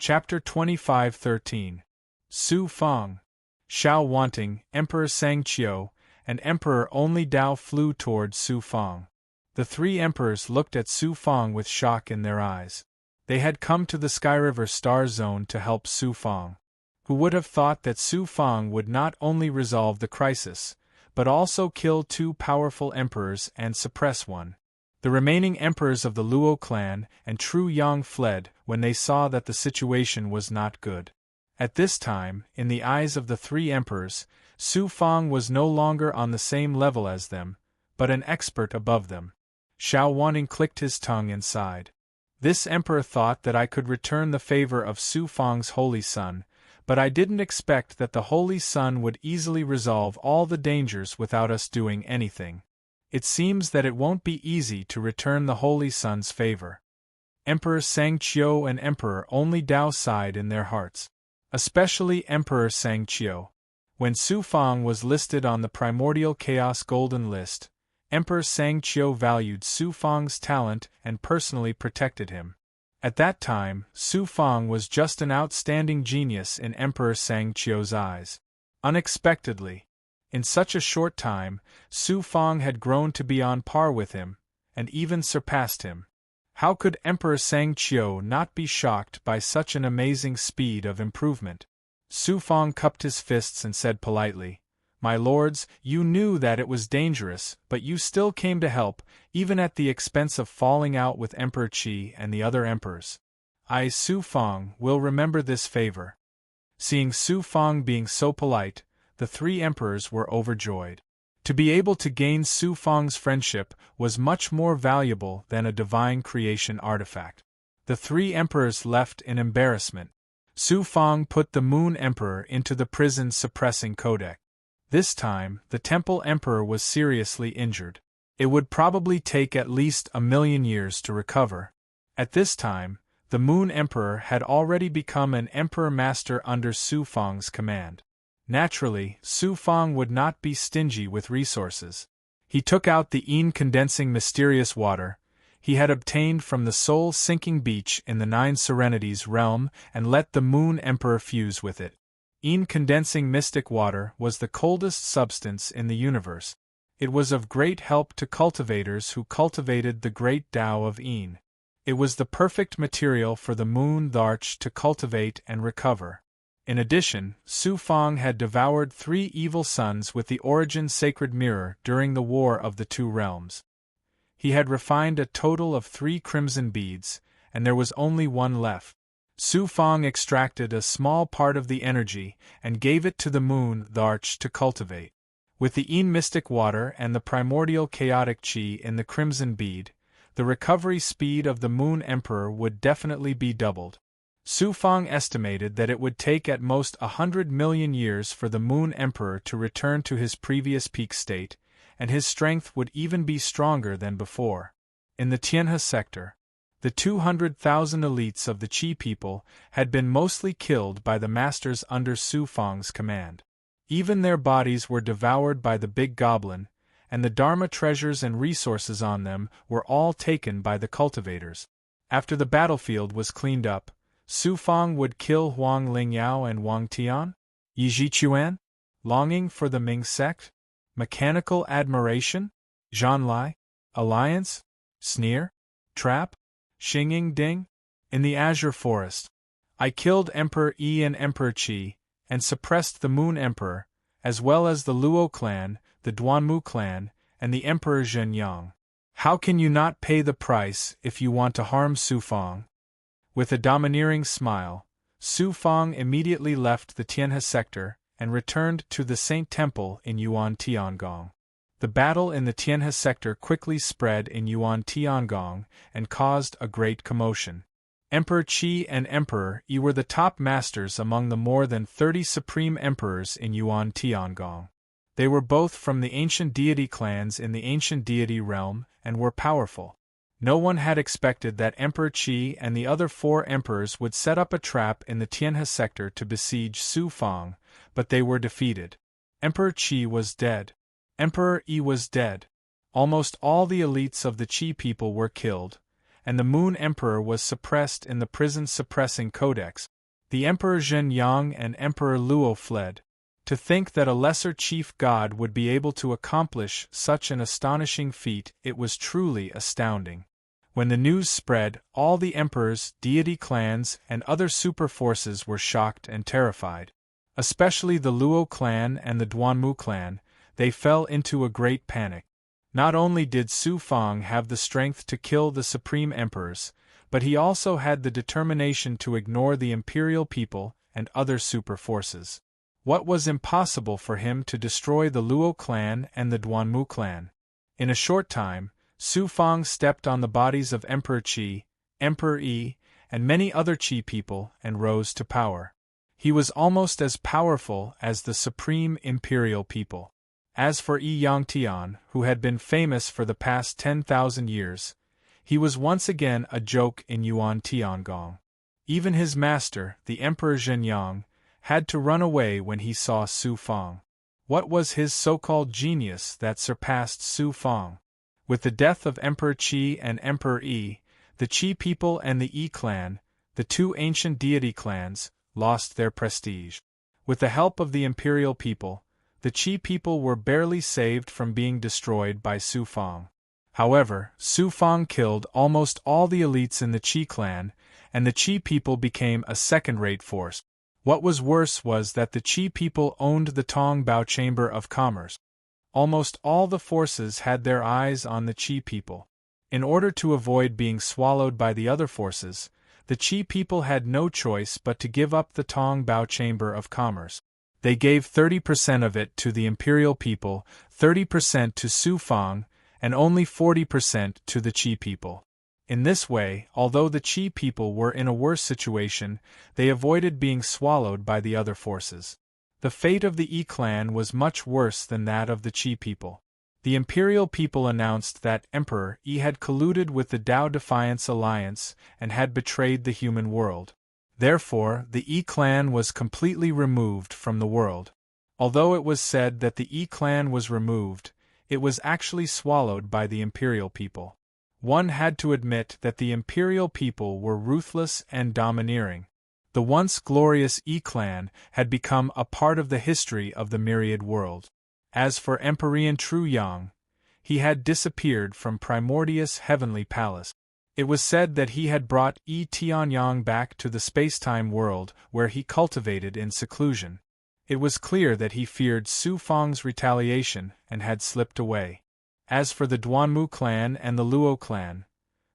Chapter 25:13. Su Fang. Xiao Wanting, Emperor Sang Qiu, and Emperor Only Dao flew toward Su Fang. The three emperors looked at Su Fang with shock in their eyes. They had come to the Sky River Star Zone to help Su Fang. Who would have thought that Su Fang would not only resolve the crisis, but also kill two powerful emperors and suppress one? The remaining emperors of the Luo clan and True Yang fled when they saw that the situation was not good. At this time, in the eyes of the three emperors, Su Fang was no longer on the same level as them, but an expert above them. Xiao Wanting clicked his tongue and sighed. This emperor thought that I could return the favor of Su Fang's holy son, but I didn't expect that the holy son would easily resolve all the dangers without us doing anything. It seems that it won't be easy to return the holy son's favor. Emperor Sang Qiu and Emperor Only Dao sighed in their hearts. Especially Emperor Sang Qiu. When Su Fang was listed on the Primordial Chaos Golden List, Emperor Sang Qiu valued Su Fang's talent and personally protected him. At that time, Su Fang was just an outstanding genius in Emperor Sang Qiu's eyes. Unexpectedly, in such a short time, Su Fang had grown to be on par with him, and even surpassed him. How could Emperor Sang Qiu not be shocked by such an amazing speed of improvement? Su Fang cupped his fists and said politely, "My lords, you knew that it was dangerous, but you still came to help, even at the expense of falling out with Emperor Qi and the other emperors. I, Su Fang, will remember this favor." Seeing Su Fang being so polite, the three emperors were overjoyed. To be able to gain Su Fang's friendship was much more valuable than a divine creation artifact. The three emperors left in embarrassment. Su Fang put the Moon Emperor into the prison suppressing codex. This time, the Temple Emperor was seriously injured. It would probably take at least 1,000,000 years to recover. At this time, the Moon Emperor had already become an Emperor Master under Su Fang's command. Naturally, Su Fang would not be stingy with resources. He took out the condensing mysterious water he had obtained from the soul-sinking beach in the Nine Serenities realm and let the Moon Emperor fuse with it. Condensing mystic water was the coldest substance in the universe. It was of great help to cultivators who cultivated the great Tao of Yin. It was the perfect material for the Moon Dharch to cultivate and recover. In addition, Su Fang had devoured 3 evil sons with the Origin Sacred Mirror during the War of the Two Realms. He had refined a total of 3 crimson beads, and there was only 1 left. Su Fang extracted a small part of the energy and gave it to the Moon Dharch to cultivate. With the mystic water and the primordial chaotic qi in the crimson bead, the recovery speed of the Moon Emperor would definitely be doubled. Su Fang estimated that it would take at most 100,000,000 years for the Moon Emperor to return to his previous peak state, and his strength would even be stronger than before. In the Tianhe sector, the 200,000 elites of the Qi people had been mostly killed by the masters under Su Fang's command. Even their bodies were devoured by the Big Goblin, and the Dharma treasures and resources on them were all taken by the cultivators. After the battlefield was cleaned up, Su Fang would kill Huang Lingyao and Wang Tian? Yi Zhichuan? Longing for the Ming sect? Mechanical admiration? Zhanlai? Alliance? Sneer? Trap? Xingying Ding? In the Azure Forest, I killed Emperor Yi and Emperor Qi, and suppressed the Moon Emperor, as well as the Luo clan, the Duanmu clan, and the Emperor Zhenyang. How can you not pay the price if you want to harm Su Fang? With a domineering smile, Su Fang immediately left the Tianhe sector and returned to the Saint Temple in Yuan Tiangong. The battle in the Tianhe sector quickly spread in Yuan Tiangong and caused a great commotion. Emperor Qi and Emperor Yi were the top masters among the more than 30 supreme emperors in Yuan Tiangong. They were both from the ancient deity clans in the ancient deity realm and were powerful. No one had expected that Emperor Qi and the other 4 emperors would set up a trap in the Tianhe sector to besiege Su Fang, but they were defeated. Emperor Qi was dead. Emperor Yi was dead. Almost all the elites of the Qi people were killed, and the Moon Emperor was suppressed in the prison suppressing codex. The Emperor Zhen Yang and Emperor Luo fled. To think that a lesser chief god would be able to accomplish such an astonishing feat, it was truly astounding. When the news spread, all the emperors, deity clans, and other super forces were shocked and terrified. Especially the Luo clan and the Duanmu clan, they fell into a great panic. Not only did Su Fang have the strength to kill the supreme emperors, but he also had the determination to ignore the imperial people and other super forces. What was impossible for him to destroy the Luo clan and the Duanmu clan? In a short time, Su Fang stepped on the bodies of Emperor Qi, Emperor Yi, and many other Qi people and rose to power. He was almost as powerful as the supreme imperial people. As for Yi Yangtian, who had been famous for the past 10,000 years, he was once again a joke in Yuan Tiangong. Even his master, the Emperor Zhenyang, had to run away when he saw Su Fang. What was his so-called genius that surpassed Su Fang? With the death of Emperor Qi and Emperor Yi, the Qi people and the Yi clan, the two ancient deity clans, lost their prestige. With the help of the imperial people, the Qi people were barely saved from being destroyed by Su Fang. However, Su Fang killed almost all the elites in the Qi clan, and the Qi people became a second-rate force. What was worse was that the Qi people owned the Tong Bao Chamber of Commerce. Almost all the forces had their eyes on the Qi people. In order to avoid being swallowed by the other forces, the Qi people had no choice but to give up the Tong Bao Chamber of Commerce. They gave 30% of it to the imperial people, 30% to Su Fang, and only 40% to the Qi people. In this way, although the Qi people were in a worse situation, they avoided being swallowed by the other forces. The fate of the Yi clan was much worse than that of the Qi people. The imperial people announced that Emperor Yi had colluded with the Tao Defiance Alliance and had betrayed the human world. Therefore, the Yi clan was completely removed from the world. Although it was said that the Yi clan was removed, it was actually swallowed by the imperial people. One had to admit that the imperial people were ruthless and domineering. The once glorious Yi clan had become a part of the history of the myriad world. As for Emperor Tru Yang, he had disappeared from Primordius' heavenly palace. It was said that he had brought Yi Tianyang back to the spacetime world where he cultivated in seclusion. It was clear that he feared Su Fang's retaliation and had slipped away. As for the Duanmu clan and the Luo clan,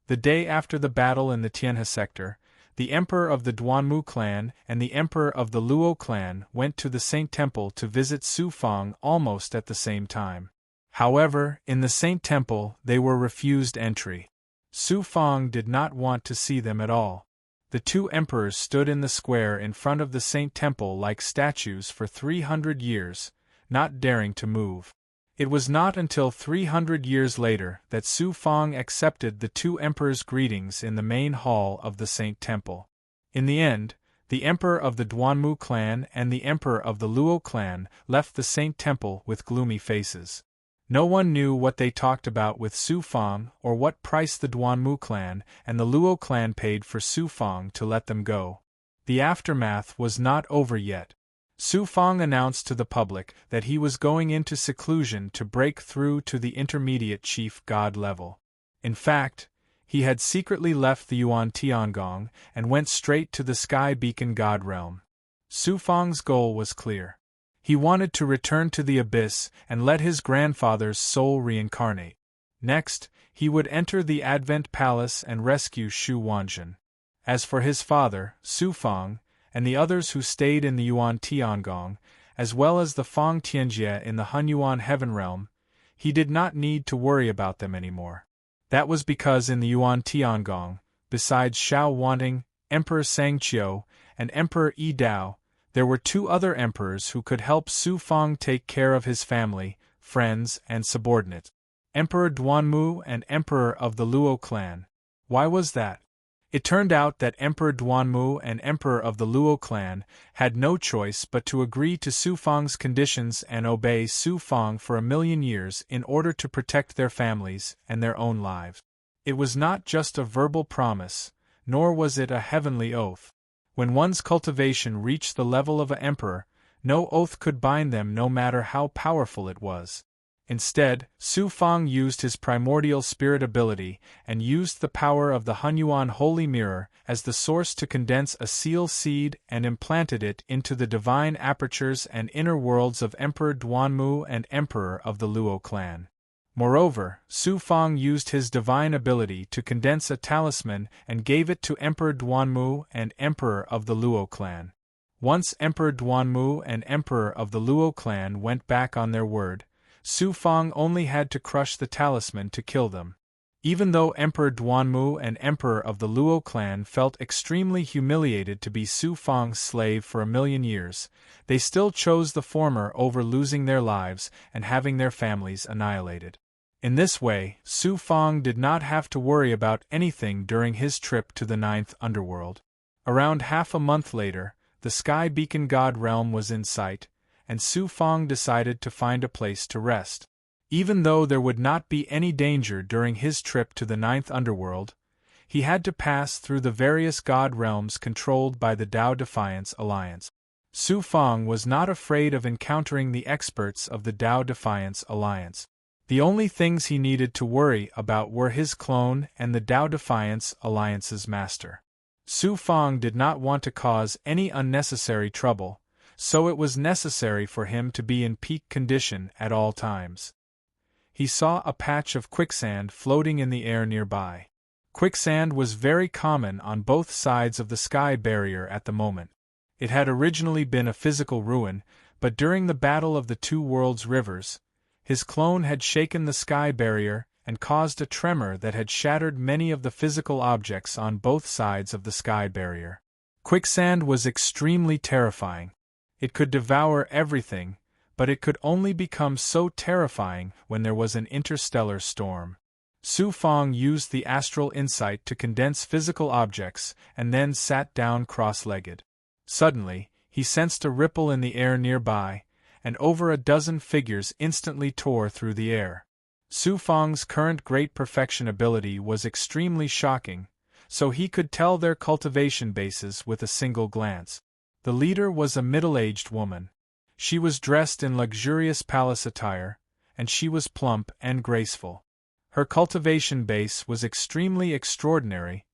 the day after the battle in the Tianhe sector, the emperor of the Duanmu clan and the emperor of the Luo clan went to the Saint Temple to visit Su Fang almost at the same time. However, in the Saint Temple they were refused entry. Su Fang did not want to see them at all. The two emperors stood in the square in front of the Saint Temple like statues for 300 years, not daring to move. It was not until 300 years later that Su Fang accepted the two emperors' greetings in the main hall of the Saint Temple. In the end, the emperor of the Duanmu clan and the emperor of the Luo clan left the Saint Temple with gloomy faces. No one knew what they talked about with Su Fang or what price the Duanmu clan and the Luo clan paid for Su Fang to let them go. The aftermath was not over yet. Su Fang announced to the public that he was going into seclusion to break through to the intermediate chief god level. In fact, he had secretly left the Yuan Tiangong and went straight to the Sky Beacon God realm. Su Fang's goal was clear. He wanted to return to the abyss and let his grandfather's soul reincarnate. Next, he would enter the Advent Palace and rescue Shu Wanjun. As for his father, Su Fang, and the others who stayed in the Yuan Tiangong, as well as the Fang Tianjie in the Hunyuan Heaven Realm, he did not need to worry about them anymore. That was because in the Yuan Tiangong, besides Xiao Wanting, Emperor Sangqiu, and Emperor Yi Dao, there were two other emperors who could help Su Fang take care of his family, friends, and subordinates. Emperor Duanmu and Emperor of the Luo clan. Why was that? It turned out that Emperor Duanmu and Emperor of the Luo clan had no choice but to agree to Su Fang's conditions and obey Su Fang for 1,000,000 years in order to protect their families and their own lives. It was not just a verbal promise, nor was it a heavenly oath. When one's cultivation reached the level of an emperor, no oath could bind them no matter how powerful it was. Instead, Su Fang used his primordial spirit ability and used the power of the Hunyuan Holy Mirror as the source to condense a seal seed and implanted it into the divine apertures and inner worlds of Emperor Duanmu and Emperor of the Luo clan. Moreover, Su Fang used his divine ability to condense a talisman and gave it to Emperor Duanmu and Emperor of the Luo clan. Once Emperor Duanmu and Emperor of the Luo clan went back on their word, Su Fang only had to crush the talisman to kill them. Even though Emperor Duanmu and Emperor of the Luo clan felt extremely humiliated to be Su Fang's slave for 1,000,000 years, they still chose the former over losing their lives and having their families annihilated. In this way, Su Fang did not have to worry about anything during his trip to the 9th underworld. Around half a month later, the Sky Beacon God realm was in sight, and Su Fang decided to find a place to rest. Even though there would not be any danger during his trip to the 9th underworld, he had to pass through the various god realms controlled by the Tao Defiance Alliance. Su Fang was not afraid of encountering the experts of the Tao Defiance Alliance. The only things he needed to worry about were his clone and the Tao Defiance Alliance's master. Su Fang did not want to cause any unnecessary trouble, so it was necessary for him to be in peak condition at all times. He saw a patch of quicksand floating in the air nearby. Quicksand was very common on both sides of the sky barrier at the moment. It had originally been a physical ruin, but during the battle of the two worlds' rivers, his clone had shaken the sky barrier and caused a tremor that had shattered many of the physical objects on both sides of the sky barrier. Quicksand was extremely terrifying. It could devour everything, but it could only become so terrifying when there was an interstellar storm. Su Fang used the astral insight to condense physical objects and then sat down cross-legged. Suddenly, he sensed a ripple in the air nearby, and over a dozen figures instantly tore through the air. Su Fang's current great perfection ability was extremely shocking, so he could tell their cultivation bases with a single glance. The leader was a middle-aged woman. She was dressed in luxurious palace attire, and she was plump and graceful. Her cultivation base was extremely extraordinary,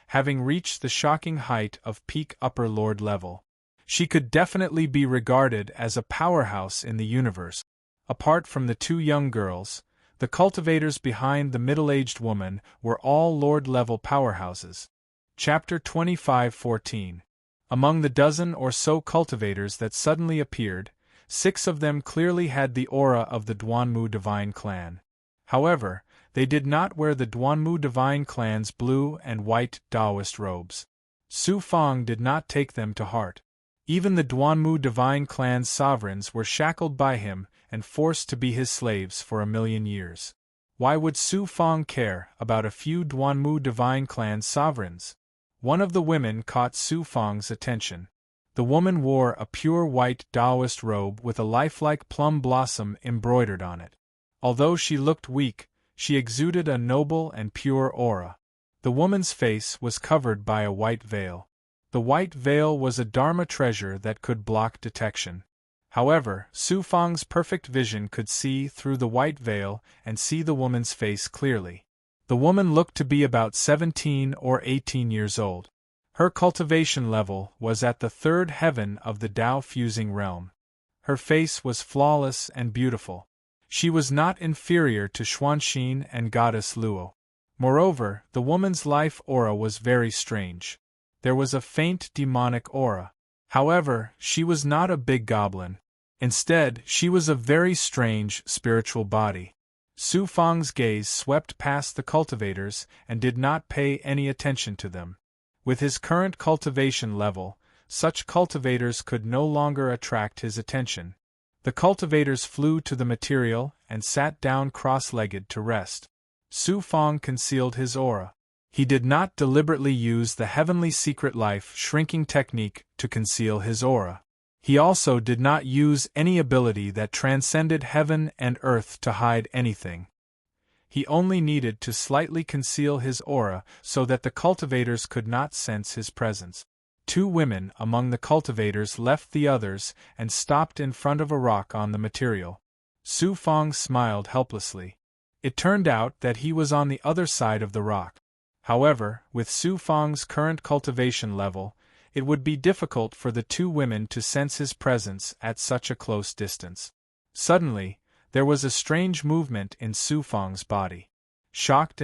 having reached the shocking height of peak upper lord level. She could definitely be regarded as a powerhouse in the universe. Apart from the two young girls, the cultivators behind the middle-aged woman were all lord-level powerhouses. Chapter 25:14. Among the dozen or so cultivators that suddenly appeared, 6 of them clearly had the aura of the Duanmu Divine Clan. However, they did not wear the Duanmu Divine Clan's blue and white Taoist robes. Su Fang did not take them to heart. Even the Duanmu Divine Clan's sovereigns were shackled by him and forced to be his slaves for 1,000,000 years. Why would Su Fang care about a few Duanmu Divine Clan sovereigns? One of the women caught Su Fang's attention. The woman wore a pure white Taoist robe with a lifelike plum blossom embroidered on it. Although she looked weak, she exuded a noble and pure aura. The woman's face was covered by a white veil. The white veil was a Dharma treasure that could block detection. However, Su Fang's perfect vision could see through the white veil and see the woman's face clearly. The woman looked to be about 17 or 18 years old. Her cultivation level was at the 3rd heaven of the Tao-fusing realm. Her face was flawless and beautiful. She was not inferior to Xuanxin and Goddess Luo. Moreover, the woman's life aura was very strange. There was a faint demonic aura. However, she was not a big goblin. Instead, she was a very strange spiritual body. Su Fang's gaze swept past the cultivators and did not pay any attention to them. With his current cultivation level, such cultivators could no longer attract his attention. The cultivators flew to the material and sat down cross-legged to rest. Su Fang concealed his aura. He did not deliberately use the heavenly secret life shrinking technique to conceal his aura. He also did not use any ability that transcended heaven and earth to hide anything. He only needed to slightly conceal his aura so that the cultivators could not sense his presence. 2 women among the cultivators left the others and stopped in front of a rock on the material. Su Fong smiled helplessly. It turned out that he was on the other side of the rock. However, with Su Fong's current cultivation level, it would be difficult for the 2 women to sense his presence at such a close distance. Suddenly, there was a strange movement in Su Fong's body. Shocked,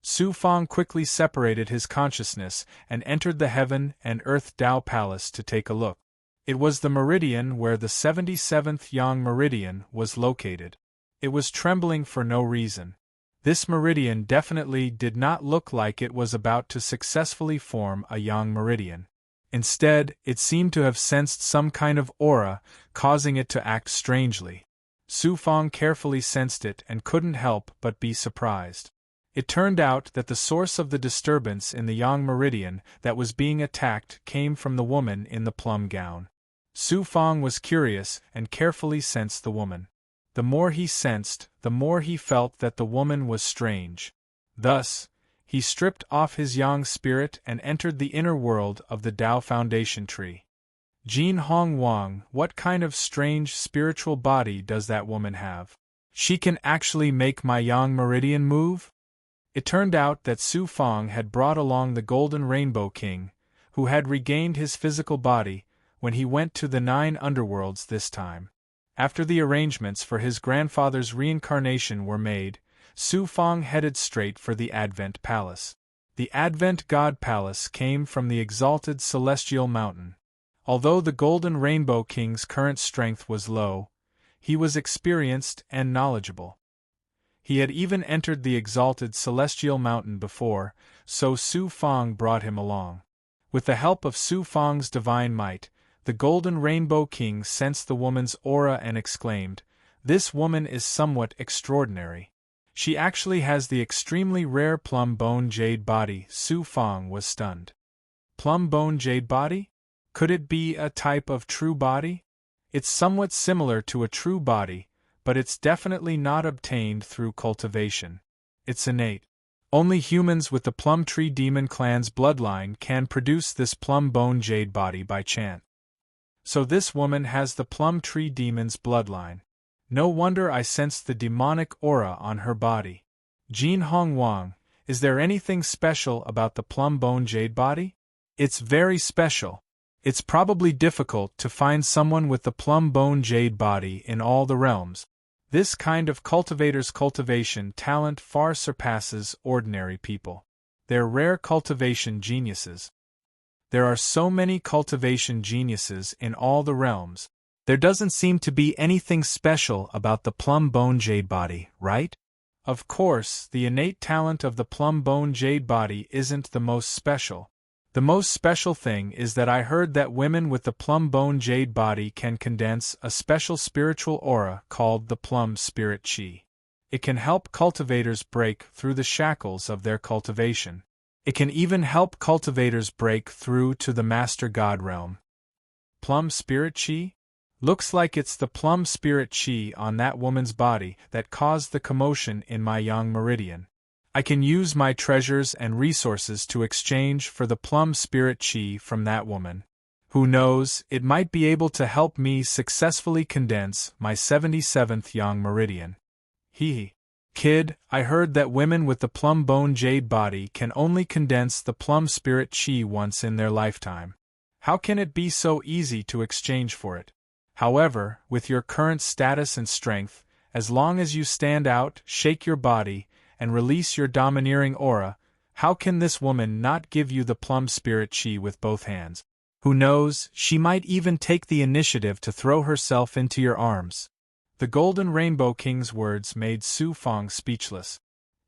Su Fong quickly separated his consciousness and entered the Heaven and Earth Tao Palace to take a look. It was the meridian where the 77th Yang meridian was located. It was trembling for no reason. This meridian definitely did not look like it was about to successfully form a Yang meridian. Instead, it seemed to have sensed some kind of aura, causing it to act strangely. Su Fong carefully sensed it and couldn't help but be surprised. It turned out that the source of the disturbance in the Yang meridian that was being attacked came from the woman in the plum gown. Su Fong was curious and carefully sensed the woman. The more he sensed, the more he felt that the woman was strange. Thus, he stripped off his Yang spirit and entered the inner world of the Tao Foundation tree. Jin Hong Wang, what kind of strange spiritual body does that woman have? She can actually make my Yang meridian move? It turned out that Su Fong had brought along the Golden Rainbow King, who had regained his physical body when he went to the 9 underworlds this time. After the arrangements for his grandfather's reincarnation were made, Su Fong headed straight for the Advent Palace. The Advent God Palace came from the exalted Celestial Mountain. Although the Golden Rainbow King's current strength was low, he was experienced and knowledgeable. He had even entered the exalted Celestial Mountain before, so Su Fong brought him along. With the help of Su Fong's divine might, the Golden Rainbow King sensed the woman's aura and exclaimed, "This woman is somewhat extraordinary. She actually has the extremely rare plum bone jade body." Su Fong was stunned. Plum bone jade body? Could it be a type of true body? It's somewhat similar to a true body, but it's definitely not obtained through cultivation. It's innate. Only humans with the Plum Tree Demon clan's bloodline can produce this plum bone jade body by chance. So this woman has the Plum Tree Demon's bloodline. No wonder I sensed the demonic aura on her body. Jin Hong Wang, is there anything special about the plum bone jade body? It's very special. It's probably difficult to find someone with the plum bone jade body in all the realms. This kind of cultivator's cultivation talent far surpasses ordinary people. They're rare cultivation geniuses. There are so many cultivation geniuses in all the realms. There doesn't seem to be anything special about the plum bone jade body, right? Of course, the innate talent of the plum bone jade body isn't the most special. The most special thing is that I heard that women with the plum bone jade body can condense a special spiritual aura called the plum spirit chi. It can help cultivators break through the shackles of their cultivation. It can even help cultivators break through to the Master God realm. Plum spirit chi? Looks like it's the plum spirit chi on that woman's body that caused the commotion in my Yang meridian. I can use my treasures and resources to exchange for the plum spirit chi from that woman. Who knows, it might be able to help me successfully condense my 77th Yang meridian. Hee. Kid, I heard that women with the plum bone jade body can only condense the plum spirit chi once in their lifetime. How can it be so easy to exchange for it? However, with your current status and strength, as long as you stand out, shake your body, and release your domineering aura, how can this woman not give you the plum spirit chi with both hands? Who knows, she might even take the initiative to throw herself into your arms. The Golden Rainbow King's words made Su Fong speechless.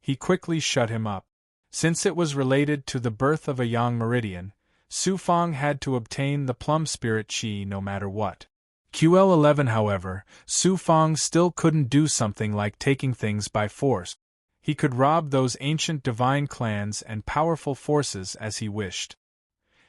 He quickly shut him up. Since it was related to the birth of a Yang meridian, Su Fong had to obtain the plum spirit chi no matter what. QL11 however, Su Fong still couldn't do something like taking things by force. He could rob those ancient divine clans and powerful forces as he wished.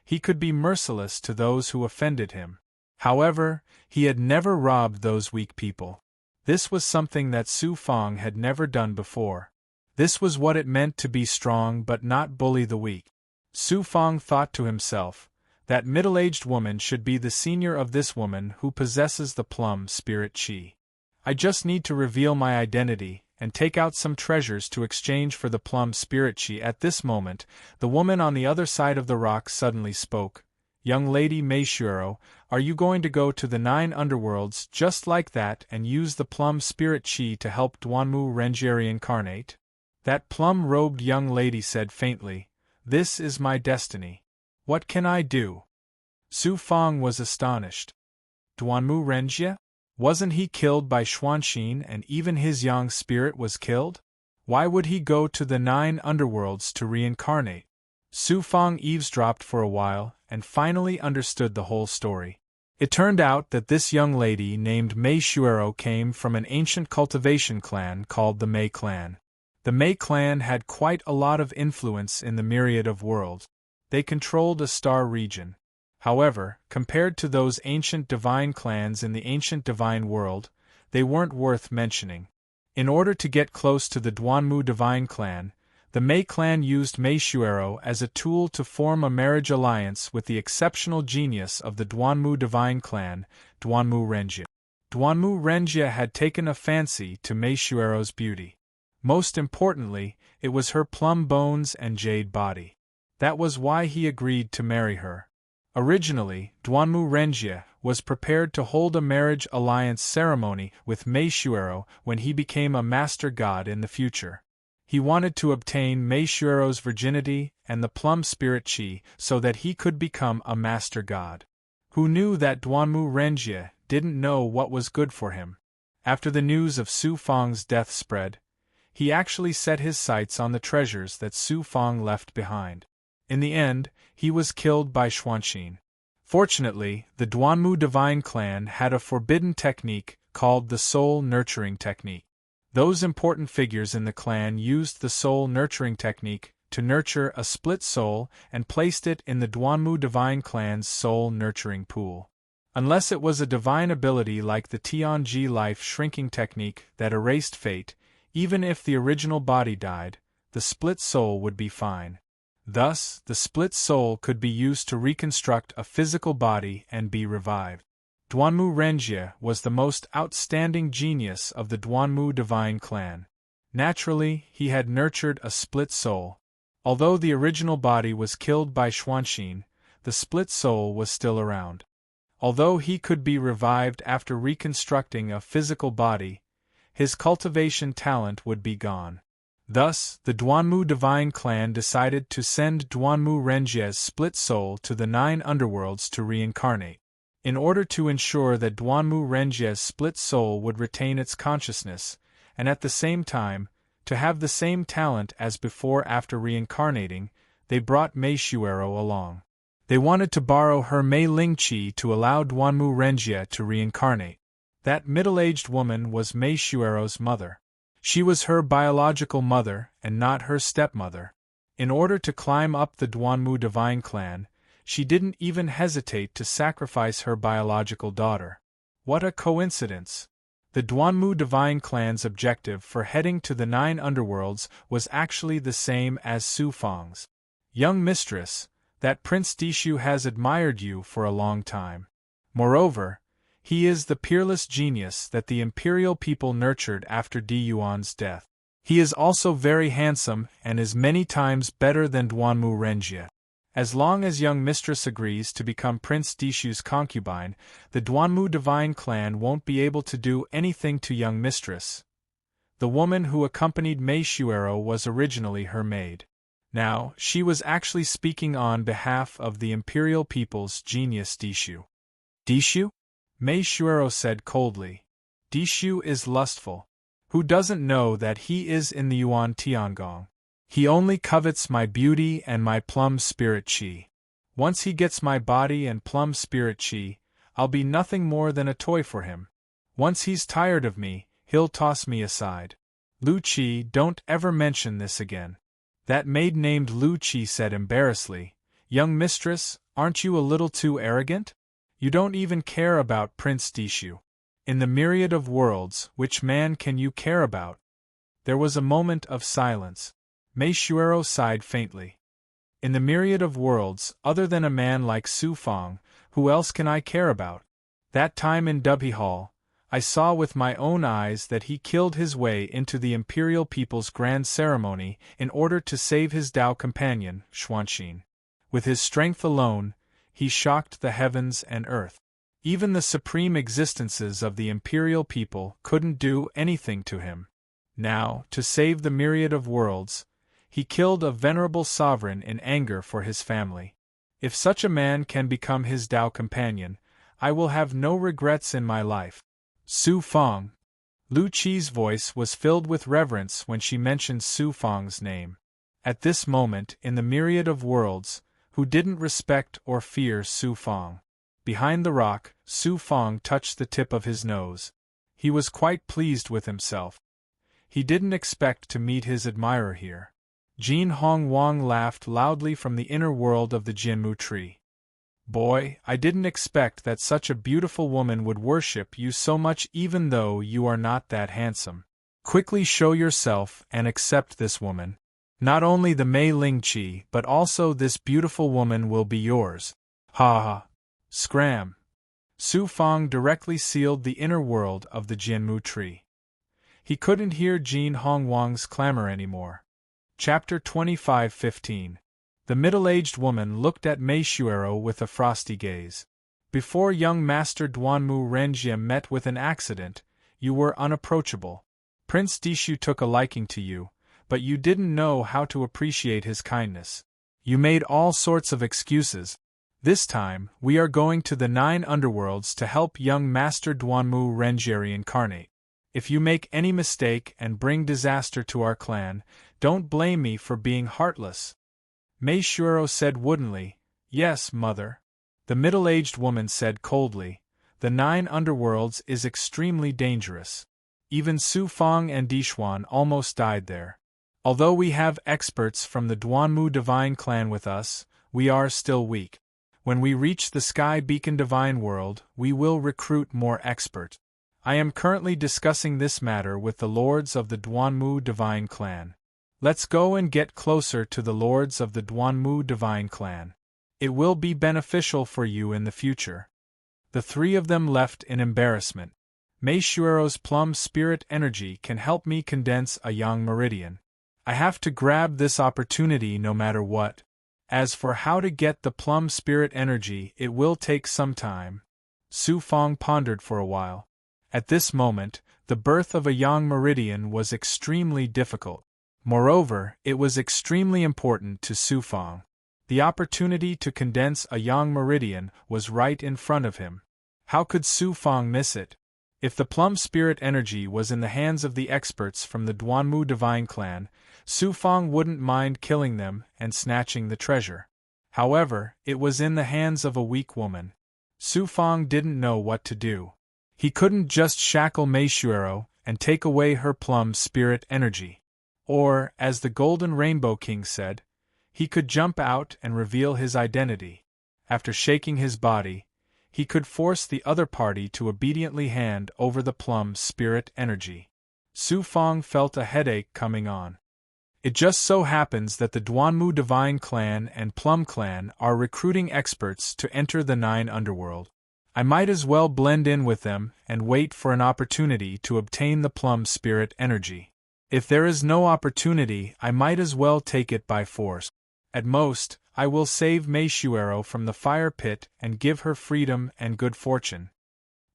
He could be merciless to those who offended him. However, he had never robbed those weak people. This was something that Su Fong had never done before. This was what it meant to be strong but not bully the weak. Su Fong thought to himself, That middle-aged woman should be the senior of this woman who possesses the plum spirit chi. I just need to reveal my identity and take out some treasures to exchange for the plum spirit chi. At this moment, the woman on the other side of the rock suddenly spoke. Young lady Meishuero, are you going to go to the 9 underworlds just like that and use the plum spirit chi to help Duanmu Renjie reincarnate? That plum-robed young lady said faintly, This is my destiny. What can I do? Su Fang was astonished. Duanmu Renjie? Wasn't he killed by Xuanxin and even his young spirit was killed? Why would he go to the 9 underworlds to reincarnate? Su Fang eavesdropped for a while and finally understood the whole story. It turned out that this young lady named Mei Shuero came from an ancient cultivation clan called the Mei clan. The Mei clan had quite a lot of influence in the myriad of worlds. They controlled a star region. However, compared to those ancient divine clans in the ancient divine world, they weren't worth mentioning. In order to get close to the Duanmu divine clan, the Mei clan used Mei Shuero as a tool to form a marriage alliance with the exceptional genius of the Duanmu divine clan, Duanmu Renjie. Duanmu Renjie had taken a fancy to Mei Shuero's beauty. Most importantly, it was her plum bones and jade body. That was why he agreed to marry her. Originally, Duanmu Renjie was prepared to hold a marriage alliance ceremony with Mei Shuero when he became a master god in the future. He wanted to obtain Mei Shuero's virginity and the plum spirit chi so that he could become a master god. Who knew that Duanmu Renjie didn't know what was good for him? After the news of Su Fang's death spread, he actually set his sights on the treasures that Su Fang left behind. In the end, he was killed by Xuanxin. Fortunately, the Duanmu divine clan had a forbidden technique called the soul nurturing technique. Those important figures in the clan used the soul nurturing technique to nurture a split soul and placed it in the Duanmu divine clan's soul nurturing pool. Unless it was a divine ability like the Tianji life shrinking technique that erased fate, even if the original body died, the split soul would be fine. Thus, the split soul could be used to reconstruct a physical body and be revived. Duanmu Renjie was the most outstanding genius of the Duanmu divine clan. Naturally, he had nurtured a split soul. Although the original body was killed by Xuanxin, the split soul was still around. Although he could be revived after reconstructing a physical body, his cultivation talent would be gone. Thus, the Duanmu divine clan decided to send Duanmu Renjie's split soul to the 9 underworlds to reincarnate. In order to ensure that Duanmu Renjie's split soul would retain its consciousness, and at the same time, to have the same talent as before after reincarnating, they brought Mei Shuero along. They wanted to borrow her Mei Lingqi to allow Duanmu Renjie to reincarnate. That middle-aged woman was Mei Shuero's mother. She was her biological mother and not her stepmother. In order to climb up the Duanmu divine clan, she didn't even hesitate to sacrifice her biological daughter. What a coincidence! The Duanmu divine clan's objective for heading to the 9 underworlds was actually the same as Su Fang's. Young mistress, that Prince Dishu has admired you for a long time. Moreover, he is the peerless genius that the imperial people nurtured after Di Yuan's death. He is also very handsome and is many times better than Duanmu Renjie. As long as young mistress agrees to become Prince Dishu's concubine, the Duanmu divine clan won't be able to do anything to young mistress. The woman who accompanied Mei Shuero was originally her maid. Now, she was actually speaking on behalf of the imperial people's genius Dishu. Dishu? Mei Shuero said coldly. Dishu is lustful. Who doesn't know that he is in the Yuan Tiangong? He only covets my beauty and my plum spirit chi. Once he gets my body and plum spirit chi, I'll be nothing more than a toy for him. Once he's tired of me, he'll toss me aside. Lu Qi, don't ever mention this again. That maid named Lu Qi said embarrassedly, Young mistress, aren't you a little too arrogant? You don't even care about Prince Dishu. In the myriad of worlds, which man can you care about? There was a moment of silence. Mei Shuero sighed faintly. In the myriad of worlds, other than a man like Su Fong, who else can I care about? That time in Dubhe Hall, I saw with my own eyes that he killed his way into the imperial people's grand ceremony in order to save his Tao companion, Xuanxin. With his strength alone, he shocked the heavens and earth. Even the supreme existences of the imperial people couldn't do anything to him. Now, to save the myriad of worlds, he killed a venerable sovereign in anger for his family. If such a man can become his Tao companion, I will have no regrets in my life. Su Fong. Lu Qi's voice was filled with reverence when she mentioned Su Fong's name. At this moment, in the myriad of worlds, who didn't respect or fear Su Fong? Behind the rock, Su Fong touched the tip of his nose. He was quite pleased with himself. He didn't expect to meet his admirer here. Jin Hong Wang laughed loudly from the inner world of the Jinmu tree. Boy, I didn't expect that such a beautiful woman would worship you so much even though you are not that handsome. Quickly show yourself and accept this woman. Not only the Mei Ling Qi but also this beautiful woman will be yours. Ha ha. Scram. Su Fong directly sealed the inner world of the Jinmu tree. He couldn't hear Jin Hong Wang's clamor anymore. Chapter 25:15. The middle-aged woman looked at Mei Shuero with a frosty gaze. Before young Master Duanmu Renjie met with an accident, you were unapproachable. Prince Dishu took a liking to you, but you didn't know how to appreciate his kindness. You made all sorts of excuses. This time, we are going to the 9 underworlds to help young Master Duanmu Renjie reincarnate. If you make any mistake and bring disaster to our clan, don't blame me for being heartless. Mei Shuero said woodenly, Yes, mother. The middle-aged woman said coldly, The 9 underworlds is extremely dangerous. Even Su Fong and Dixuan almost died there. Although we have experts from the Duanmu Divine Clan with us, we are still weak. When we reach the Sky Beacon Divine World, we will recruit more experts. I am currently discussing this matter with the lords of the Duanmu Divine Clan. Let's go and get closer to the lords of the Duanmu Divine Clan. It will be beneficial for you in the future. The 3 of them left in embarrassment. Mei Shuero's plum spirit energy can help me condense a yang meridian. I have to grab this opportunity no matter what. As for how to get the plum spirit energy, it will take some time. Su Fong pondered for a while. At this moment, the birth of a yang meridian was extremely difficult. Moreover, it was extremely important to Su Fong. The opportunity to condense a yang meridian was right in front of him. How could Su Fong miss it? If the plum spirit energy was in the hands of the experts from the Duanmu Divine Clan, Su Fong wouldn't mind killing them and snatching the treasure. However, it was in the hands of a weak woman. Su Fong didn't know what to do. He couldn't just shackle Mei Shuero and take away her plum spirit energy. Or, as the Golden Rainbow King said, he could jump out and reveal his identity. After shaking his body, he could force the other party to obediently hand over the plum spirit energy. Su Fong felt a headache coming on. It just so happens that the Duanmu Divine Clan and Plum Clan are recruiting experts to enter the 9 underworld. I might as well blend in with them and wait for an opportunity to obtain the plum spirit energy. If there is no opportunity, I might as well take it by force. At most, I will save Mei Shuero from the fire pit and give her freedom and good fortune.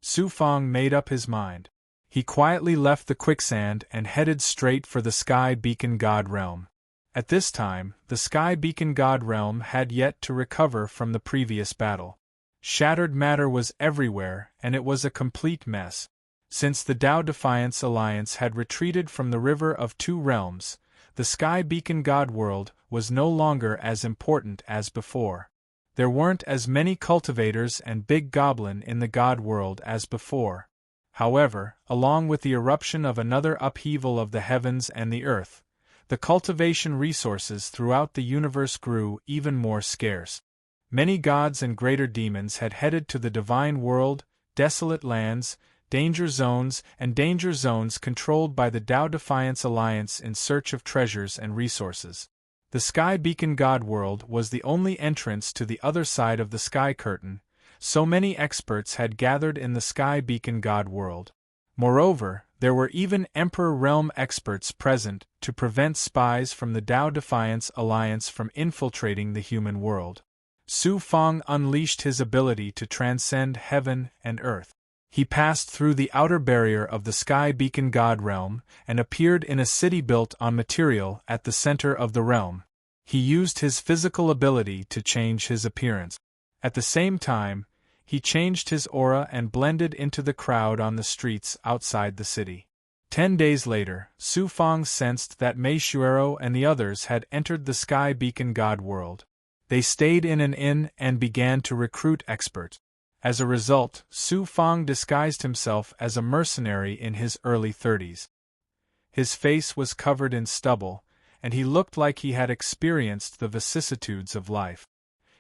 Su Fong made up his mind. He quietly left the quicksand and headed straight for the Sky Beacon God Realm. At this time, the Sky Beacon God Realm had yet to recover from the previous battle. Shattered matter was everywhere, and it was a complete mess. Since the Tao Defiance Alliance had retreated from the River of 2 Realms, the Sky Beacon God World was no longer as important as before. There weren't as many cultivators and big goblin in the God World as before. However, along with the eruption of another upheaval of the heavens and the earth, the cultivation resources throughout the universe grew even more scarce. Many gods and greater demons had headed to the divine world, desolate lands, danger zones controlled by the Tao Defiance Alliance in search of treasures and resources. The Sky Beacon God World was the only entrance to the other side of the Sky Curtain, so many experts had gathered in the Sky Beacon God World. Moreover, there were even Emperor Realm experts present to prevent spies from the Tao Defiance Alliance from infiltrating the human world. Su Fang unleashed his ability to transcend heaven and earth. He passed through the outer barrier of the Sky Beacon God Realm and appeared in a city built on material at the center of the realm. He used his physical ability to change his appearance. At the same time, he changed his aura and blended into the crowd on the streets outside the city. 10 days later, Su Fang sensed that Mei Shuero and the others had entered the Sky Beacon God World. They stayed in an inn and began to recruit experts. As a result, Su Fang disguised himself as a mercenary in his early 30s. His face was covered in stubble, and he looked like he had experienced the vicissitudes of life.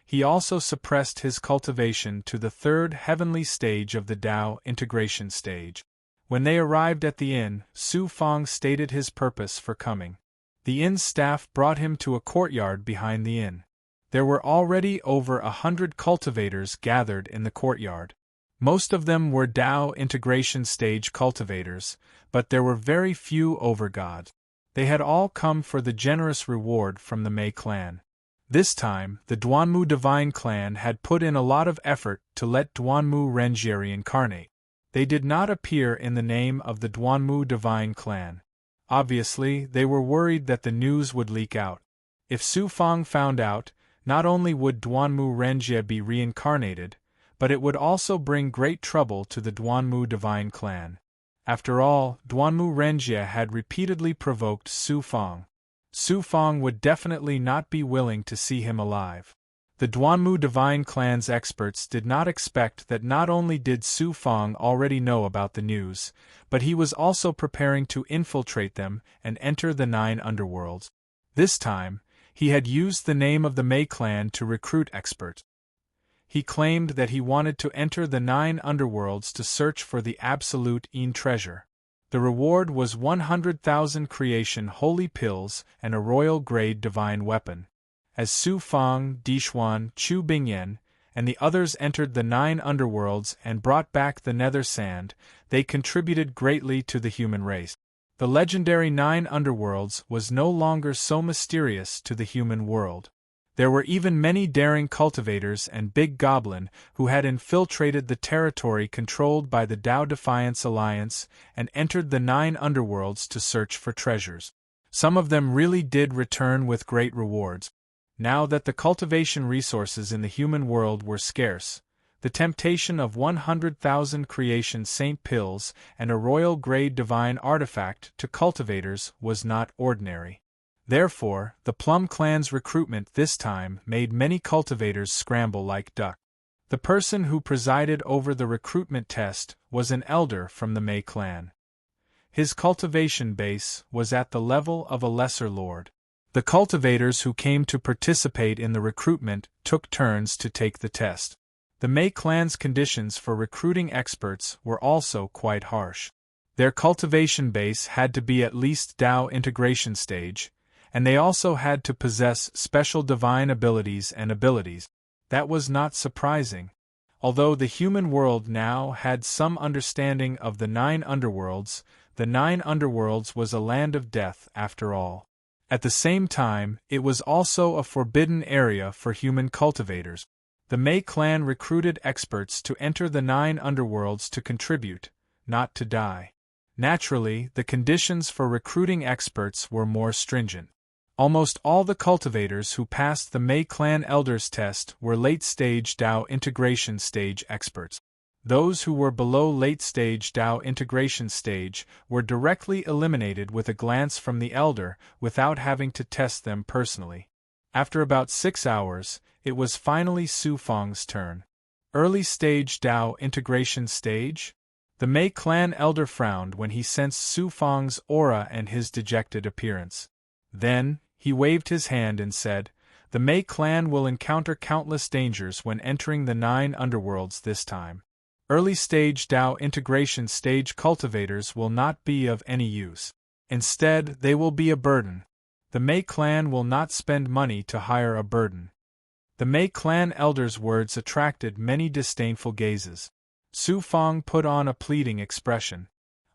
He also suppressed his cultivation to the third heavenly stage of the Tao integration stage. When they arrived at the inn, Su Fang stated his purpose for coming. The inn's staff brought him to a courtyard behind the inn. There were already over 100 cultivators gathered in the courtyard. Most of them were Tao integration stage cultivators, but there were very few overgods. They had all come for the generous reward from the Mei clan. This time, the Duanmu Divine Clan had put in a lot of effort to let Duanmu Renjie reincarnate. They did not appear in the name of the Duanmu Divine Clan. Obviously, they were worried that the news would leak out. If Su Fang found out, not only would Duanmu Renjie be reincarnated, but it would also bring great trouble to the Duanmu Divine Clan. After all, Duanmu Renjie had repeatedly provoked Su Fang. Su Fang would definitely not be willing to see him alive. The Duanmu Divine Clan's experts did not expect that not only did Su Fang already know about the news, but he was also preparing to infiltrate them and enter the 9 underworlds. This time, he had used the name of the Mei clan to recruit experts. He claimed that he wanted to enter the 9 underworlds to search for the absolute Yin treasure. The reward was 100,000 creation holy pills and a royal-grade divine weapon. As Su Fang, Dixuan, Chu Bingyan, and the others entered the 9 underworlds and brought back the nether sand, they contributed greatly to the human race. The legendary 9 underworlds was no longer so mysterious to the human world. There were even many daring cultivators and big goblin who had infiltrated the territory controlled by the Tao Defiance Alliance and entered the 9 underworlds to search for treasures. Some of them really did return with great rewards. Now that the cultivation resources in the human world were scarce, the temptation of 100,000 creation saint pills and a royal-grade divine artifact to cultivators was not ordinary. Therefore, the Plum clan's recruitment this time made many cultivators scramble like duck. The person who presided over the recruitment test was an elder from the Mei clan. His cultivation base was at the level of a lesser lord. The cultivators who came to participate in the recruitment took turns to take the test. The Mei clan's conditions for recruiting experts were also quite harsh. Their cultivation base had to be at least Tao integration stage, and they also had to possess special divine abilities and abilities. That was not surprising. Although the human world now had some understanding of the 9 underworlds, the 9 underworlds was a land of death after all. At the same time, it was also a forbidden area for human cultivators. The Mei clan recruited experts to enter the 9 underworlds to contribute, not to die. Naturally, the conditions for recruiting experts were more stringent. Almost all the cultivators who passed the Mei clan elders test were late-stage Tao integration stage experts. Those who were below late-stage Tao integration stage were directly eliminated with a glance from the elder without having to test them personally. After about 6 hours, it was finally Su Fang's turn. Early-stage Tao integration stage? The Mei clan elder frowned when he sensed Su Fang's aura and his dejected appearance. Then, he waved his hand and said, "The Mei clan will encounter countless dangers when entering the 9 underworlds this time. Early-stage Tao integration stage cultivators will not be of any use. Instead, they will be a burden. The Mei clan will not spend money to hire a burden. The Mei clan elder's words attracted many disdainful gazes. Su Fang put on a pleading expression.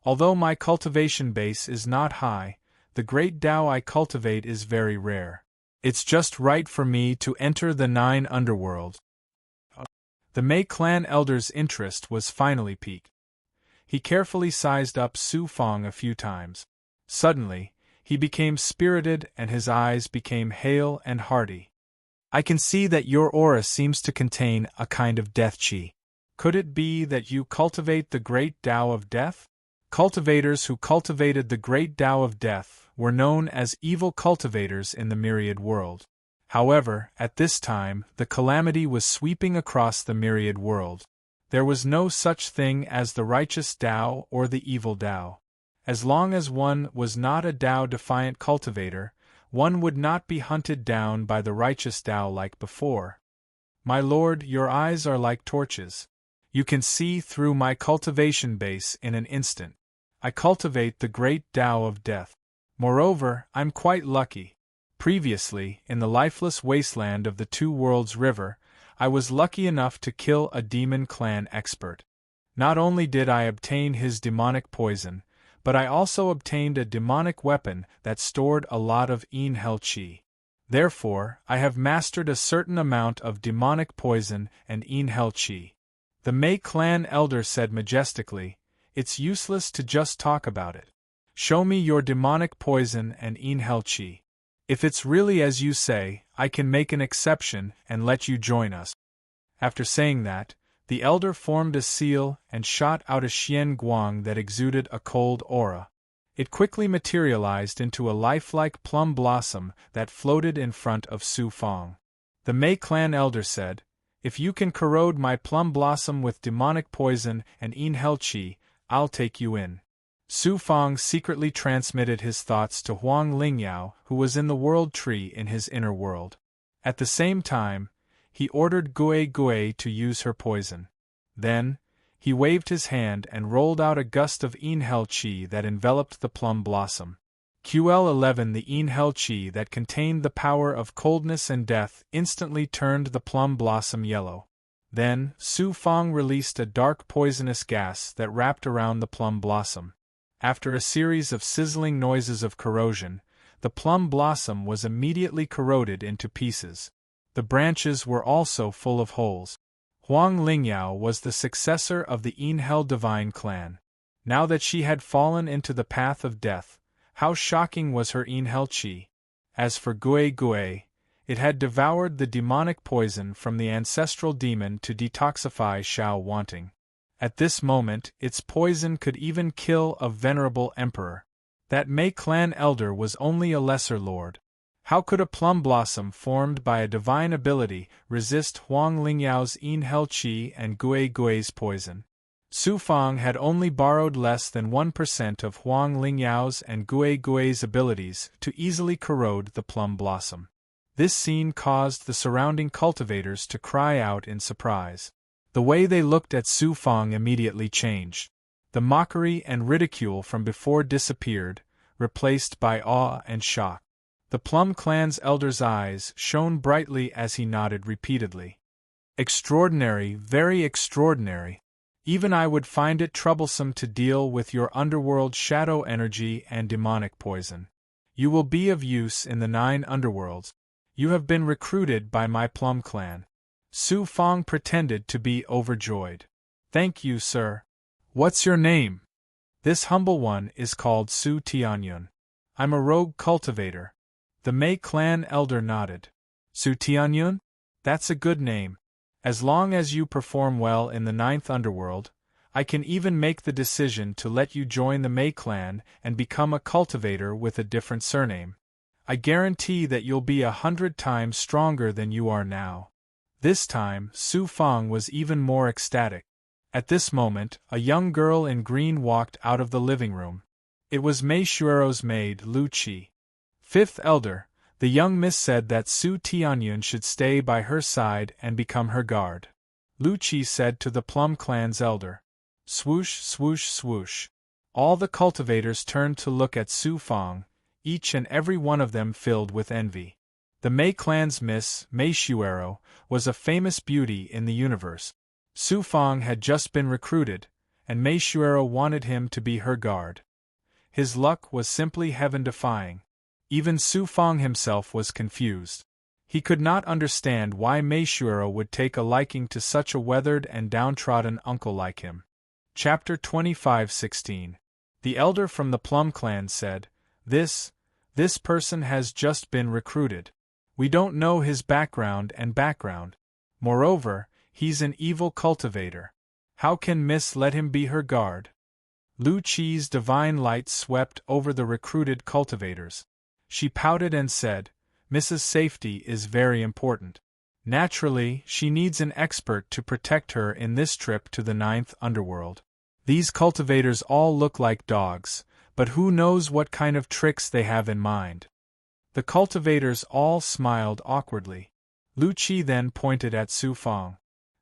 Although my cultivation base is not high, the great Tao I cultivate is very rare. It's just right for me to enter the 9 underworlds. The Mei clan elder's interest was finally piqued. He carefully sized up Su Fang a few times. Suddenly, he became spirited and his eyes became hale and hearty. I can see that your aura seems to contain a kind of death qi. Could it be that you cultivate the great Tao of death? Cultivators who cultivated the great Tao of death were known as evil cultivators in the myriad world. However, at this time, the calamity was sweeping across the myriad world. There was no such thing as the righteous Tao or the evil Tao. As long as one was not a Tao-defiant cultivator, one would not be hunted down by the righteous Tao like before. My lord, your eyes are like torches. You can see through my cultivation base in an instant. I cultivate the great Tao of death. Moreover, I'm quite lucky. Previously, in the lifeless wasteland of the Two Worlds River, I was lucky enough to kill a demon clan expert. Not only did I obtain his demonic poison, but I also obtained a demonic weapon that stored a lot of enhel qi. Therefore, I have mastered a certain amount of demonic poison and enhel qi. The Mei clan elder said majestically, "It's useless to just talk about it. Show me your demonic poison and enhel qi. If it's really as you say, I can make an exception and let you join us." After saying that, the elder formed a seal and shot out a xian guang that exuded a cold aura. It quickly materialized into a lifelike plum blossom that floated in front of Su Fang. The Mei clan elder said, "If you can corrode my plum blossom with demonic poison and enhel qi, I'll take you in." Su Fang secretly transmitted his thoughts to Huang Lingyao, who was in the world tree in his inner world. At the same time, he ordered Gui Gui to use her poison. Then, he waved his hand and rolled out a gust of enhel qi that enveloped the plum blossom. QL11 The enhel qi that contained the power of coldness and death instantly turned the plum blossom yellow. Then, Su Fang released a dark poisonous gas that wrapped around the plum blossom. After a series of sizzling noises of corrosion, the plum blossom was immediately corroded into pieces. The branches were also full of holes. Huang Lingyao was the successor of the enhel divine clan. Now that she had fallen into the path of death, how shocking was her enhel qi! As for Gui Gui, it had devoured the demonic poison from the ancestral demon to detoxify Xiao Wanting. At this moment, its poison could even kill a venerable emperor. That Mei clan elder was only a lesser lord. How could a plum blossom formed by a divine ability resist Huang Lingyao's enhel qi and Gui Gui's poison? Su Fang had only borrowed less than 1% of Huang Lingyao's and Gui Gui's abilities to easily corrode the plum blossom. This scene caused the surrounding cultivators to cry out in surprise. The way they looked at Su Fang immediately changed. The mockery and ridicule from before disappeared, replaced by awe and shock. The Plum clan's elder's eyes shone brightly as he nodded repeatedly. "Extraordinary, very extraordinary. Even I would find it troublesome to deal with your underworld shadow energy and demonic poison. You will be of use in the 9 underworlds. You have been recruited by my Plum clan." Su Fang pretended to be overjoyed. "Thank you, sir. What's your name?" "This humble one is called Su Tianyun. I'm a rogue cultivator." The Mei clan elder nodded. "Su Tianyun? That's a good name. As long as you perform well in the 9th underworld, I can even make the decision to let you join the Mei clan and become a cultivator with a different surname. I guarantee that you'll be 100 times stronger than you are now." This time, Su Fang was even more ecstatic. At this moment, a young girl in green walked out of the living room. It was Mei Shuero's maid, Lu Qi. 5th elder, the young miss said that Su Tianyun should stay by her side and become her guard. Lu Qi said to the Plum clan's elder. Swoosh, swoosh, swoosh. All the cultivators turned to look at Su Fang, each and every one of them filled with envy. The Mei clan's Miss Mei Shuero was a famous beauty in the universe. Su Fang had just been recruited, and Mei Shuero wanted him to be her guard. His luck was simply heaven-defying. Even Su Fang himself was confused. He could not understand why Mei Shuero would take a liking to such a weathered and downtrodden uncle like him. Chapter 25:16. The elder from the Plum clan said, This person has just been recruited. We don't know his background. Moreover, he's an evil cultivator. How can Miss let him be her guard? Lu Qi's divine light swept over the recruited cultivators. She pouted and said, Mrs. Safety is very important. Naturally, she needs an expert to protect her in this trip to the 9th underworld. These cultivators all look like dogs, but who knows what kind of tricks they have in mind. The cultivators all smiled awkwardly. Lu Qi then pointed at Su Fang.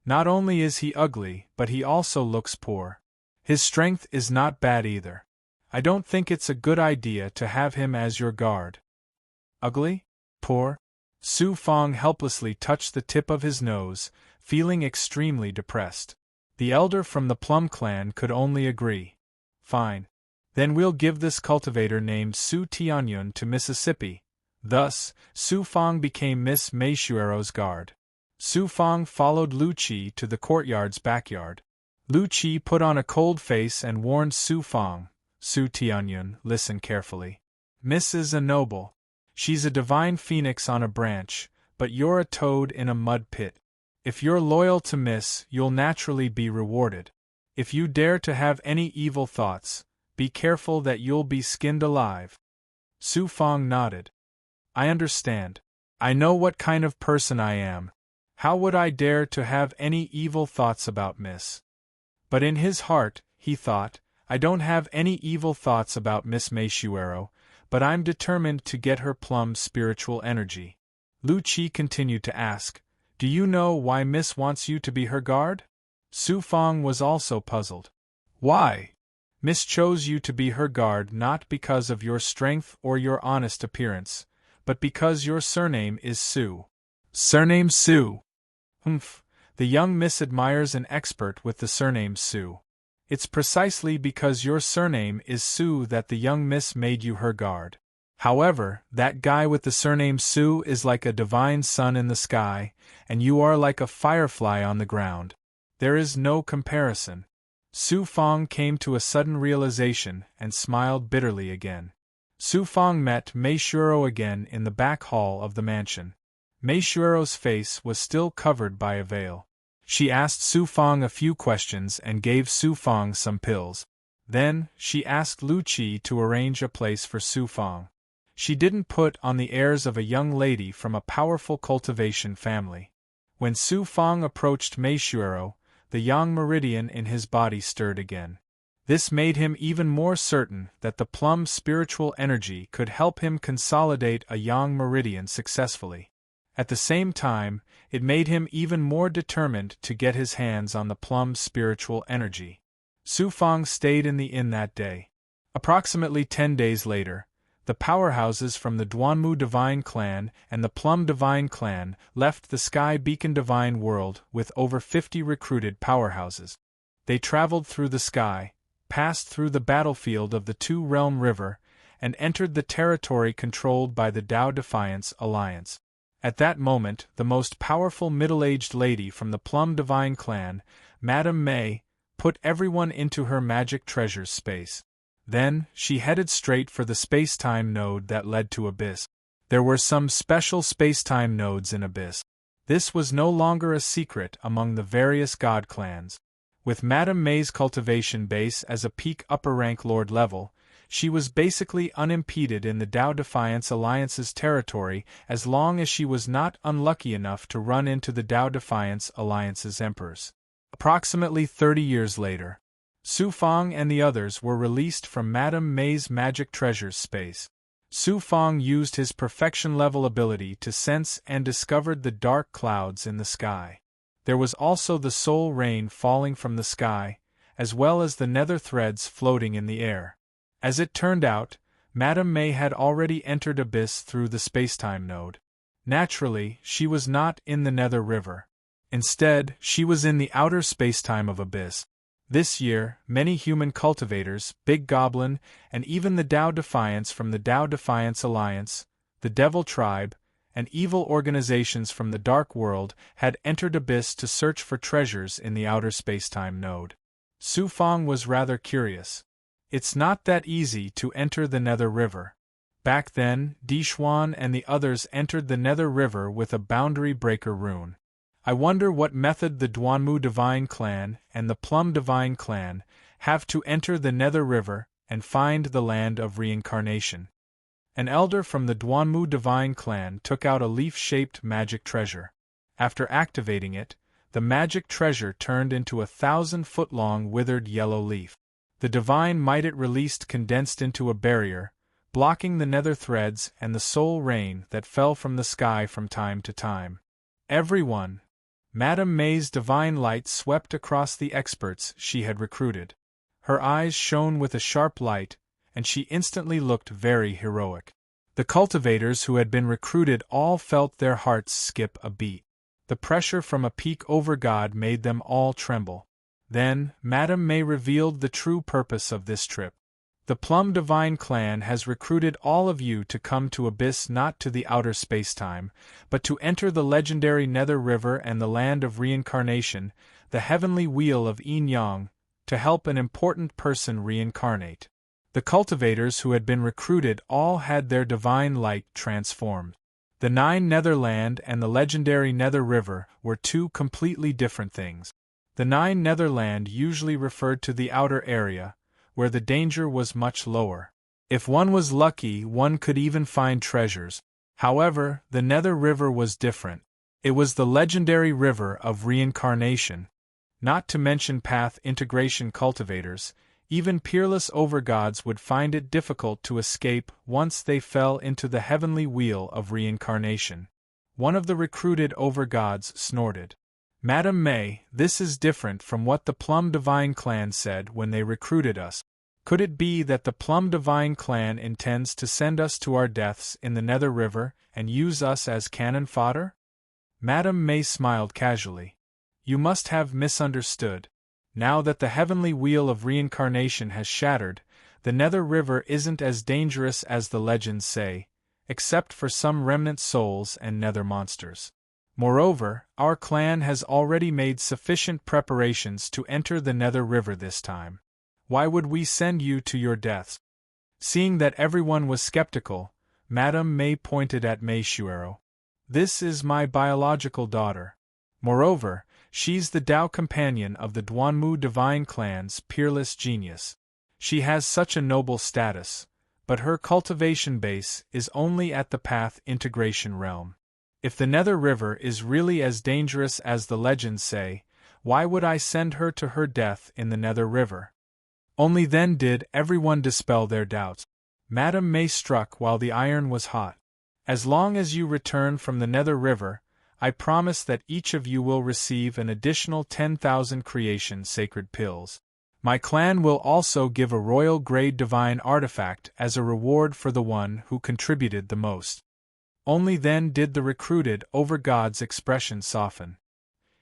Not only is he ugly, but he also looks poor. His strength is not bad either. I don't think it's a good idea to have him as your guard. Ugly? Poor? Su Fang helplessly touched the tip of his nose, feeling extremely depressed. The elder from the Plum clan could only agree. Fine. Then we'll give this cultivator named Su Tianyun to Mississippi. Thus, Su Fang became Miss Mei Shuero's guard. Su Fang followed Lu Qi to the courtyard's backyard. Lu Qi put on a cold face and warned Su Fang, Su Tianyun, listen carefully. Miss is a noble. She's a divine phoenix on a branch, but you're a toad in a mud pit. If you're loyal to Miss, you'll naturally be rewarded. If you dare to have any evil thoughts, be careful that you'll be skinned alive. Su Fang nodded. I understand. I know what kind of person I am. How would I dare to have any evil thoughts about Miss? But in his heart, he thought, I don't have any evil thoughts about Miss Mei Shuero, but I'm determined to get her plum spiritual energy. Lu Qi continued to ask, Do you know why Miss wants you to be her guard? Su Fang was also puzzled. Why? Miss chose you to be her guard not because of your strength or your honest appearance, but because your surname is Su. Surname Su. Humph, the young Miss admires an expert with the surname Su. It's precisely because your surname is Su that the young Miss made you her guard. However, that guy with the surname Su is like a divine sun in the sky, and you are like a firefly on the ground. There is no comparison. Su Fang came to a sudden realization and smiled bitterly again. Su Fang met Mei Shuero again in the back hall of the mansion. Mei Shuero's face was still covered by a veil. She asked Su Fang a few questions and gave Su Fang some pills. Then, she asked Lu Qi to arrange a place for Su Fang. She didn't put on the airs of a young lady from a powerful cultivation family. When Su Fang approached Mei Shuero, the yang meridian in his body stirred again. This made him even more certain that the plum spiritual energy could help him consolidate a yang meridian successfully. At the same time, it made him even more determined to get his hands on the plum spiritual energy. Su Fang stayed in the inn that day. Approximately 10 days later, the powerhouses from the Duanmu Divine Clan and the Plum Divine Clan left the Sky Beacon Divine World with over 50 recruited powerhouses. They traveled through the sky, passed through the battlefield of the Two-Realm River, and entered the territory controlled by the Tao Defiance Alliance. At that moment, the most powerful middle-aged lady from the Plum Divine Clan, Madame Mei, put everyone into her magic treasures space. Then, she headed straight for the space-time node that led to Abyss. There were some special space-time nodes in Abyss. This was no longer a secret among the various god clans. With Madame Mei's cultivation base as a peak upper-rank lord level, she was basically unimpeded in the Tao Defiance Alliance's territory as long as she was not unlucky enough to run into the Tao Defiance Alliance's emperors. Approximately 30 years later, Su Fang and the others were released from Madame Mei's magic treasures space. Su Fang used his perfection-level ability to sense and discovered the dark clouds in the sky. There was also the soul rain falling from the sky, as well as the nether threads floating in the air. As it turned out, Madame May had already entered Abyss through the spacetime node. Naturally, she was not in the Nether River. Instead, she was in the outer spacetime of Abyss. This year, many human cultivators, Big Goblin, and even the Tao Defiance from the Tao Defiance Alliance, the Devil Tribe, and evil organizations from the Dark World had entered Abyss to search for treasures in the outer spacetime node. Su Fong was rather curious. It's not that easy to enter the Nether River. Back then, Di Xuan and the others entered the Nether River with a boundary breaker rune. I wonder what method the Duanmu Divine Clan and the Plum Divine Clan have to enter the Nether River and find the land of reincarnation. An elder from the Duanmu Divine Clan took out a leaf-shaped magic treasure. After activating it, the magic treasure turned into a 1,000-foot-long withered yellow leaf. The divine might it released condensed into a barrier, blocking the nether threads and the soul rain that fell from the sky from time to time. Everyone! Madame May's divine light swept across the experts she had recruited. Her eyes shone with a sharp light, and she instantly looked very heroic. The cultivators who had been recruited all felt their hearts skip a beat. The pressure from a peak over God made them all tremble. Then, Madame May revealed the true purpose of this trip. The Plum Divine Clan has recruited all of you to come to Abyss, not to the outer spacetime, but to enter the legendary Nether River and the land of reincarnation, the heavenly wheel of Yin Yang, to help an important person reincarnate. The cultivators who had been recruited all had their divine light transformed. The Nine Netherland and the legendary Nether River were two completely different things. The Nine Netherland usually referred to the outer area, where the danger was much lower. If one was lucky, one could even find treasures. However, the Nether River was different. It was the legendary river of reincarnation. Not to mention path integration cultivators, even peerless overgods would find it difficult to escape once they fell into the heavenly wheel of reincarnation. One of the recruited overgods snorted. Madame May, this is different from what the Plum Divine Clan said when they recruited us. Could it be that the Plum Divine Clan intends to send us to our deaths in the Nether River and use us as cannon fodder? Madame May smiled casually. You must have misunderstood. Now that the heavenly wheel of reincarnation has shattered, the Nether River isn't as dangerous as the legends say, except for some remnant souls and nether monsters. Moreover, our clan has already made sufficient preparations to enter the Nether River this time. Why would we send you to your deaths? Seeing that everyone was skeptical, Madame May pointed at Mei Shuero. This is my biological daughter. Moreover, she's the Tao companion of the Duanmu Divine Clan's peerless genius. She has such a noble status, but her cultivation base is only at the path integration realm. If the Nether River is really as dangerous as the legends say, why would I send her to her death in the Nether River? Only then did everyone dispel their doubts. Madame May struck while the iron was hot. As long as you return from the Nether River, I promise that each of you will receive an additional 10,000 creation sacred pills. My clan will also give a royal grade divine artifact as a reward for the one who contributed the most. Only then did the recruited overgod's expression soften.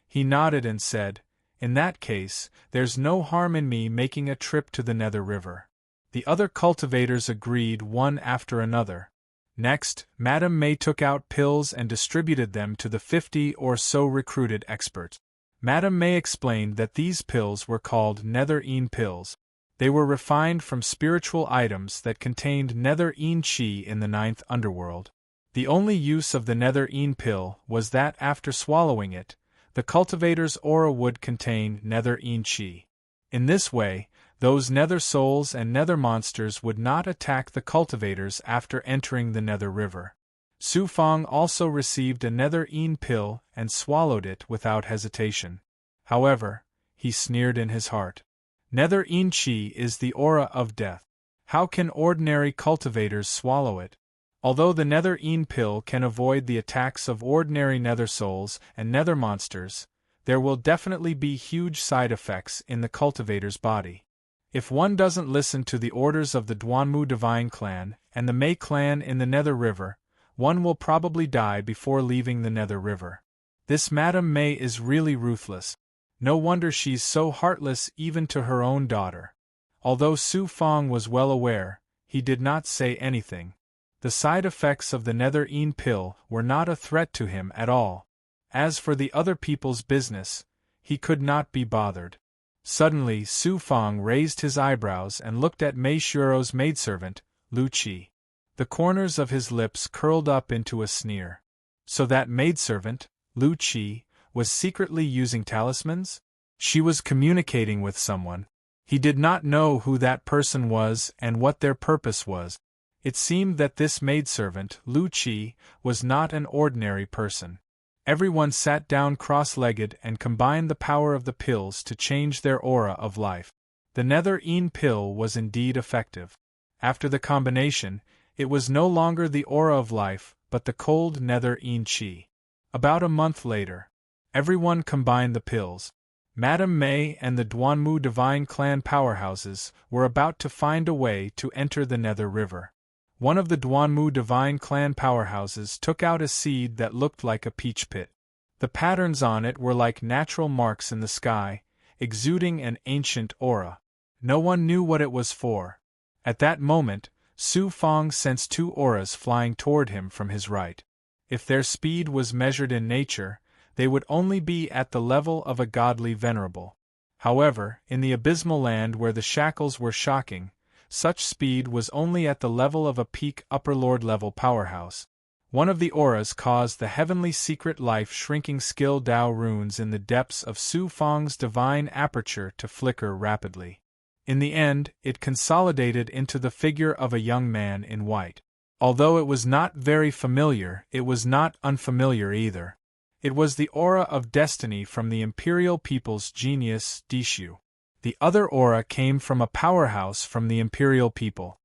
He nodded and said, In that case, there's no harm in me making a trip to the Nether River. The other cultivators agreed one after another. Next, Madame May took out pills and distributed them to the 50 or so recruited experts. Madame May explained that these pills were called Nether-Een pills. They were refined from spiritual items that contained Nether-Een chi in the 9th underworld. The only use of the Nether-Een pill was that after swallowing it, the cultivator's aura would contain Nether-Een chi. In this way, those nether souls and nether monsters would not attack the cultivators after entering the Nether River. Su Fong also received a Nether-Een pill and swallowed it without hesitation. However, he sneered in his heart. Nether-Een chi is the aura of death. How can ordinary cultivators swallow it? Although the Nether-Een pill can avoid the attacks of ordinary nether souls and nether monsters, there will definitely be huge side effects in the cultivator's body. If one doesn't listen to the orders of the Duanmu Divine Clan and the Mei Clan in the Nether River, one will probably die before leaving the Nether River. This Madame Mei is really ruthless. No wonder she's so heartless even to her own daughter. Although Su Fong was well aware, he did not say anything. The side effects of the Netherine pill were not a threat to him at all. As for the other people's business, he could not be bothered. Suddenly Su Fong raised his eyebrows and looked at Mei Shuero's maidservant, Lu Qi. The corners of his lips curled up into a sneer. So that maidservant, Lu Qi, was secretly using talismans? She was communicating with someone. He did not know who that person was and what their purpose was. It seemed that this maidservant, Lu Qi, was not an ordinary person. Everyone sat down cross-legged and combined the power of the pills to change their aura of life. The Netherine pill was indeed effective. After the combination, it was no longer the aura of life, but the cold Netherine Qi. About a month later, everyone combined the pills. Madame Mei and the Duanmu Divine Clan powerhouses were about to find a way to enter the Nether River. One of the Duanmu Divine Clan powerhouses took out a seed that looked like a peach pit. The patterns on it were like natural marks in the sky, exuding an ancient aura. No one knew what it was for. At that moment, Su Fong sensed two auras flying toward him from his right. If their speed was measured in nature, they would only be at the level of a godly venerable. However, in the abysmal land where the shackles were shocking, such speed was only at the level of a peak upper lord level powerhouse. One of the auras caused the heavenly secret life shrinking skill Dao runes in the depths of Su Fong's divine aperture to flicker rapidly. In the end, it consolidated into the figure of a young man in white. Although it was not very familiar, it was not unfamiliar either. It was the aura of destiny from the imperial people's genius, Dishu. The other aura came from a powerhouse from the imperial people.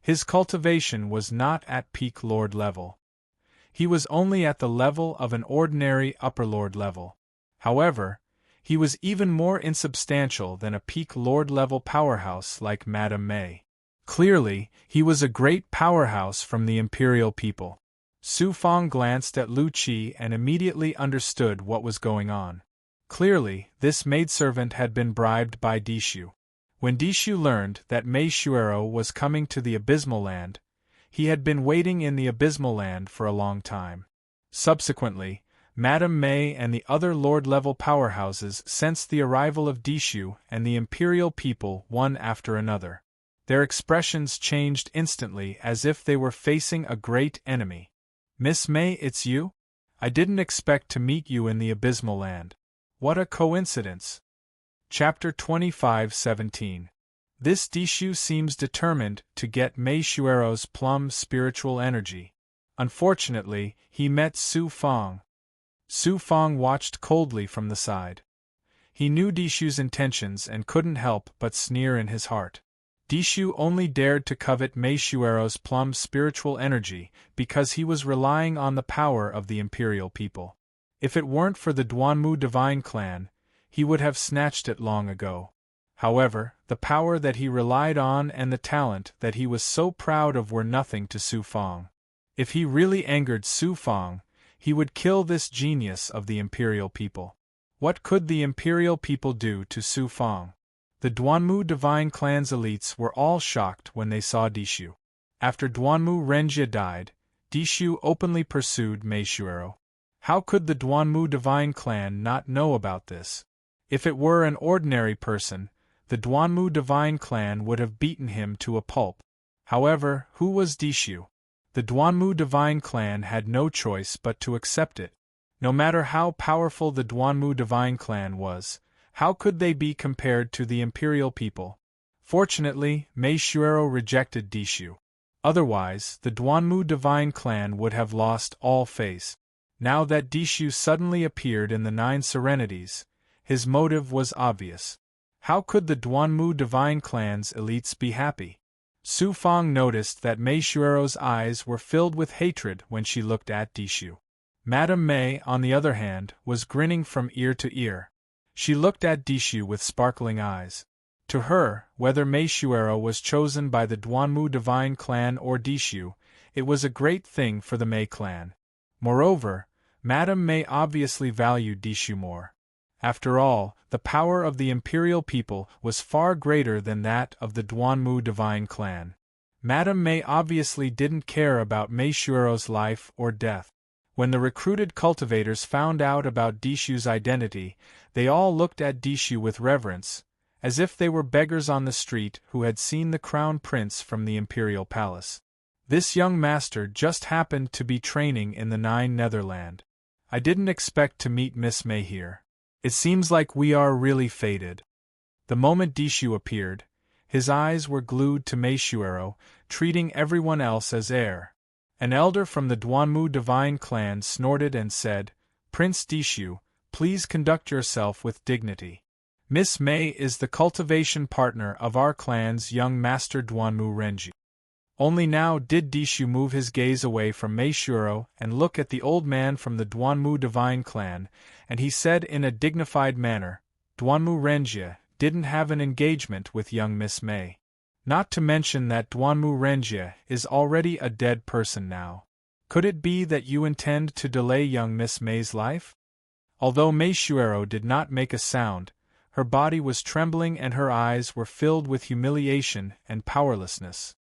His cultivation was not at peak lord level. He was only at the level of an ordinary upper lord level. However, he was even more insubstantial than a peak lord level powerhouse like Madame Mei. Clearly, he was a great powerhouse from the imperial people. Su Fong glanced at Lu Qi and immediately understood what was going on. Clearly, this maidservant had been bribed by Dishu. When Dishu learned that Mei Shuero was coming to the Abysmal Land, he had been waiting in the Abysmal Land for a long time. Subsequently, Madame Mei and the other lord-level powerhouses sensed the arrival of Dishu and the imperial people one after another. Their expressions changed instantly as if they were facing a great enemy. "Miss Mei, it's you? I didn't expect to meet you in the Abysmal Land. What a coincidence." Chapter 25:17. This Dishu seems determined to get Mei Shuero's plum spiritual energy. Unfortunately, he met Su Fong. Su Fong watched coldly from the side. He knew Dishu's intentions and couldn't help but sneer in his heart. Dishu only dared to covet Mei Shuero's plum spiritual energy because he was relying on the power of the imperial people. If it weren't for the Duanmu Divine Clan, he would have snatched it long ago. However, the power that he relied on and the talent that he was so proud of were nothing to Su Fong. If he really angered Su Fong, he would kill this genius of the imperial people. What could the imperial people do to Su Fong? The Duanmu Divine Clan's elites were all shocked when they saw Dishu. After Duanmu Renjia died, Dishu openly pursued Mei Shuero. How could the Duanmu Divine Clan not know about this? If it were an ordinary person, the Duanmu Divine Clan would have beaten him to a pulp. However, who was Dishu? The Duanmu Divine Clan had no choice but to accept it. No matter how powerful the Duanmu Divine Clan was, how could they be compared to the imperial people? Fortunately, Mei Shuero rejected Dishu. Otherwise, the Duanmu Divine Clan would have lost all face. Now that Dishu suddenly appeared in the 9 Serenities, his motive was obvious. How could the Duanmu Divine Clan's elites be happy? Su Fong noticed that Mei Shuero's eyes were filled with hatred when she looked at Dishu. Madame Mei, on the other hand, was grinning from ear to ear. She looked at Dishu with sparkling eyes. To her, whether Meishuero was chosen by the Duanmu divine clan or Dishu, it was a great thing for the Mei clan. Moreover, Madame Mei obviously valued Dishu more. After all, the power of the imperial people was far greater than that of the Duanmu divine clan. Madame Mei obviously didn't care about Meishuero's life or death. When the recruited cultivators found out about Dishu's identity, they all looked at Dishu with reverence, as if they were beggars on the street who had seen the crown prince from the imperial palace. This young master just happened to be training in the Nine Netherland. I didn't expect to meet Miss Mei here. It seems like we are really fated. The moment Dishu appeared, his eyes were glued to Meishuero, treating everyone else as heir. An elder from the Duanmu divine clan snorted and said, "Prince Dishu, please conduct yourself with dignity. Miss Mei is the cultivation partner of our clan's young master Duanmu Renji." Only now did Dishu move his gaze away from Meishuero and look at the old man from the Duanmu divine clan, and he said in a dignified manner, "Duanmu Renji didn't have an engagement with young Miss Mei. Not to mention that Duanmu Renji is already a dead person now. Could it be that you intend to delay young Miss Mei's life?" Although Meishuero did not make a sound, her body was trembling and her eyes were filled with humiliation and powerlessness.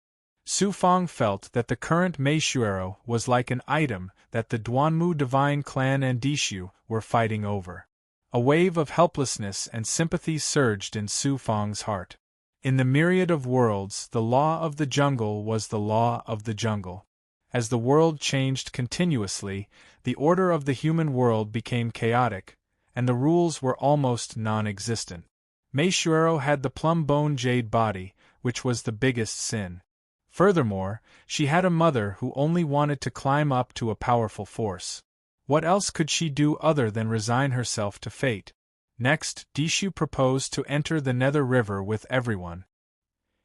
Su Fang felt that the current Meishuero was like an item that the Duanmu divine clan and Dishu were fighting over. A wave of helplessness and sympathy surged in Su Fang's heart. In the myriad of worlds, the law of the jungle was the law of the jungle. As the world changed continuously, the order of the human world became chaotic, and the rules were almost non-existent. Meishuero had the plum-bone jade body, which was the biggest sin. Furthermore, she had a mother who only wanted to climb up to a powerful force. What else could she do other than resign herself to fate? Next, Dishu proposed to enter the Nether River with everyone.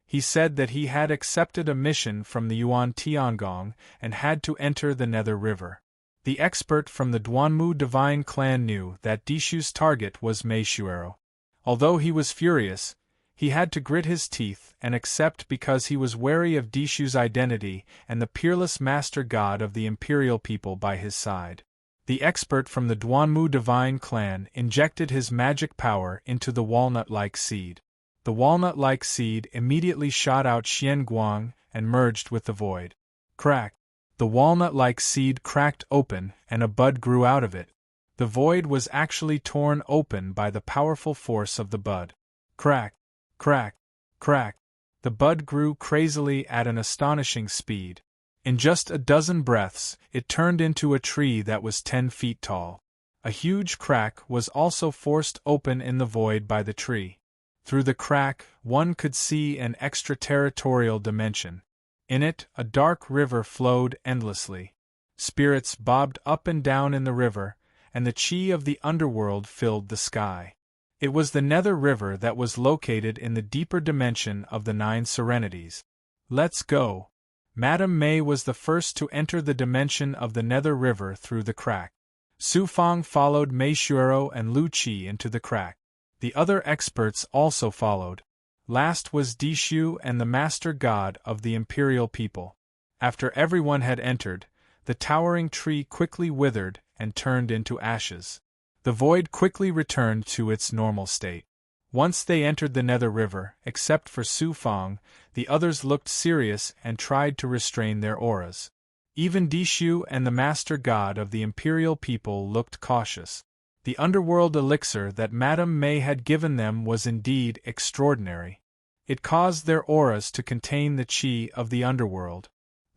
He said that he had accepted a mission from the Yuan Tiangong and had to enter the Nether River. The expert from the Duanmu divine clan knew that Dishu's target was Meishuero. Although he was furious, he had to grit his teeth and accept because he was wary of Dishu's identity and the peerless master god of the imperial people by his side. The expert from the Duanmu divine clan injected his magic power into the walnut-like seed. The walnut-like seed immediately shot out Xian Guang and merged with the void. Crack! The walnut-like seed cracked open and a bud grew out of it. The void was actually torn open by the powerful force of the bud. Crack! Crack! Crack! The bud grew crazily at an astonishing speed. In just a dozen breaths, it turned into a tree that was 10 feet tall. A huge crack was also forced open in the void by the tree. Through the crack, one could see an extraterritorial dimension. In it, a dark river flowed endlessly. Spirits bobbed up and down in the river, and the chi of the underworld filled the sky. It was the Nether River that was located in the deeper dimension of the Nine Serenities. Let's go! Madame Mei was the first to enter the dimension of the Nether River through the crack. Su Fang followed Meishuero and Lu Qi into the crack. The other experts also followed. Last was Dishu and the master god of the imperial people. After everyone had entered, the towering tree quickly withered and turned into ashes. The void quickly returned to its normal state. Once they entered the Nether River, except for Su Fang, the others looked serious and tried to restrain their auras. Even Dishu and the master god of the imperial people looked cautious. The underworld elixir that Madame Mei had given them was indeed extraordinary. It caused their auras to contain the chi of the underworld.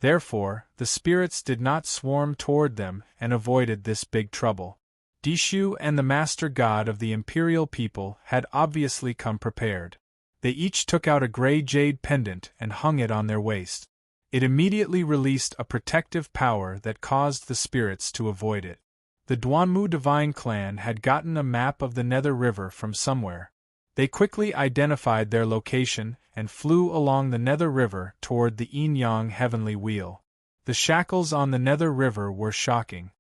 Therefore, the spirits did not swarm toward them and avoided this big trouble. Dishu and the master god of the imperial people had obviously come prepared. They each took out a gray jade pendant and hung it on their waist. It immediately released a protective power that caused the spirits to avoid it. The Duanmu divine clan had gotten a map of the Nether River from somewhere. They quickly identified their location and flew along the Nether River toward the Yin-Yang heavenly wheel. The shackles on the Nether River were shocking.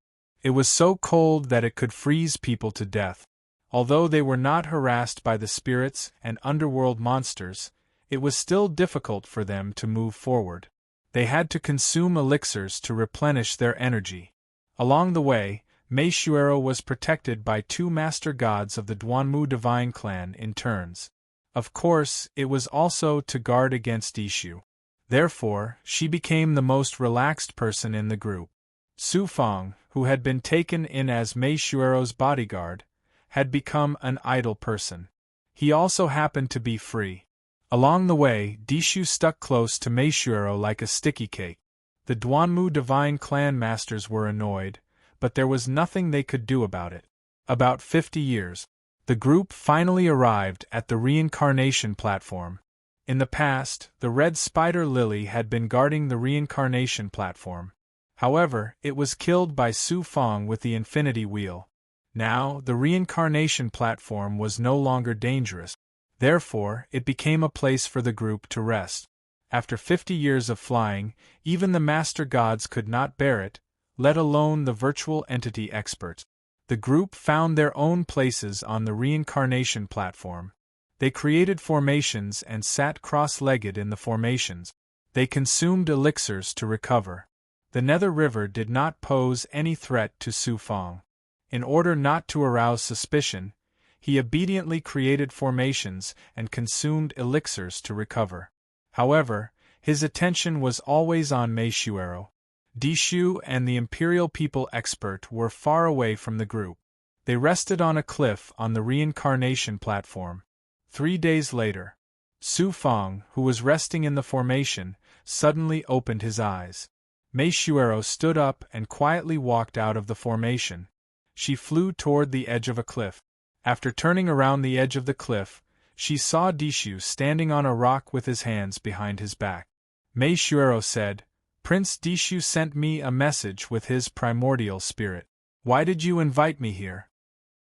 It was so cold that it could freeze people to death. Although they were not harassed by the spirits and underworld monsters, it was still difficult for them to move forward. They had to consume elixirs to replenish their energy. Along the way, Meishuero was protected by 2 master gods of the Duanmu divine clan in turns. Of course, it was also to guard against Dishu. Therefore, she became the most relaxed person in the group. Su Fang, who had been taken in as Meishuero's bodyguard, had become an idle person. He also happened to be free. Along the way, Dishu stuck close to Meishuero like a sticky cake. The Duanmu divine clan masters were annoyed, but there was nothing they could do about it. About 50 years. The group finally arrived at the reincarnation platform. In the past, the red spider lily had been guarding the reincarnation platform. However, it was killed by Su Fang with the infinity wheel. Now, the reincarnation platform was no longer dangerous. Therefore, it became a place for the group to rest. After 50 years of flying, even the master gods could not bear it, let alone the virtual entity experts. The group found their own places on the reincarnation platform. They created formations and sat cross-legged in the formations. They consumed elixirs to recover. The Nether River did not pose any threat to Su Fang. In order not to arouse suspicion, he obediently created formations and consumed elixirs to recover. However, his attention was always on Meishuero. Dishu and the Imperial People expert were far away from the group. They rested on a cliff on the reincarnation platform. 3 days later, Su Fang, who was resting in the formation, suddenly opened his eyes. Meishuero stood up and quietly walked out of the formation. She flew toward the edge of a cliff. After turning around the edge of the cliff, she saw Dishu standing on a rock with his hands behind his back. Meishuero said, "Prince Dishu sent me a message with his primordial spirit. Why did you invite me here?"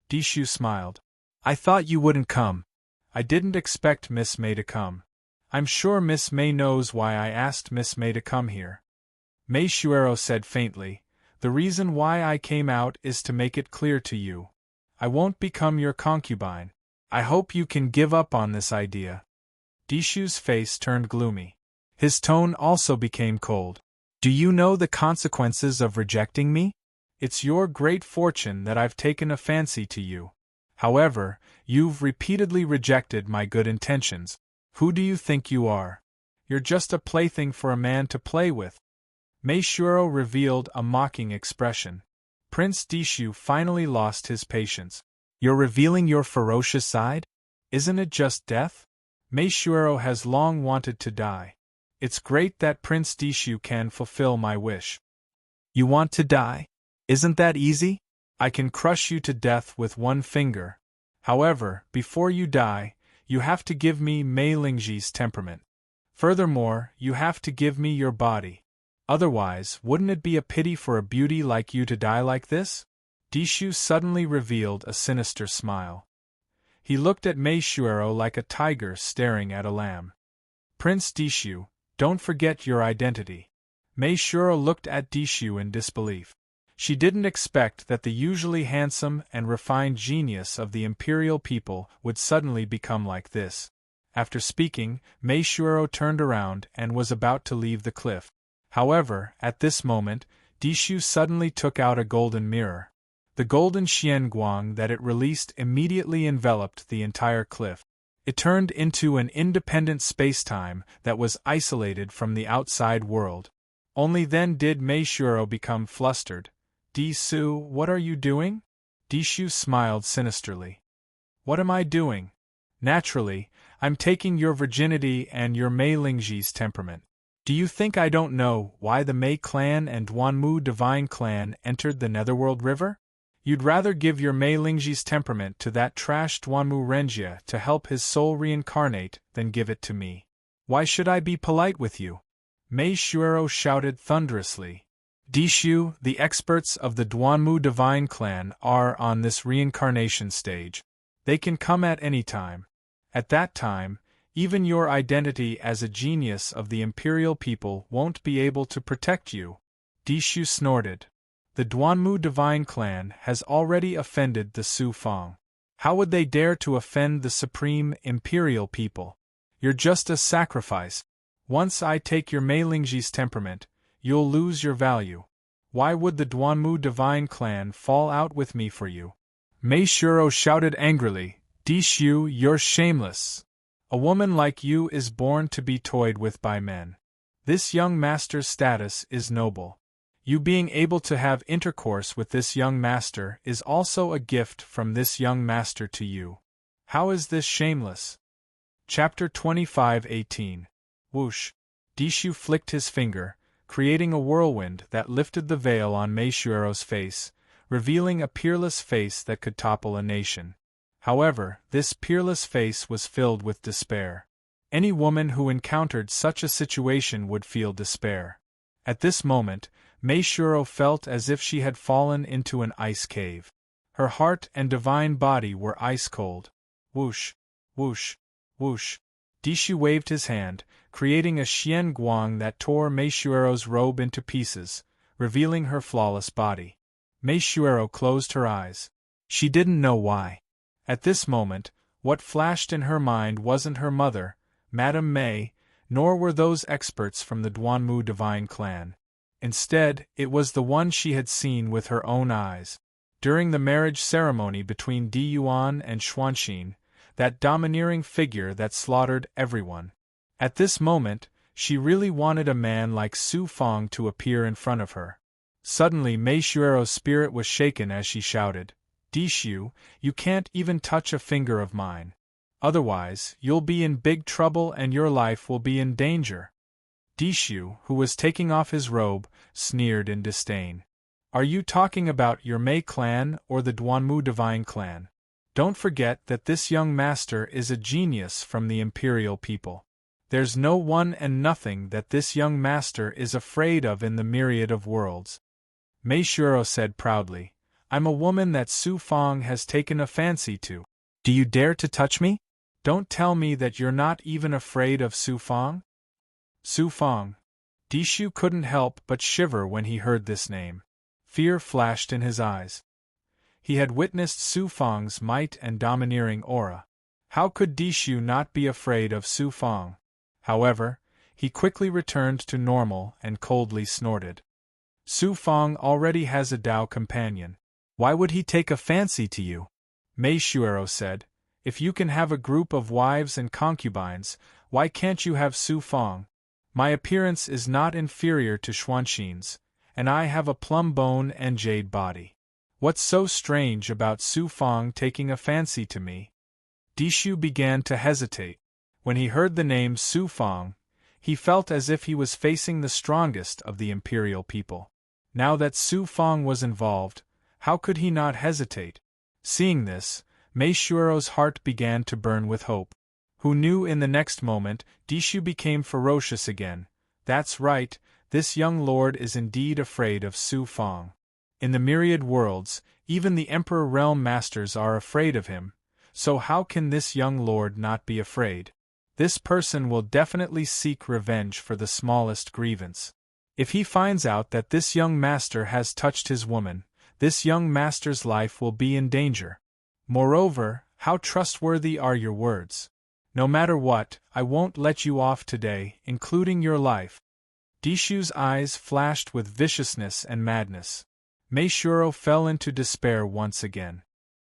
Dishu smiled. "I thought you wouldn't come. I didn't expect Miss May to come. I'm sure Miss May knows why I asked Miss May to come here." Meishuero said faintly, "The reason why I came out is to make it clear to you. I won't become your concubine. I hope you can give up on this idea." Dishu's face turned gloomy. His tone also became cold. "Do you know the consequences of rejecting me? It's your great fortune that I've taken a fancy to you. However, you've repeatedly rejected my good intentions. Who do you think you are? You're just a plaything for a man to play with." Meishuero revealed a mocking expression. Prince Dishu finally lost his patience. "You're revealing your ferocious side? Isn't it just death? Meishuero has long wanted to die. It's great that Prince Dishu can fulfill my wish." "You want to die? Isn't that easy? I can crush you to death with one finger. However, before you die, you have to give me Mei Lingji's temperament. Furthermore, you have to give me your body. Otherwise, wouldn't it be a pity for a beauty like you to die like this?" Dishu suddenly revealed a sinister smile. He looked at Meishuero like a tiger staring at a lamb. "Prince Dishu, don't forget your identity." Meishuero looked at Dishu in disbelief. She didn't expect that the usually handsome and refined genius of the Imperial People would suddenly become like this. After speaking, Meishuero turned around and was about to leave the cliff. However, at this moment, Dishu suddenly took out a golden mirror. The golden xianguang that it released immediately enveloped the entire cliff. It turned into an independent spacetime that was isolated from the outside world. Only then did Meishuero become flustered. "Dishu, what are you doing?" Dishu smiled sinisterly. "What am I doing? Naturally, I'm taking your virginity and your Mei Lingji's temperament. Do you think I don't know why the Mei clan and Duanmu divine clan entered the Netherworld River? You'd rather give your Mei Lingji's temperament to that trash Duanmu Renjia to help his soul reincarnate than give it to me. Why should I be polite with you?" Meishuero shouted thunderously. "Dishu, the experts of the Duanmu divine clan are on this reincarnation stage. They can come at any time. At that time, even your identity as a genius of the Imperial People won't be able to protect you." Dishu snorted. "The Duanmu divine clan has already offended the Su Fang. How would they dare to offend the supreme imperial people? You're just a sacrifice. Once I take your Mei Lingji's temperament, you'll lose your value. Why would the Duanmu divine clan fall out with me for you? Mei Shuo shouted angrily, Dishu, you're shameless. A woman like you is born to be toyed with by men. This young master's status is noble. You being able to have intercourse with this young master is also a gift from this young master to you. How is this shameless? Chapter 25:18. Whoosh! Dishu flicked his finger, creating a whirlwind that lifted the veil on Mei Shuo's face, revealing a peerless face that could topple a nation. However, this peerless face was filled with despair. Any woman who encountered such a situation would feel despair. At this moment, Mei Shuo felt as if she had fallen into an ice cave. Her heart and divine body were ice cold. Whoosh! Whoosh! Whoosh! Dishu waved his hand, creating a xian guang that tore Mei Shuo's robe into pieces, revealing her flawless body. Mei Shuo closed her eyes. She didn't know why. At this moment, what flashed in her mind wasn't her mother, Madame Mei, nor were those experts from the Duanmu divine clan. Instead, it was the one she had seen with her own eyes. During the marriage ceremony between Di Yuan and Xuanxin, that domineering figure that slaughtered everyone. At this moment, she really wanted a man like Su Fong to appear in front of her. Suddenly Mei Shuo's spirit was shaken as she shouted, Dishu, you can't even touch a finger of mine. Otherwise, you'll be in big trouble and your life will be in danger. Dishu, who was taking off his robe, sneered in disdain. Are you talking about your Mei clan or the Duanmu divine clan? Don't forget that this young master is a genius from the imperial people. There's no one and nothing that this young master is afraid of in the myriad of worlds. Mei Shuo said proudly, I'm a woman that Su Fong has taken a fancy to. Do you dare to touch me? Don't tell me that you're not even afraid of Su Fong? Su Fong. Dishu couldn't help but shiver when he heard this name. Fear flashed in his eyes. He had witnessed Su Fong's might and domineering aura. How could Dishu not be afraid of Su Fong? However, he quickly returned to normal and coldly snorted. Su Fong already has a Dao companion. Why would he take a fancy to you? Mei Shuo said, if you can have a group of wives and concubines, why can't you have Su Fong? My appearance is not inferior to Xuanxin's, and I have a plum bone and jade body. What's so strange about Su Fong taking a fancy to me? Dishu began to hesitate. When he heard the name Su Fong, he felt as if he was facing the strongest of the imperial people. Now that Su Fong was involved, how could he not hesitate? Seeing this, Mei Shuo's heart began to burn with hope. Who knew in the next moment, Dishu became ferocious again. That's right, this young lord is indeed afraid of Su Fong. In the myriad worlds, even the Emperor Realm Masters are afraid of him, so how can this young lord not be afraid? This person will definitely seek revenge for the smallest grievance. If he finds out that this young master has touched his woman, this young master's life will be in danger. Moreover, how trustworthy are your words? No matter what, I won't let you off today, including your life. Dishu's eyes flashed with viciousness and madness. Mei Shuo fell into despair once again.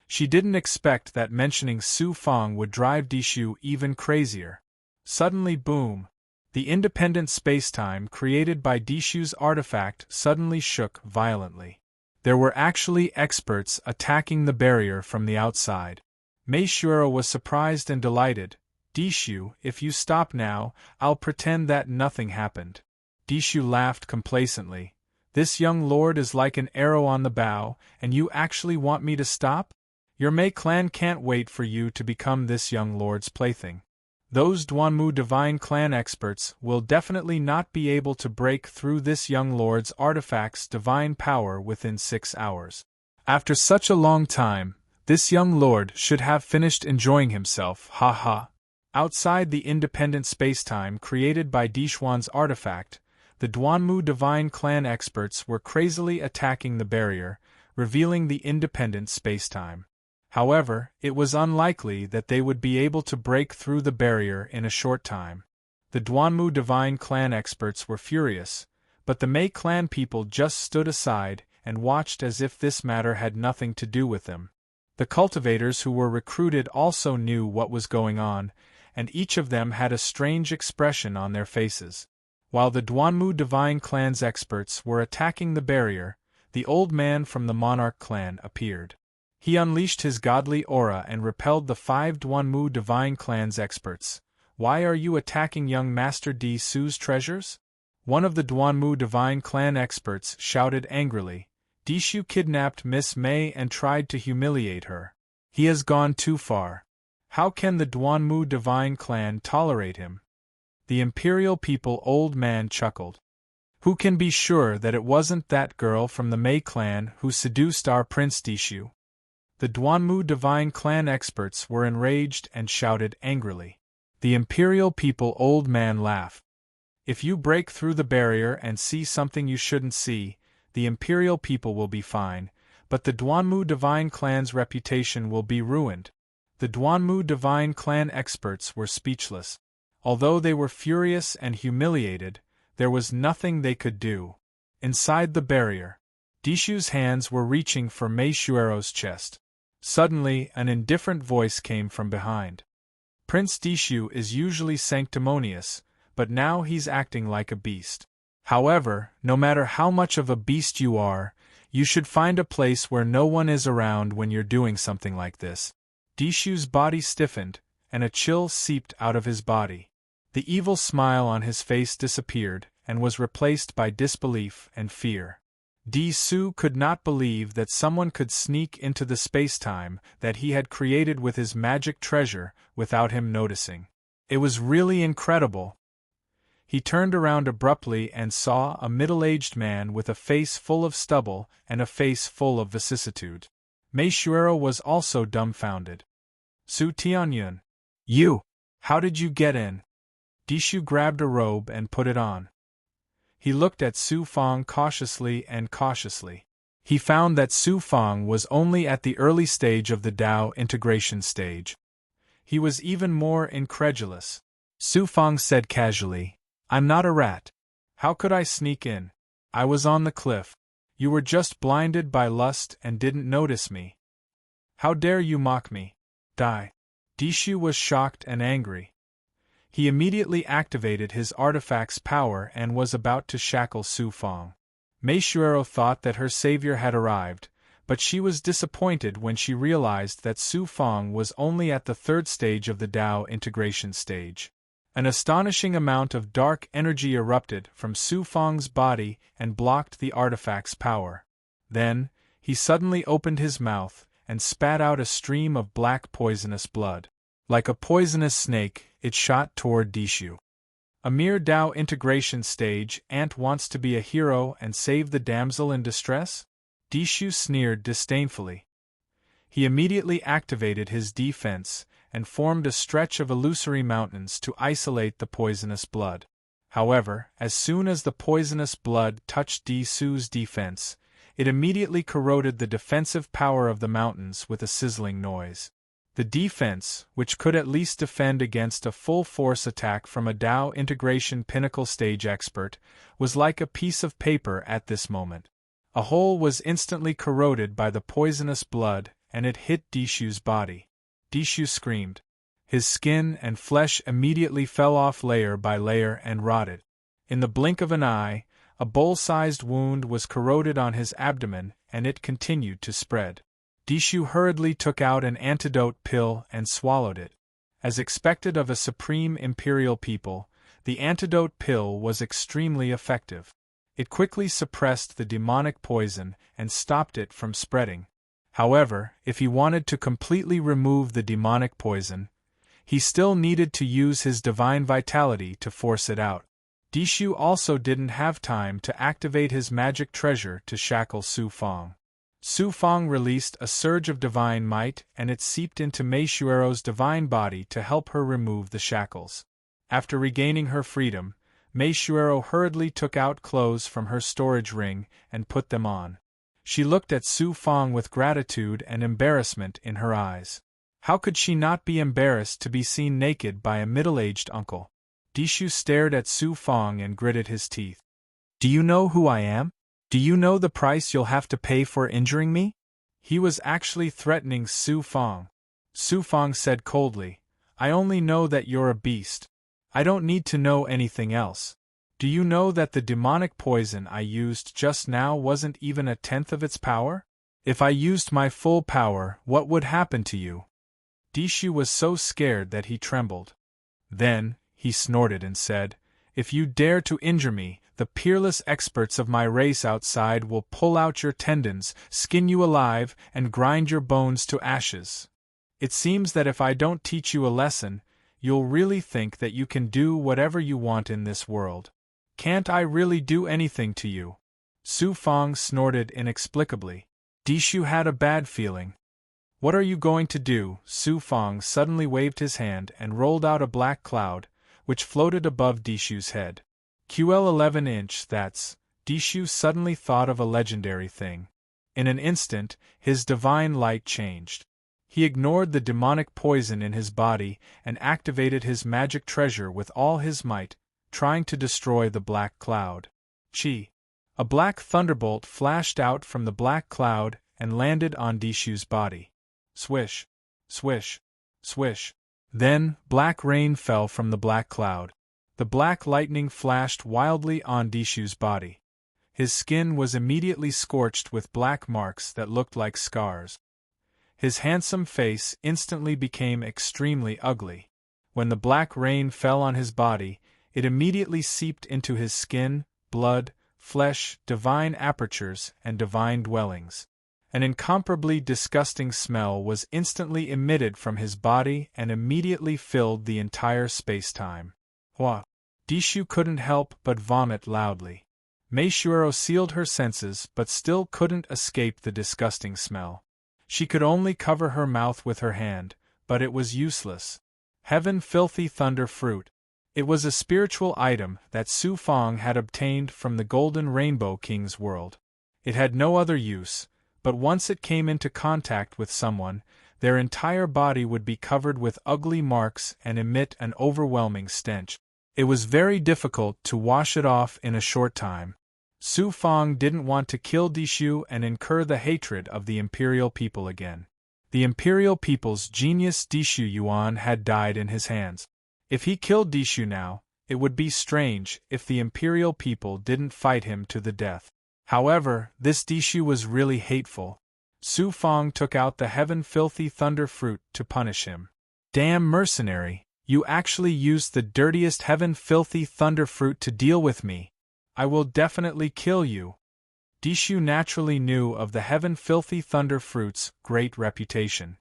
She didn't expect that mentioning Su Fong would drive Dishu even crazier. Suddenly boom! The independent spacetime created by Dishu's artifact suddenly shook violently. There were actually experts attacking the barrier from the outside. Mei Shuo was surprised and delighted. Dishu, if you stop now, I'll pretend that nothing happened. Dishu laughed complacently. This young lord is like an arrow on the bow, and you actually want me to stop? Your Mei clan can't wait for you to become this young lord's plaything. Those Duanmu divine clan experts will definitely not be able to break through this young lord's artifact's divine power within 6 hours. After such a long time, this young lord should have finished enjoying himself, ha ha. Outside the independent spacetime created by Dishuan's artifact, the Duanmu divine clan experts were crazily attacking the barrier, revealing the independent spacetime. However, it was unlikely that they would be able to break through the barrier in a short time. The Duanmu Divine Clan experts were furious, but the Mei Clan people just stood aside and watched as if this matter had nothing to do with them. The cultivators who were recruited also knew what was going on, and each of them had a strange expression on their faces. While the Duanmu Divine Clan's experts were attacking the barrier, the old man from the Monarch clan appeared. He unleashed his godly aura and repelled the 5 Duanmu Divine Clan's experts. "Why are you attacking young Master Di Su's treasures?" One of the Duanmu Divine Clan experts shouted angrily. "Dishu kidnapped Miss Mei and tried to humiliate her. He has gone too far. How can the Duanmu Divine Clan tolerate him?" The Imperial People old man chuckled. "Who can be sure that it wasn't that girl from the Mei Clan who seduced our Prince Dishu?" The Duanmu Divine Clan experts were enraged and shouted angrily. The Imperial People old man laughed. "If you break through the barrier and see something you shouldn't see, the Imperial People will be fine, but the Duanmu Divine Clan's reputation will be ruined." The Duanmu Divine Clan experts were speechless. Although they were furious and humiliated, there was nothing they could do. Inside the barrier, Dishu's hands were reaching for Mei Shuero's chest. Suddenly, an indifferent voice came from behind. "Prince Dishu is usually sanctimonious, but now he's acting like a beast. However, no matter how much of a beast you are, you should find a place where no one is around when you're doing something like this." Dishu's body stiffened, and a chill seeped out of his body. The evil smile on his face disappeared, and was replaced by disbelief and fear. Di Su could not believe that someone could sneak into the space-time that he had created with his magic treasure without him noticing. It was really incredible. He turned around abruptly and saw a middle-aged man with a face full of stubble and a face full of vicissitude. Mei Shuero was also dumbfounded. "Su Tianyun, you! How did you get in?" Dishu grabbed a robe and put it on. He looked at Su Fang cautiously. He found that Su Fang was only at the early stage of the Dao integration stage. He was even more incredulous. Su Fang said casually, "I'm not a rat. How could I sneak in? I was on the cliff. You were just blinded by lust and didn't notice me. How dare you mock me? Die." Dishu was shocked and angry. He immediately activated his artifact's power and was about to shackle Su Fang. Mei Shuero thought that her savior had arrived, but she was disappointed when she realized that Su Fang was only at the 3rd stage of the Dao integration stage. An astonishing amount of dark energy erupted from Su Fang's body and blocked the artifact's power. Then, he suddenly opened his mouth and spat out a stream of black poisonous blood. Like a poisonous snake, it shot toward Dishu. "A mere Dao integration stage ant wants to be a hero and save the damsel in distress?" Dishu sneered disdainfully. He immediately activated his defense and formed a stretch of illusory mountains to isolate the poisonous blood. However, as soon as the poisonous blood touched Di Su's defense, it immediately corroded the defensive power of the mountains with a sizzling noise. The defense, which could at least defend against a full-force attack from a Dao integration pinnacle stage expert, was like a piece of paper at this moment. A hole was instantly corroded by the poisonous blood, and it hit Dishu's body. Dishu screamed. His skin and flesh immediately fell off layer by layer and rotted. In the blink of an eye, a bowl-sized wound was corroded on his abdomen, and it continued to spread. Dishu hurriedly took out an antidote pill and swallowed it. As expected of a supreme imperial people, the antidote pill was extremely effective. It quickly suppressed the demonic poison and stopped it from spreading. However, if he wanted to completely remove the demonic poison, he still needed to use his divine vitality to force it out. Dishu also didn't have time to activate his magic treasure to shackle Su Fang. Su Fang released a surge of divine might and it seeped into Mei Shuero's divine body to help her remove the shackles. After regaining her freedom, Mei Shuero hurriedly took out clothes from her storage ring and put them on. She looked at Su Fang with gratitude and embarrassment in her eyes. How could she not be embarrassed to be seen naked by a middle-aged uncle? Dishu stared at Su Fang and gritted his teeth. Do you know who I am? Do you know the price you'll have to pay for injuring me? He was actually threatening Su Fang. Su Fang said coldly, I only know that you're a beast. I don't need to know anything else. Do you know that the demonic poison I used just now wasn't even a tenth of its power? If I used my full power, what would happen to you? Dishu was so scared that he trembled. Then, he snorted and said, If you dare to injure me, the peerless experts of my race outside will pull out your tendons, skin you alive, and grind your bones to ashes. It seems that if I don't teach you a lesson, you'll really think that you can do whatever you want in this world. Can't I really do anything to you? Su Fang snorted inexplicably. Dishu had a bad feeling. What are you going to do? Su Fang suddenly waved his hand and rolled out a black cloud, which floated above Dishu's head. QL 11-inch, that's. Dishu suddenly thought of a legendary thing. In an instant, his divine light changed. He ignored the demonic poison in his body and activated his magic treasure with all his might, trying to destroy the black cloud. Chi! A black thunderbolt flashed out from the black cloud and landed on Dishu's body. Swish! Swish! Swish! Then, black rain fell from the black cloud. The black lightning flashed wildly on Dishu's body. His skin was immediately scorched with black marks that looked like scars. His handsome face instantly became extremely ugly. When the black rain fell on his body, it immediately seeped into his skin, blood, flesh, divine apertures, and divine dwellings. An incomparably disgusting smell was instantly emitted from his body and immediately filled the entire space-time. Hua! Dishu couldn't help but vomit loudly. Meishuero sealed her senses but still couldn't escape the disgusting smell. She could only cover her mouth with her hand, but it was useless. Heaven filthy thunder fruit. It was a spiritual item that Su Fang had obtained from the Golden Rainbow King's world. It had no other use, but once it came into contact with someone, their entire body would be covered with ugly marks and emit an overwhelming stench. It was very difficult to wash it off in a short time. Su Fang didn't want to kill Dishu and incur the hatred of the imperial people again. The imperial people's genius Dishu Yuan had died in his hands. If he killed Dishu now, it would be strange if the imperial people didn't fight him to the death. However, this Dishu was really hateful. Su Fang took out the heaven-filthy thunder fruit to punish him. Damn mercenary, you actually used the dirtiest heaven-filthy thunder fruit to deal with me. I will definitely kill you. Dishu naturally knew of the heaven-filthy thunder fruit's great reputation.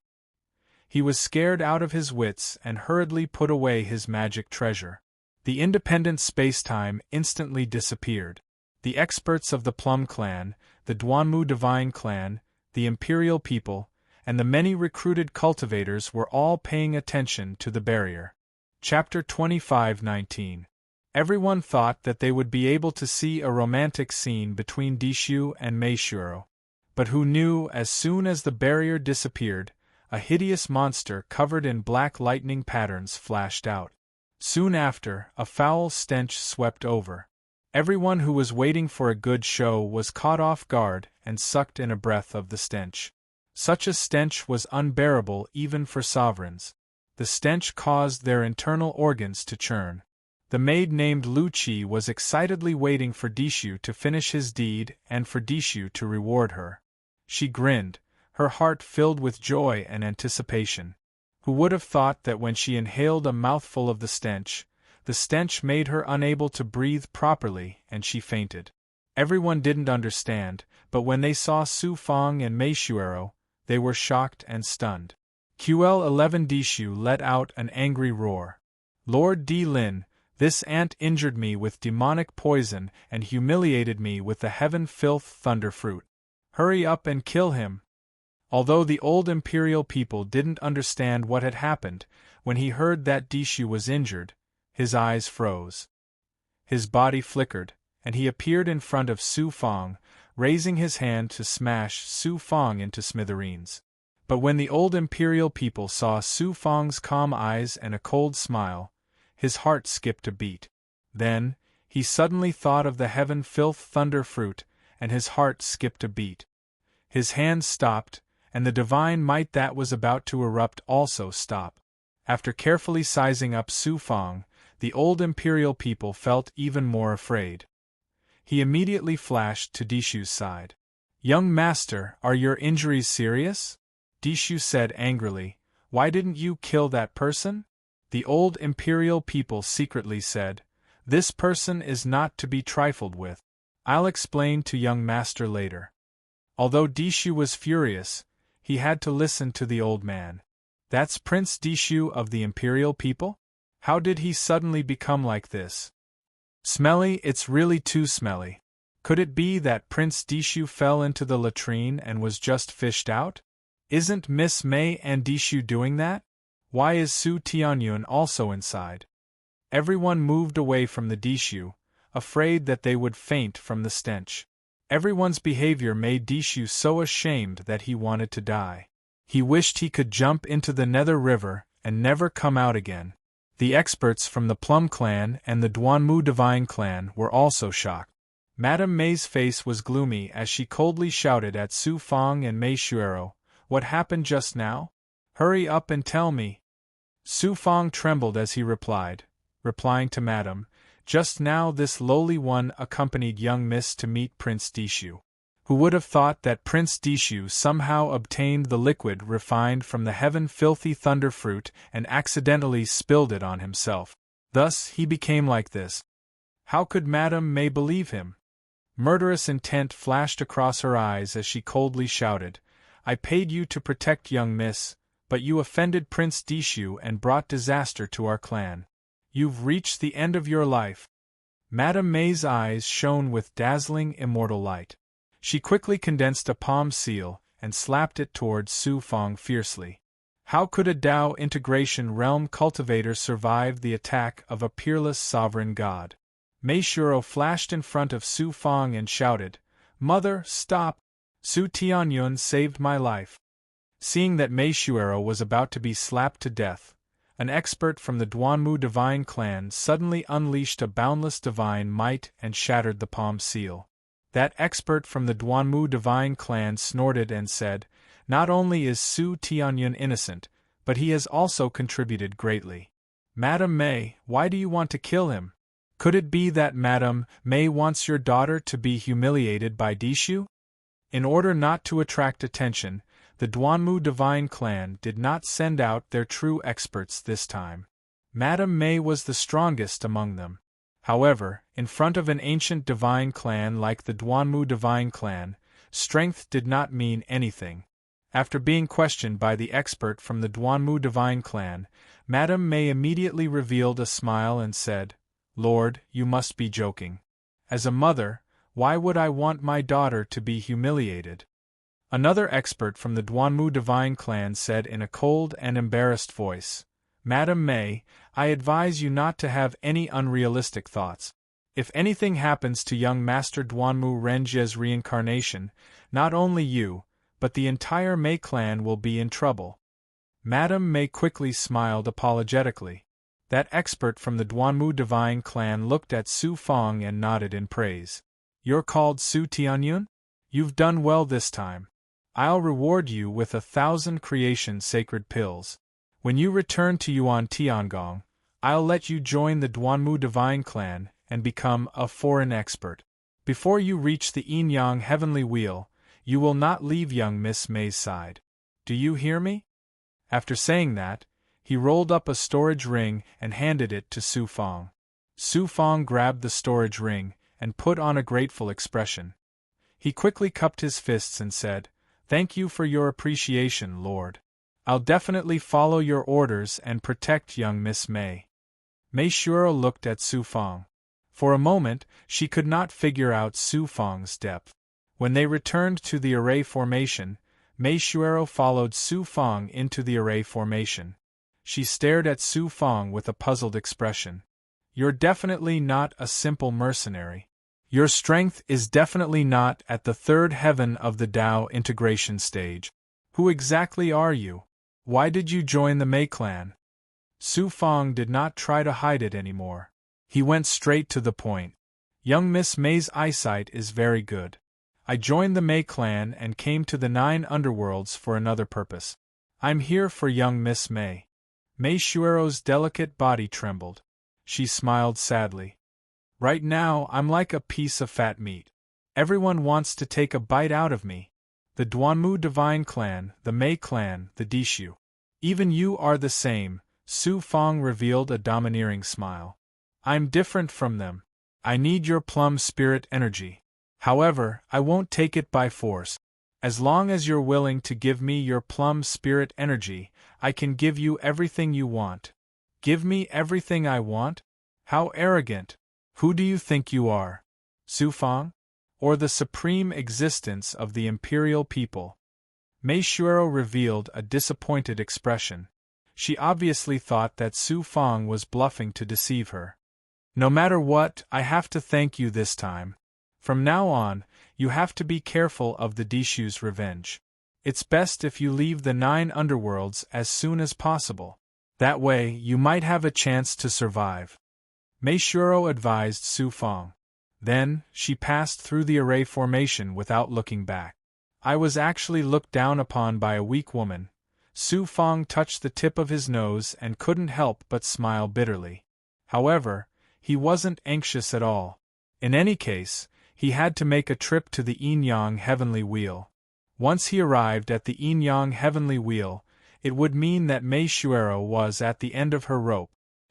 He was scared out of his wits and hurriedly put away his magic treasure. The independent space-time instantly disappeared. The experts of the Plum Clan, the Duanmu Divine Clan, the Imperial people, and the many recruited cultivators were all paying attention to the barrier. Chapter 25-19. Everyone thought that they would be able to see a romantic scene between Dishu and Meishuero. But who knew, as soon as the barrier disappeared, a hideous monster covered in black lightning patterns flashed out. Soon after, a foul stench swept over. Everyone who was waiting for a good show was caught off guard and sucked in a breath of the stench. Such a stench was unbearable even for sovereigns. The stench caused their internal organs to churn. The maid named Lu Qi was excitedly waiting for Dishu to finish his deed and for Dishu to reward her. She grinned, her heart filled with joy and anticipation. Who would have thought that when she inhaled a mouthful of the stench made her unable to breathe properly and she fainted. Everyone didn't understand, but when they saw Su Fang and Meishuero, they were shocked and stunned. QL-11 Dishu let out an angry roar. Lord Di Lin, this ant injured me with demonic poison and humiliated me with the heaven filth thunder fruit. Hurry up and kill him. Although the old imperial people didn't understand what had happened, when he heard that Dishu was injured, his eyes froze. His body flickered, and he appeared in front of Su Fang, raising his hand to smash Su Fang into smithereens. But when the old imperial people saw Su Fang's calm eyes and a cold smile, his heart skipped a beat. Then, he suddenly thought of the heaven filth thunder fruit, and his heart skipped a beat. His hands stopped, and the divine might that was about to erupt also stopped. After carefully sizing up Su Fang, the old imperial people felt even more afraid. He immediately flashed to Dishu's side. "Young master, are your injuries serious?" Dishu said angrily. "Why didn't you kill that person?" The old imperial people secretly said, "This person is not to be trifled with. I'll explain to young master later." Although Dishu was furious, he had to listen to the old man. That's Prince Dishu of the imperial people? How did he suddenly become like this? Smelly, it's really too smelly. Could it be that Prince Dishu fell into the latrine and was just fished out? Isn't Miss May and Dishu doing that? Why is Su Tianyun also inside? Everyone moved away from the Dishu, afraid that they would faint from the stench. Everyone's behavior made Dishu so ashamed that he wanted to die. He wished he could jump into the Nether River and never come out again. The experts from the Plum Clan and the Duanmu Divine Clan were also shocked. Madame May's face was gloomy as she coldly shouted at Su Fang and Mei Shuero, "What happened just now? Hurry up and tell me." Su Fang trembled as he replying to Madame, "Just now this lowly one accompanied young Miss to meet Prince Dishu. Who would have thought that Prince Dishu somehow obtained the liquid refined from the heaven-filthy thunder fruit and accidentally spilled it on himself. Thus he became like this." How could Madame May believe him? Murderous intent flashed across her eyes as she coldly shouted, "I paid you to protect young Miss, but you offended Prince Dishu and brought disaster to our clan. You've reached the end of your life." Madame May's eyes shone with dazzling immortal light. She quickly condensed a palm seal and slapped it towards Su Fang fiercely. How could a Tao integration realm cultivator survive the attack of a peerless sovereign god? Mei Shuero flashed in front of Su Fang and shouted, "Mother, stop! Su Tianyun saved my life." Seeing that Mei Shuero was about to be slapped to death, an expert from the Duanmu Divine Clan suddenly unleashed a boundless divine might and shattered the palm seal. That expert from the Duanmu Divine Clan snorted and said, "Not only is Su Tianyun innocent, but he has also contributed greatly. Madame May, why do you want to kill him? Could it be that Madame May wants your daughter to be humiliated by Dishu?" In order not to attract attention, the Duanmu Divine Clan did not send out their true experts this time. Madame May was the strongest among them. However, in front of an ancient divine clan like the Duanmu Divine Clan, strength did not mean anything. After being questioned by the expert from the Duanmu Divine Clan, Madame May immediately revealed a smile and said, "Lord, you must be joking. As a mother, why would I want my daughter to be humiliated?" Another expert from the Duanmu Divine Clan said in a cold and embarrassed voice, "Madame May, I advise you not to have any unrealistic thoughts. If anything happens to young Master Duanmu Renjie's reincarnation, not only you, but the entire Mei clan will be in trouble." Madame May quickly smiled apologetically. That expert from the Duanmu Divine Clan looked at Su Fang and nodded in praise. "You're called Su Tianyun? You've done well this time. I'll reward you with 1,000 creation sacred pills. When you return to Yuan Tiangong, I'll let you join the Duanmu Divine Clan and become a foreign expert. Before you reach the Yin-Yang Heavenly Wheel, you will not leave young Miss May's side. Do you hear me?" After saying that, he rolled up a storage ring and handed it to Su Fang. Su Fang grabbed the storage ring and put on a grateful expression. He quickly cupped his fists and said, "Thank you for your appreciation, Lord. I'll definitely follow your orders and protect young Miss May." Mei Shuero looked at Su Fang. For a moment, she could not figure out Su Fang's depth. When they returned to the array formation, Mei Shuero followed Su Fang into the array formation. She stared at Su Fang with a puzzled expression. "You're definitely not a simple mercenary. Your strength is definitely not at the third heaven of the Tao integration stage. Who exactly are you? Why did you join the Mei clan? Su Fong did not try to hide it anymore. He went straight to the point. Young Miss Mei's eyesight is very good. I joined the Mei clan and came to the 9 underworlds for another purpose. I'm here for young Miss Mei. Mei Shuero's delicate body trembled. She smiled sadly. Right now I'm like a piece of fat meat. Everyone wants to take a bite out of me. The Duanmu Divine Clan, the Mei clan, the Dishu. Even you are the same, Su Fong revealed a domineering smile. I'm different from them. I need your plum spirit energy. However, I won't take it by force. As long as you're willing to give me your plum spirit energy, I can give you everything you want. Give me everything I want? How arrogant! Who do you think you are? Su Fong? Or the supreme existence of the imperial people? Mei Shuero revealed a disappointed expression. She obviously thought that Su Fong was bluffing to deceive her. No matter what, I have to thank you this time. From now on, you have to be careful of the Dishu's revenge. It's best if you leave the 9 underworlds as soon as possible. That way, you might have a chance to survive. Mei Shuero advised Su Fong. Then, she passed through the array formation without looking back. I was actually looked down upon by a weak woman. Su Fong touched the tip of his nose and couldn't help but smile bitterly. However, he wasn't anxious at all. In any case, he had to make a trip to the Yin-Yang Heavenly Wheel. Once he arrived at the Yin-Yang Heavenly Wheel, it would mean that Mei Shuero was at the end of her rope.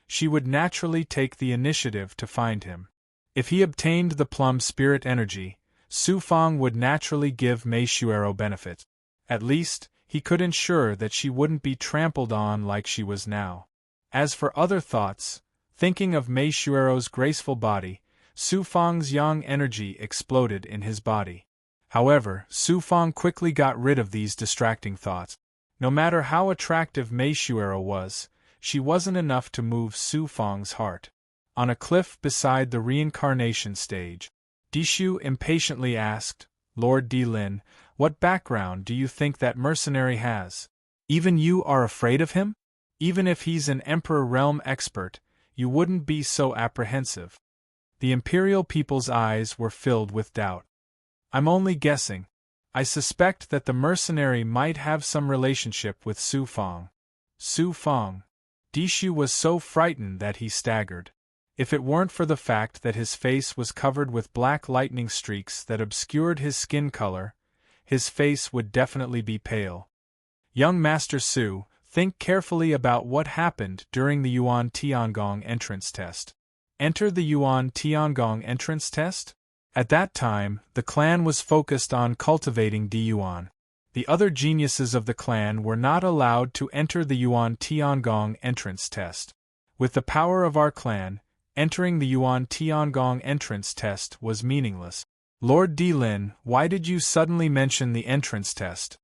She would naturally take the initiative to find him. If he obtained the plum spirit energy, Su Fong would naturally give Mei Shuero benefit. At least, he could ensure that she wouldn't be trampled on like she was now. As for other thoughts, thinking of Mei Shuero's graceful body, Su Fong's yang energy exploded in his body. However, Su Fong quickly got rid of these distracting thoughts. No matter how attractive Mei Shuero was, she wasn't enough to move Su Fong's heart. On a cliff beside the reincarnation stage, Dishu impatiently asked, Lord Dilin, what background do you think that mercenary has? Even you are afraid of him? Even if he's an Emperor Realm expert, you wouldn't be so apprehensive. The imperial people's eyes were filled with doubt. I'm only guessing. I suspect that the mercenary might have some relationship with Su Fong. Su Fong. Dishu was so frightened that he staggered. If it weren't for the fact that his face was covered with black lightning streaks that obscured his skin color, his face would definitely be pale. Young Master Su, think carefully about what happened during the Yuan Tiangong entrance test. Enter the Yuan Tiangong entrance test? At that time, the clan was focused on cultivating Diyuan. The other geniuses of the clan were not allowed to enter the Yuan Tiangong entrance test. With the power of our clan, entering the Yuan Tiangong entrance test was meaningless. Lord Dilin, why did you suddenly mention the entrance test?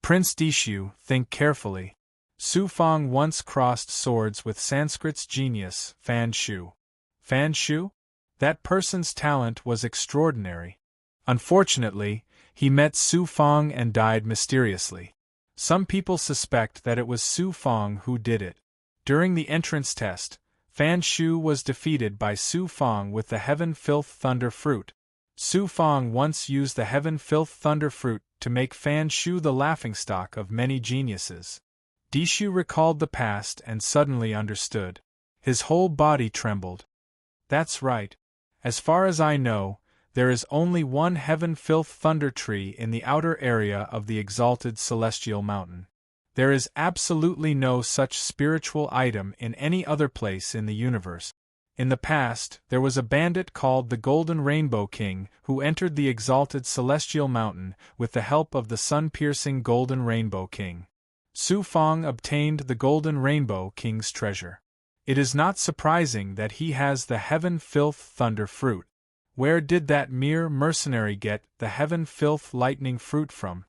Prince Dishu, think carefully. Su Fong once crossed swords with Sanskrit's genius, Fan Shu. Fan Shu? That person's talent was extraordinary. Unfortunately, he met Su Fong and died mysteriously. Some people suspect that it was Su Fong who did it. During the entrance test, Fan Shu was defeated by Su Fong with the Heaven Filth Thunder Fruit. Su Fong once used the Heaven Filth Thunder Fruit to make Fan Shu the laughingstock of many geniuses. Dishu recalled the past and suddenly understood. His whole body trembled. That's right. As far as I know, there is only one Heaven Filth Thunder Tree in the outer area of the exalted celestial mountain. There is absolutely no such spiritual item in any other place in the universe. In the past, there was a bandit called the Golden Rainbow King who entered the exalted celestial mountain with the help of the sun-piercing Golden Rainbow King. Su Fong obtained the Golden Rainbow King's treasure. It is not surprising that he has the Heaven Filth Thunder Fruit. Where did that mere mercenary get the Heaven Filth Lightning Fruit from?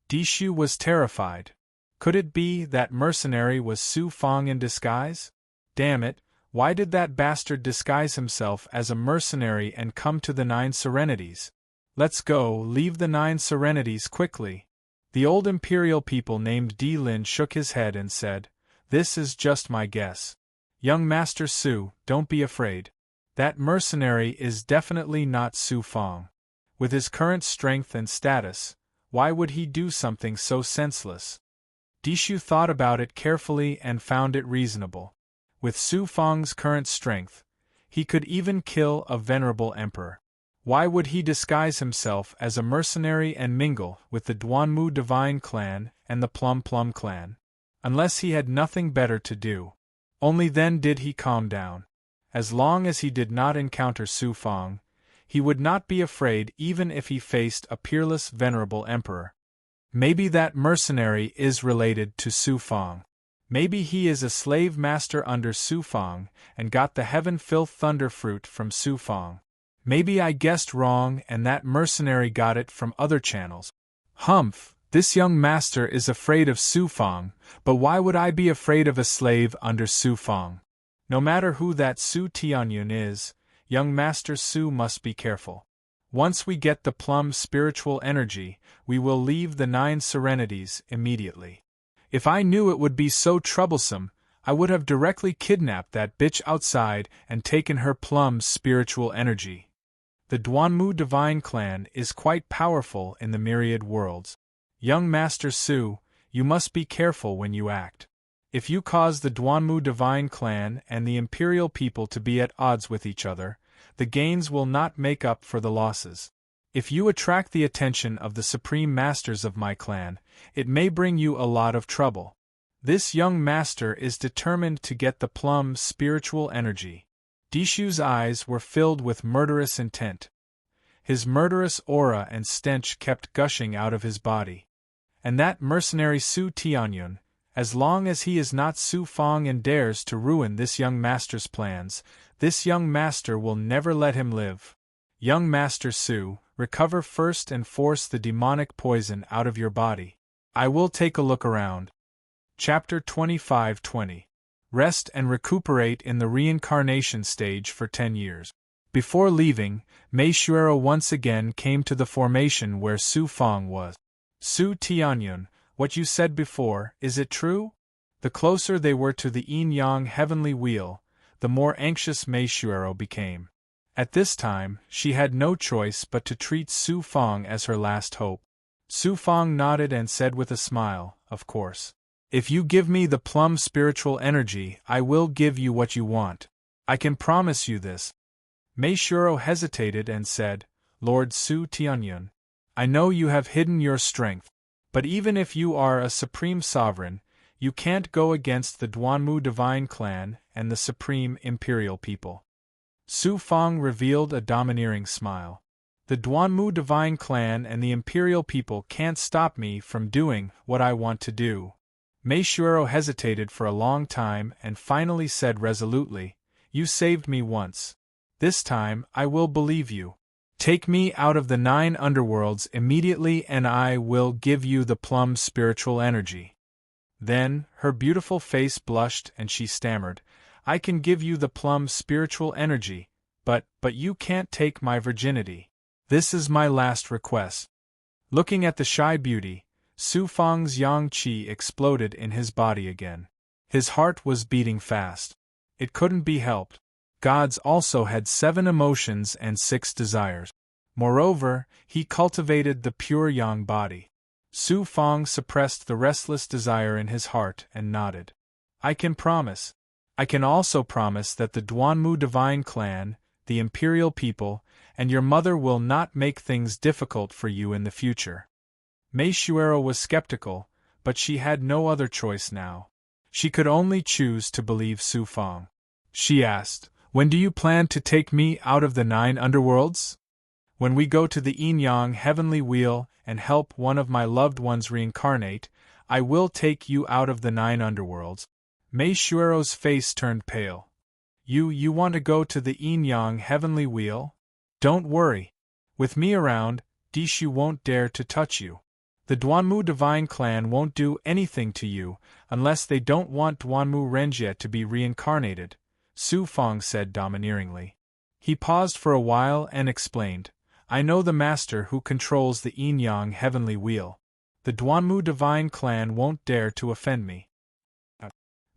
Dishu was terrified. Could it be that mercenary was Su Fong in disguise? Damn it, Why did that bastard disguise himself as a mercenary and come to the 9 Serenities? Let's go, leave the 9 Serenities quickly. The old imperial people named Di Lin shook his head and said, "This is just my guess. Young Master Su, don't be afraid. That mercenary is definitely not Su Fong. With his current strength and status, why would he do something so senseless?" Dishu thought about it carefully and found it reasonable. With Su Fong's current strength, he could even kill a venerable emperor. Why would he disguise himself as a mercenary and mingle with the Duanmu Divine Clan and the Plum Plum Clan? Unless he had nothing better to do. Only then did he calm down. As long as he did not encounter Su Fong, he would not be afraid even if he faced a peerless venerable emperor. Maybe that mercenary is related to Su Fong. Maybe he is a slave master under Su Fong and got the heaven-filled thunder fruit from Su Fong. Maybe I guessed wrong and that mercenary got it from other channels. Humph, this young master is afraid of Su Fong, but why would I be afraid of a slave under Su Fong? No matter who that Su Tianyun is, young Master Su must be careful. Once we get the plum spiritual energy, we will leave the 9 Serenities immediately. If I knew it would be so troublesome, I would have directly kidnapped that bitch outside and taken her plum spiritual energy. The Duanmu Divine Clan is quite powerful in the myriad worlds. Young Master Su, you must be careful when you act. If you cause the Duanmu Divine Clan and the Imperial people to be at odds with each other, the gains will not make up for the losses. If you attract the attention of the Supreme Masters of my clan, it may bring you a lot of trouble. This young master is determined to get the plum spiritual energy. Dishu's eyes were filled with murderous intent. His murderous aura and stench kept gushing out of his body. And that mercenary Su Tianyun, as long as he is not Su Fong and dares to ruin this young master's plans, this young master will never let him live. Young Master Su, recover first and force the demonic poison out of your body. I will take a look around. Chapter 25-20. Rest and recuperate in the reincarnation stage for 10 years. Before leaving, Mei Shuero once again came to the formation where Su Fong was. Su Tianyun, what you said before, is it true? The closer they were to the yin-yang heavenly wheel, the more anxious Mei Shuero became. At this time, she had no choice but to treat Su Fong as her last hope. Su Fong nodded and said with a smile, "Of course. If you give me the plum spiritual energy, I will give you what you want. I can promise you this." Mei Shuero hesitated and said, "Lord Su Tianyun, I know you have hidden your strength, but even if you are a supreme sovereign, you can't go against the Duanmu Divine Clan and the Supreme Imperial People." Su Fong revealed a domineering smile. "The Duanmu Divine Clan and the Imperial People can't stop me from doing what I want to do." Mei Shuero hesitated for a long time and finally said resolutely, "You saved me once. This time I will believe you. Take me out of the 9 underworlds immediately and I will give you the plum spiritual energy." Then, her beautiful face blushed and she stammered, "I can give you the plum spiritual energy, but you can't take my virginity. This is my last request." Looking at the shy beauty, Su Fong's yang qi exploded in his body again. His heart was beating fast. It couldn't be helped. Gods also had 7 emotions and 6 desires. Moreover, he cultivated the pure yang body. Su Fong suppressed the restless desire in his heart and nodded. "I can promise. I can also promise that the Duanmu Divine Clan, the Imperial People, and your mother will not make things difficult for you in the future." Mei Shuero was skeptical, but she had no other choice now. She could only choose to believe Su Fong. She asked, "When do you plan to take me out of the 9 underworlds?" "When we go to the yin-yang heavenly wheel and help one of my loved ones reincarnate, I will take you out of the 9 underworlds." Mei Shuero's face turned pale. You want to go to the yin-yang heavenly wheel? Don't worry. With me around, Dishu won't dare to touch you. The Duanmu Divine Clan won't do anything to you unless they don't want Duanmu Renjie to be reincarnated, Su Fong said domineeringly. He paused for a while and explained, I know the master who controls the yin-yang heavenly wheel. The Duanmu divine clan won't dare to offend me.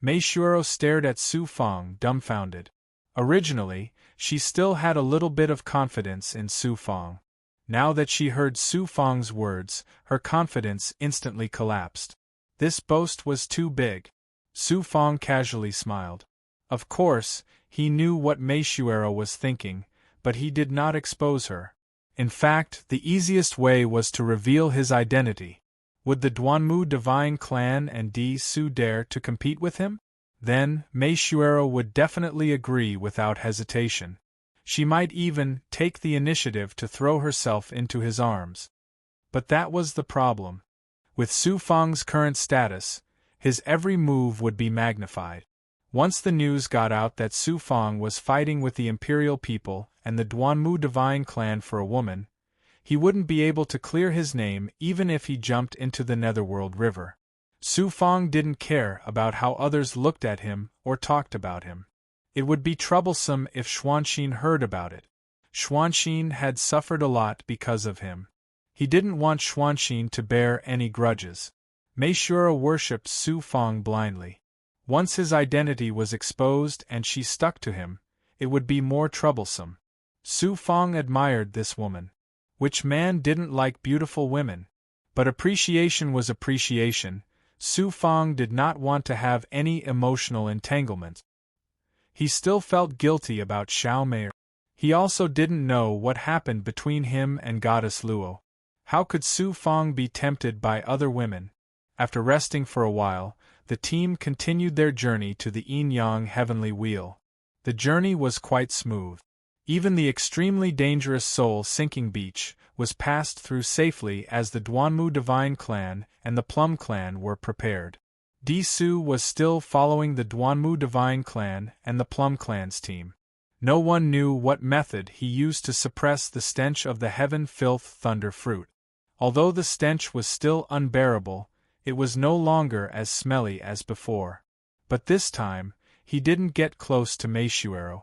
Mei Shuoro stared at Su Fong dumbfounded. Originally, she still had a little bit of confidence in Su Fong. Now that she heard Su Fong's words, her confidence instantly collapsed. This boast was too big. Su Fong casually smiled. Of course, he knew what Mei Shuoro was thinking, but he did not expose her. In fact, the easiest way was to reveal his identity. Would the Duanmu divine clan and Di Su dare to compete with him? Then, Mei Shuoro would definitely agree without hesitation. She might even take the initiative to throw herself into his arms. But that was the problem. With Su Fong's current status, his every move would be magnified. Once the news got out that Su Fong was fighting with the imperial people and the Duanmu divine clan for a woman, he wouldn't be able to clear his name even if he jumped into the Netherworld River. Su Fong didn't care about how others looked at him or talked about him. It would be troublesome if Xuanxin heard about it. Xuanxin had suffered a lot because of him. He didn't want Xuanxin to bear any grudges. Mei Shuoro worshipped Su Fong blindly. Once his identity was exposed and she stuck to him, it would be more troublesome. Su Fong admired this woman. Which man didn't like beautiful women? But appreciation was appreciation. Su Fong did not want to have any emotional entanglement. He still felt guilty about Xiao Mei. He also didn't know what happened between him and Goddess Luo. How could Su Fong be tempted by other women? After resting for a while, the team continued their journey to the yin-yang heavenly wheel. The journey was quite smooth. Even the extremely dangerous soul-sinking beach was passed through safely as the Duanmu divine clan and the Plum clan were prepared. Di Su was still following the Duanmu divine clan and the Plum clan's team. No one knew what method he used to suppress the stench of the heaven-filth thunder fruit. Although the stench was still unbearable, it was no longer as smelly as before. But this time, he didn't get close to Mei Shuoro.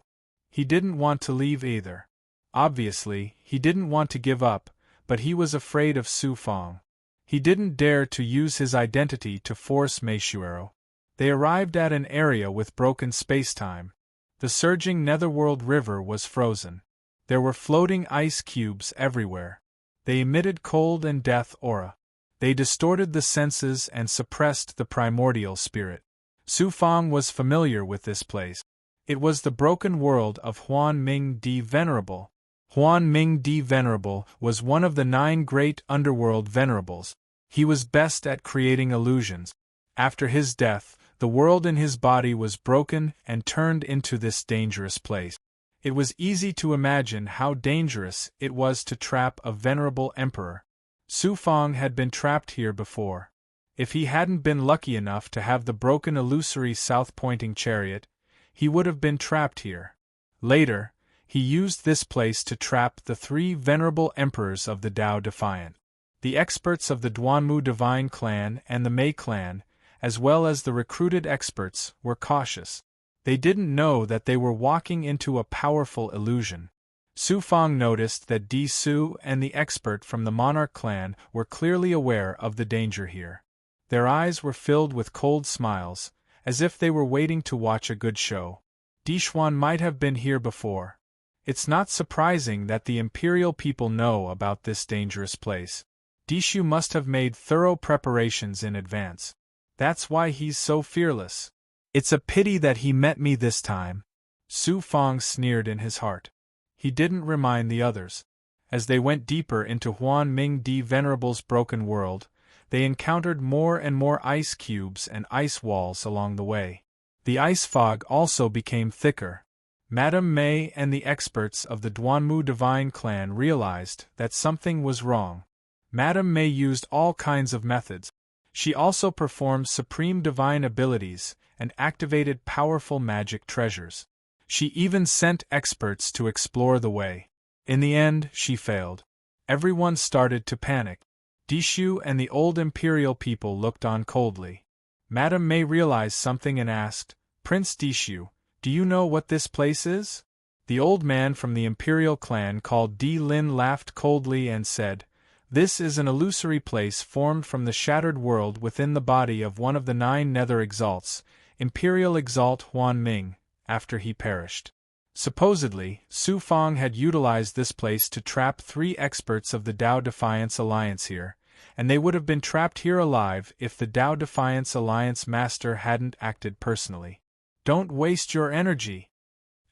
He didn't want to leave either. Obviously, he didn't want to give up, but he was afraid of Su Fong. He didn't dare to use his identity to force Mei Shuoro. They arrived at an area with broken space-time. The surging Netherworld River was frozen. There were floating ice cubes everywhere. They emitted cold and death aura. They distorted the senses and suppressed the primordial spirit. Su Fong was familiar with this place. It was the broken world of Huan Ming Di Venerable. Huan Ming Di Venerable was one of the 9 great underworld venerables. He was best at creating illusions. After his death, the world in his body was broken and turned into this dangerous place. It was easy to imagine how dangerous it was to trap a venerable emperor. Su Fong had been trapped here before. If he hadn't been lucky enough to have the broken illusory south-pointing chariot, he would have been trapped here. Later, he used this place to trap the 3 venerable emperors of the Tao Defiant. The experts of the Duanmu divine clan and the Mei clan, as well as the recruited experts, were cautious. They didn't know that they were walking into a powerful illusion. Su Fong noticed that Di Su and the expert from the Monarch clan were clearly aware of the danger here. Their eyes were filled with cold smiles, as if they were waiting to watch a good show. Dixuan might have been here before. It's not surprising that the imperial people know about this dangerous place. Dishu must have made thorough preparations in advance. That's why he's so fearless. It's a pity that he met me this time. Su Fong sneered in his heart. He didn't remind the others. As they went deeper into Huan Ming Di Venerable's broken world, they encountered more and more ice cubes and ice walls along the way. The ice fog also became thicker. Madame Mei and the experts of the Duanmu divine clan realized that something was wrong. Madame Mei used all kinds of methods. She also performed supreme divine abilities and activated powerful magic treasures. She even sent experts to explore the way. In the end, she failed. Everyone started to panic. Dishu and the old imperial people looked on coldly. Madame Mei realized something and asked, "Prince Dishu, Do you know what this place is? The old man from the imperial clan called Di Lin laughed coldly and said, This is an illusory place formed from the shattered world within the body of one of the 9 nether exalts, Imperial Exalt Huan Ming, after he perished. Supposedly, Su Fang had utilized this place to trap 3 experts of the Tao Defiance Alliance here, and they would have been trapped here alive if the Tao Defiance Alliance master hadn't acted personally. Don't waste your energy!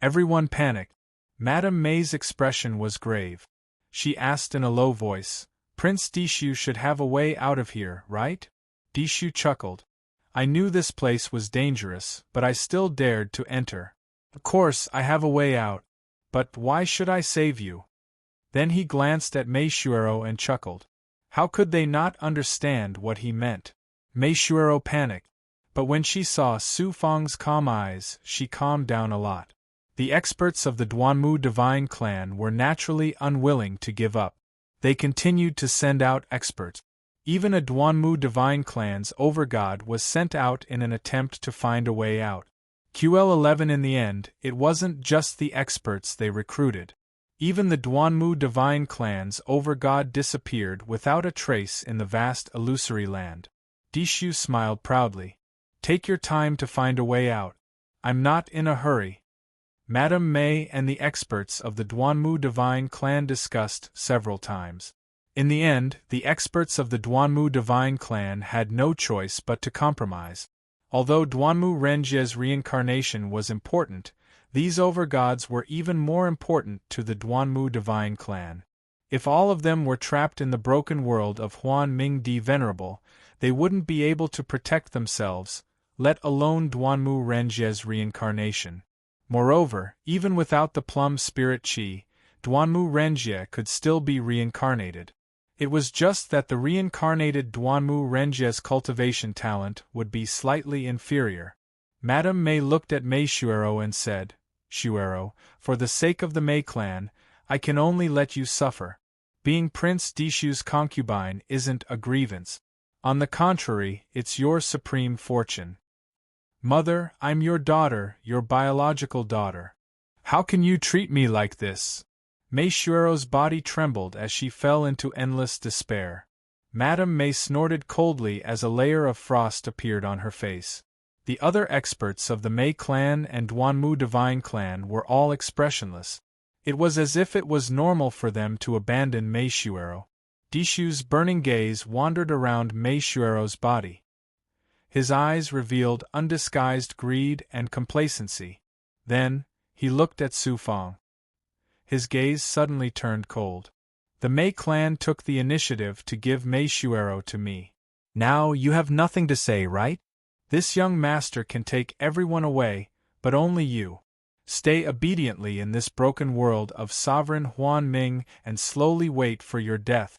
Everyone panicked. Madame May's expression was grave. She asked in a low voice, Prince Dishu should have a way out of here, right? Dishu chuckled. I knew this place was dangerous, but I still dared to enter. Of course, I have a way out. But why should I save you? Then he glanced at Mei Shuero and chuckled. How could they not understand what he meant? Mei Shuero panicked. But when she saw Su Fang's calm eyes, she calmed down a lot. The experts of the Duanmu Divine Clan were naturally unwilling to give up. They continued to send out experts. Even a Duanmu Divine Clan's overgod was sent out in an attempt to find a way out. QL11 in the end, it wasn't just the experts they recruited. Even the Duanmu Divine Clan's overgod disappeared without a trace in the vast illusory land. Dishu smiled proudly. Take your time to find a way out. I'm not in a hurry. Madame May and the experts of the Duanmu Divine Clan discussed several times. In the end, the experts of the Duanmu Divine Clan had no choice but to compromise. Although Duanmu Renjie's reincarnation was important, these overgods were even more important to the Duanmu Divine Clan. If all of them were trapped in the broken world of Huan Ming Di Venerable, they wouldn't be able to protect themselves, let alone Duanmu Renjie's reincarnation. Moreover, even without the plum spirit chi, Duanmu Renjie could still be reincarnated. It was just that the reincarnated Duanmu Renjie's cultivation talent would be slightly inferior. Madame May looked at Mei Shuero and said, Shuero, for the sake of the Mei clan, I can only let you suffer. Being Prince Dishu's concubine isn't a grievance. On the contrary, it's your supreme fortune. Mother, I'm your daughter, your biological daughter. How can you treat me like this? Mei Shuero's body trembled as she fell into endless despair. Madame May snorted coldly as a layer of frost appeared on her face. The other experts of the Mei clan and Duanmu Divine Clan were all expressionless. It was as if it was normal for them to abandon Mei Shuero. Dishu's burning gaze wandered around Mei Shuero's body. His eyes revealed undisguised greed and complacency. Then, he looked at Su Fang. His gaze suddenly turned cold. The Mei clan took the initiative to give Mei Shuero to me. Now you have nothing to say, right? This young master can take everyone away, but only you. Stay obediently in this broken world of sovereign Huan Ming and slowly wait for your death.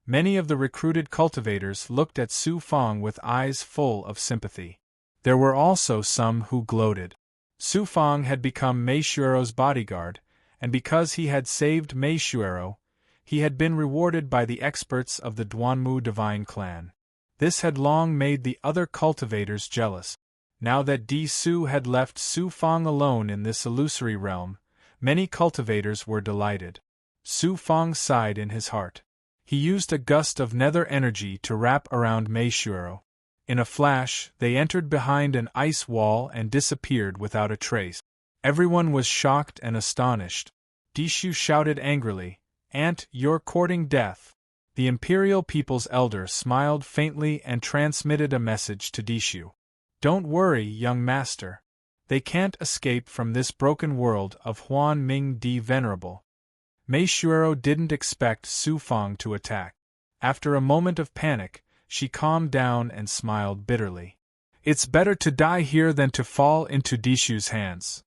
Many of the recruited cultivators looked at Su Fang with eyes full of sympathy. There were also some who gloated. Su Fang had become Mei Shuero's bodyguard, and because he had saved Mei Shuero, he had been rewarded by the experts of the Duanmu Divine Clan. This had long made the other cultivators jealous. Now that Di Su had left Su Fang alone in this illusory realm, many cultivators were delighted. Su Fang sighed in his heart. He used a gust of nether energy to wrap around Mei Shuero. In a flash, they entered behind an ice wall and disappeared without a trace. Everyone was shocked and astonished. Dishu shouted angrily, Aunt, you're courting death. The Imperial People's Elder smiled faintly and transmitted a message to Dishu. Don't worry, young master. They can't escape from this broken world of Huan Ming Di Venerable. Mei Shuero didn't expect Su Fang to attack. After a moment of panic, she calmed down and smiled bitterly. It's better to die here than to fall into Dishu's hands.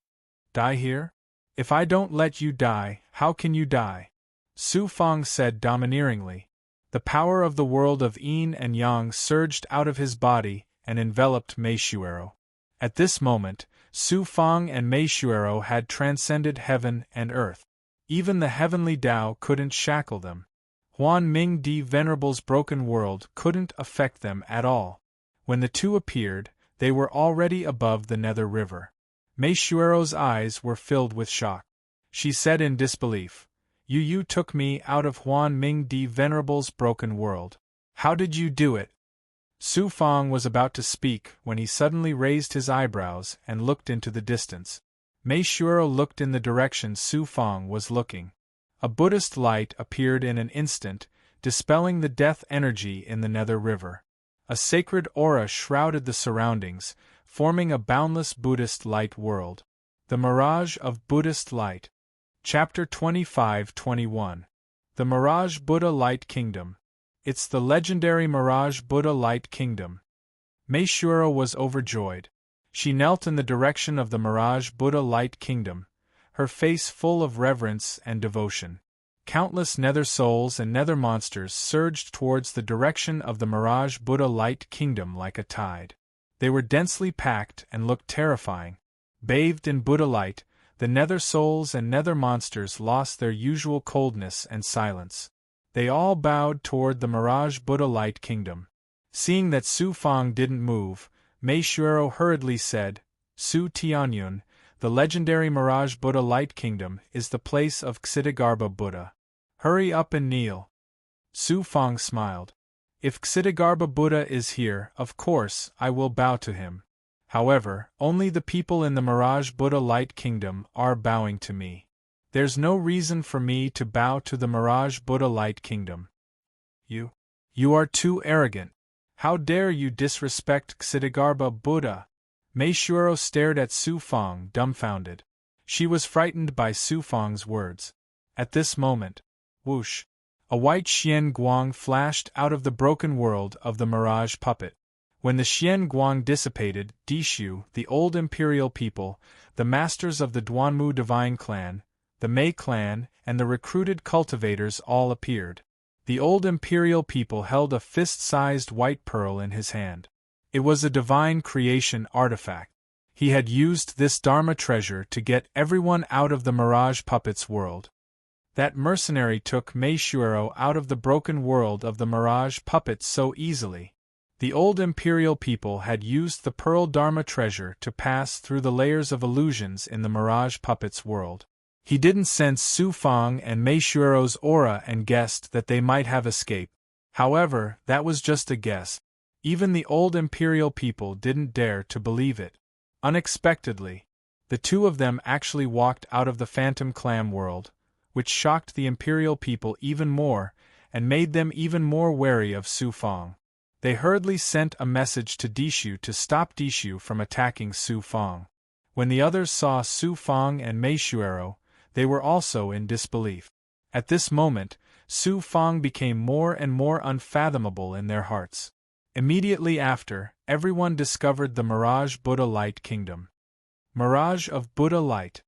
Die here? If I don't let you die, how can you die? Su Fang said domineeringly. The power of the world of yin and yang surged out of his body and enveloped Mei Shuero. At this moment, Su Fang and Mei Shuero had transcended heaven and earth. Even the heavenly Tao couldn't shackle them. Huan Ming Di Venerable's broken world couldn't affect them at all. When the two appeared, they were already above the Nether River. Mei Shuero's eyes were filled with shock. She said in disbelief, You took me out of Huan Ming Di Venerable's broken world. How did you do it? Su Fang was about to speak when he suddenly raised his eyebrows and looked into the distance. Mei Shuero looked in the direction Su Fang was looking. A Buddhist light appeared in an instant, dispelling the death energy in the Nether River. A sacred aura shrouded the surroundings, forming a boundless Buddhist light world. The Mirage of Buddhist Light. Chapter 25-21. The Mirage Buddha Light Kingdom. It's the legendary Mirage Buddha Light Kingdom. Mei Shuero was overjoyed. She knelt in the direction of the Mirage Buddha Light Kingdom, her face full of reverence and devotion. Countless nether souls and nether monsters surged towards the direction of the Mirage Buddha Light Kingdom like a tide. They were densely packed and looked terrifying. Bathed in Buddha light, the nether souls and nether monsters lost their usual coldness and silence. They all bowed toward the Mirage Buddha Light Kingdom. Seeing that Su Fang didn't move, Mei Shuero hurriedly said, Su Tianyun, the legendary Mirage Buddha Light Kingdom is the place of Ksitigarbha Buddha. Hurry up and kneel. Su Fang smiled. If Ksitigarbha Buddha is here, of course, I will bow to him. However, only the people in the Mirage Buddha Light Kingdom are bowing to me. There's no reason for me to bow to the Mirage Buddha Light Kingdom. You are too arrogant. How dare you disrespect Ksitigarbha Buddha? Mei Shuero stared at Su Fang dumbfounded. She was frightened by Su Fang's words. At this moment, whoosh! A white Xian Guang flashed out of the broken world of the Mirage puppet. When the Xian Guang dissipated, Dishu, the old imperial people, the masters of the Duanmu divine clan, the Mei clan, and the recruited cultivators all appeared. The old imperial people held a fist-sized white pearl in his hand. It was a divine creation artifact. He had used this Dharma treasure to get everyone out of the Mirage puppet's world. That mercenary took Mei Shuero out of the broken world of the Mirage puppet so easily. The old imperial people had used the Pearl Dharma treasure to pass through the layers of illusions in the Mirage puppet's world. He didn't sense Su Fang and Mei Shuero's aura and guessed that they might have escaped. However, that was just a guess. Even the old imperial people didn't dare to believe it. Unexpectedly, the two of them actually walked out of the Phantom Clam world, which shocked the imperial people even more and made them even more wary of Su Fang. They hurriedly sent a message to Dishu to stop Dishu from attacking Su Fang. When the others saw Su Fang and Mei Shuero, they were also in disbelief. At this moment, Su Fang became more and more unfathomable in their hearts. Immediately after, everyone discovered the Mirage Buddha Light Kingdom. Mirage of Buddha Light.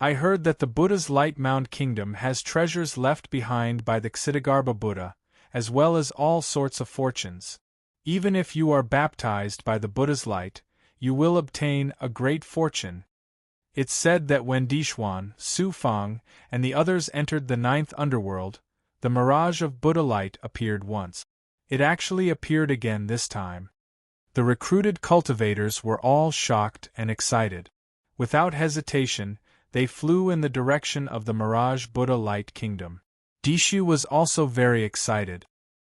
I heard that the Buddha's Light Mound Kingdom has treasures left behind by the Ksitigarbha Buddha, as well as all sorts of fortunes. Even if you are baptized by the Buddha's light, you will obtain a great fortune. It's said that when Dixuan, Su Fang, and the others entered the ninth underworld, the Mirage of Buddha Light appeared once. It actually appeared again this time. The recruited cultivators were all shocked and excited. Without hesitation, they flew in the direction of the Mirage Buddha Light Kingdom. Dishu was also very excited.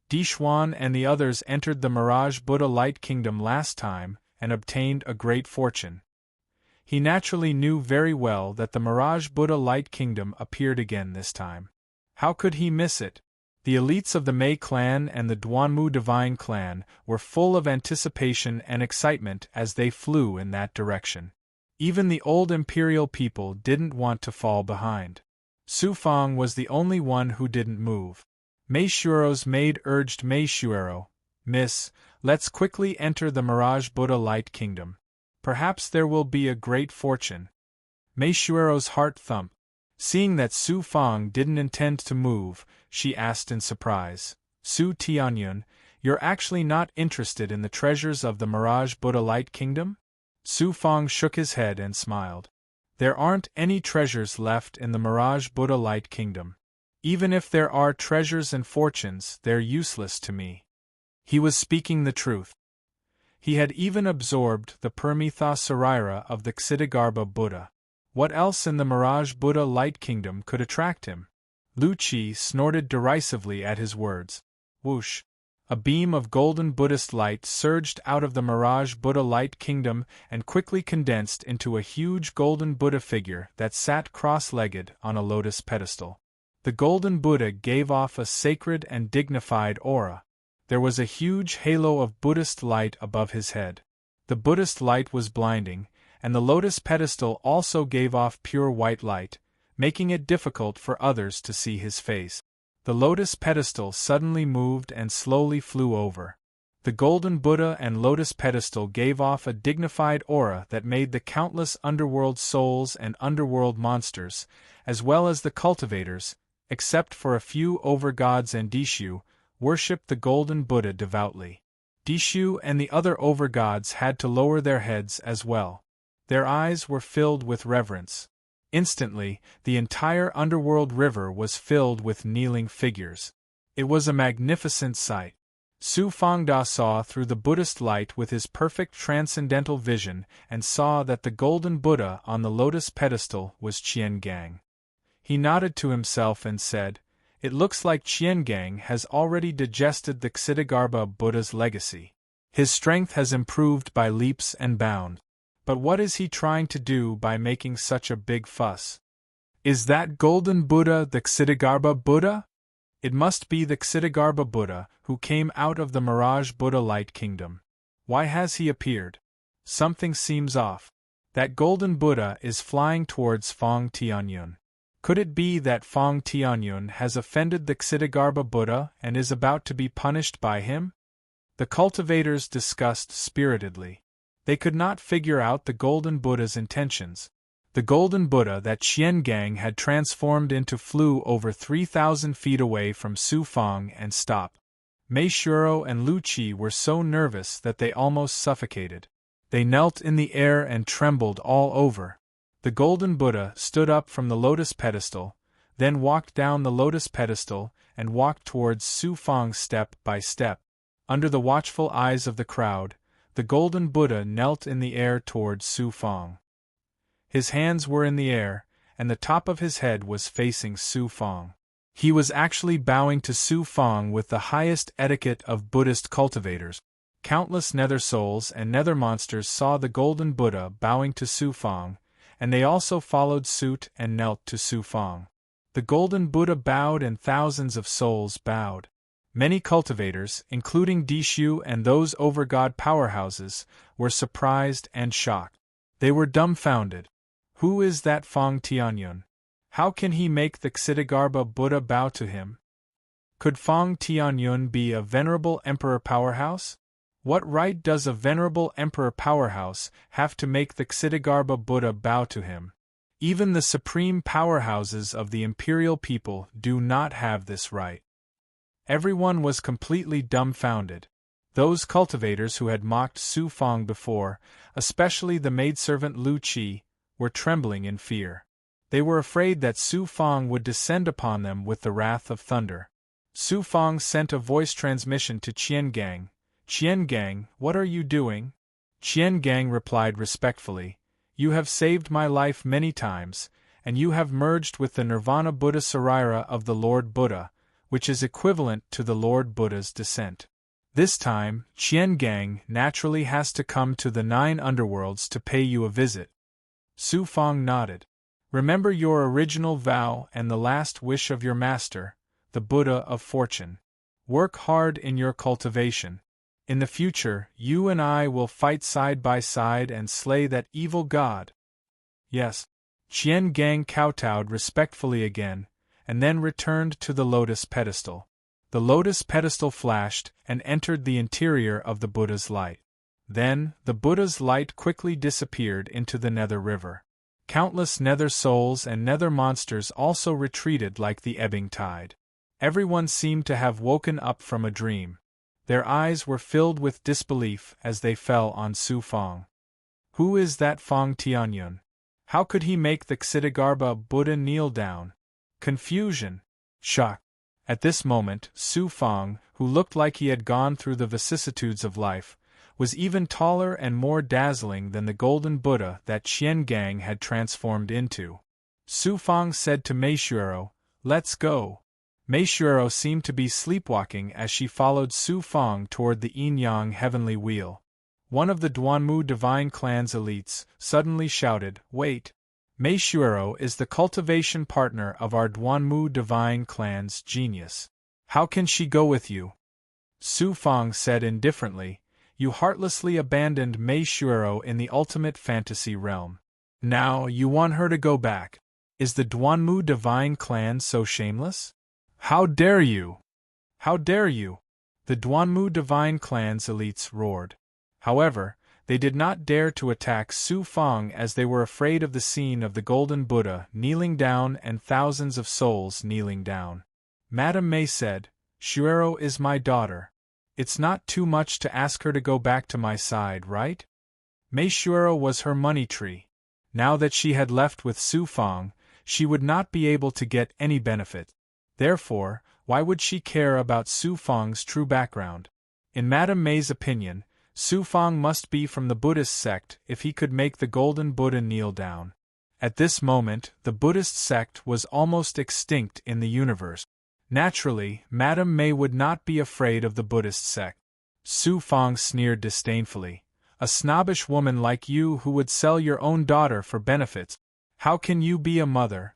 Dixuan and the others entered the Mirage Buddha Light Kingdom last time and obtained a great fortune. He naturally knew very well that the Mirage Buddha Light Kingdom appeared again this time. How could he miss it? The elites of the Mei clan and the Duanmu divine clan were full of anticipation and excitement as they flew in that direction. Even the old imperial people didn't want to fall behind. Su Fang was the only one who didn't move. Mei Shuero's maid urged Mei Shuero, Miss, let's quickly enter the Mirage Buddha Light Kingdom. Perhaps there will be a great fortune. Mei Shuero's heart thumped. Seeing that Su Fang didn't intend to move, she asked in surprise, Su Tianyun, you're actually not interested in the treasures of the Mirage Buddha Light Kingdom? Su Fang shook his head and smiled. There aren't any treasures left in the Mirage Buddha Light Kingdom. Even if there are treasures and fortunes, they're useless to me. He was speaking the truth. He had even absorbed the Paramitha Sarira of the Ksitigarbha Buddha. What else in the Mirage Buddha Light Kingdom could attract him? Lu Chi snorted derisively at his words. Whoosh! A beam of golden Buddhist light surged out of the Mirage Buddha Light Kingdom and quickly condensed into a huge golden Buddha figure that sat cross-legged on a lotus pedestal. The golden Buddha gave off a sacred and dignified aura. There was a huge halo of Buddhist light above his head. The Buddhist light was blinding, and the lotus pedestal also gave off pure white light, making it difficult for others to see his face. The lotus pedestal suddenly moved and slowly flew over. The golden Buddha and lotus pedestal gave off a dignified aura that made the countless underworld souls and underworld monsters, as well as the cultivators, except for a few overgods and Dishu, worship the golden Buddha devoutly. Dishu and the other overgods had to lower their heads as well. Their eyes were filled with reverence. Instantly, the entire underworld river was filled with kneeling figures. It was a magnificent sight. Su Fangda saw through the Buddhist light with his perfect transcendental vision and saw that the golden Buddha on the lotus pedestal was Qian Gang. He nodded to himself and said, "It looks like Qian Gang has already digested the Ksitigarbha Buddha's legacy. His strength has improved by leaps and bounds. But what is he trying to do by making such a big fuss? Is that golden Buddha the Ksitigarbha Buddha? It must be the Ksitigarbha Buddha who came out of the Mirage Buddha Light Kingdom. Why has he appeared? Something seems off. That golden Buddha is flying towards Fong Tianyun. Could it be that Fong Tianyun has offended the Ksitigarbha Buddha and is about to be punished by him?" The cultivators discussed spiritedly. They could not figure out the golden Buddha's intentions. The golden Buddha that Qian Gang had transformed into flew over 3,000 feet away from Su Fang and stopped. Mei Shuro and Lu Chi were so nervous that they almost suffocated. They knelt in the air and trembled all over. The golden Buddha stood up from the lotus pedestal, then walked down the lotus pedestal and walked towards Su Fang step by step. Under the watchful eyes of the crowd, the golden Buddha knelt in the air towards Su Fang. His hands were in the air, and the top of his head was facing Su Fang. He was actually bowing to Su Fang with the highest etiquette of Buddhist cultivators. Countless nether souls and nether monsters saw the golden Buddha bowing to Su Fang, and they also followed suit and knelt to Su Fang. The golden Buddha bowed and thousands of souls bowed. Many cultivators, including Dishu and those overgod powerhouses, were surprised and shocked. They were dumbfounded. Who is that Fong Tianyun? How can he make the Ksitigarbha Buddha bow to him? Could Fong Tianyun be a venerable emperor powerhouse? What right does a venerable emperor powerhouse have to make the Ksitigarbha Buddha bow to him? Even the supreme powerhouses of the imperial people do not have this right. Everyone was completely dumbfounded. Those cultivators who had mocked Su Fang before, especially the maidservant Lu Chi, were trembling in fear. They were afraid that Su Fang would descend upon them with the wrath of thunder. Su Fang sent a voice transmission to Qian Gang. "Qian Gang, what are you doing?" Qian Gang replied respectfully, "You have saved my life many times, and you have merged with the Nirvana Buddha Sarira of the Lord Buddha, which is equivalent to the Lord Buddha's descent. This time, Qian Gang naturally has to come to the 9 underworlds to pay you a visit." Su Fang nodded. "Remember your original vow and the last wish of your master, the Buddha of Fortune. Work hard in your cultivation. In the future, you and I will fight side by side and slay that evil god." "Yes." Qian Gang kowtowed respectfully again, and then returned to the lotus pedestal. The lotus pedestal flashed and entered the interior of the Buddha's light. Then, the Buddha's light quickly disappeared into the nether river. Countless nether souls and nether monsters also retreated like the ebbing tide. Everyone seemed to have woken up from a dream. Their eyes were filled with disbelief as they fell on Su Fang. Who is that Fong Tianyun? How could he make the Ksitigarbha Buddha kneel down? Confusion. Shock. At this moment, Su Fang, who looked like he had gone through the vicissitudes of life, was even taller and more dazzling than the golden Buddha that Qian Gang had transformed into. Su Fang said to Meishuero, "Let's go." Meishuero seemed to be sleepwalking as she followed Su Fang toward the yin-yang heavenly wheel. One of the Duanmu divine clan's elites suddenly shouted, "Wait! Meishuero is the cultivation partner of our Duanmu divine clan's genius. How can she go with you?" Su Fang said indifferently, "You heartlessly abandoned Meishuero in the ultimate fantasy realm. Now you want her to go back. Is the Duanmu divine clan so shameless? How dare you! How dare you!" The Duanmu divine clan's elites roared. However, they did not dare to attack Su Fang as they were afraid of the scene of the golden Buddha kneeling down and thousands of souls kneeling down. Madame Mei said, "Shuero is my daughter. It's not too much to ask her to go back to my side, right?" Meishuero was her money tree. Now that she had left with Su Fang, she would not be able to get any benefit. Therefore, why would she care about Su Fang's true background? In Madame Mei's opinion, Su Fang must be from the Buddhist sect if he could make the golden Buddha kneel down. At this moment, the Buddhist sect was almost extinct in the universe. Naturally, Madame Mei would not be afraid of the Buddhist sect. Su Fang sneered disdainfully. "A snobbish woman like you who would sell your own daughter for benefits. How can you be a mother?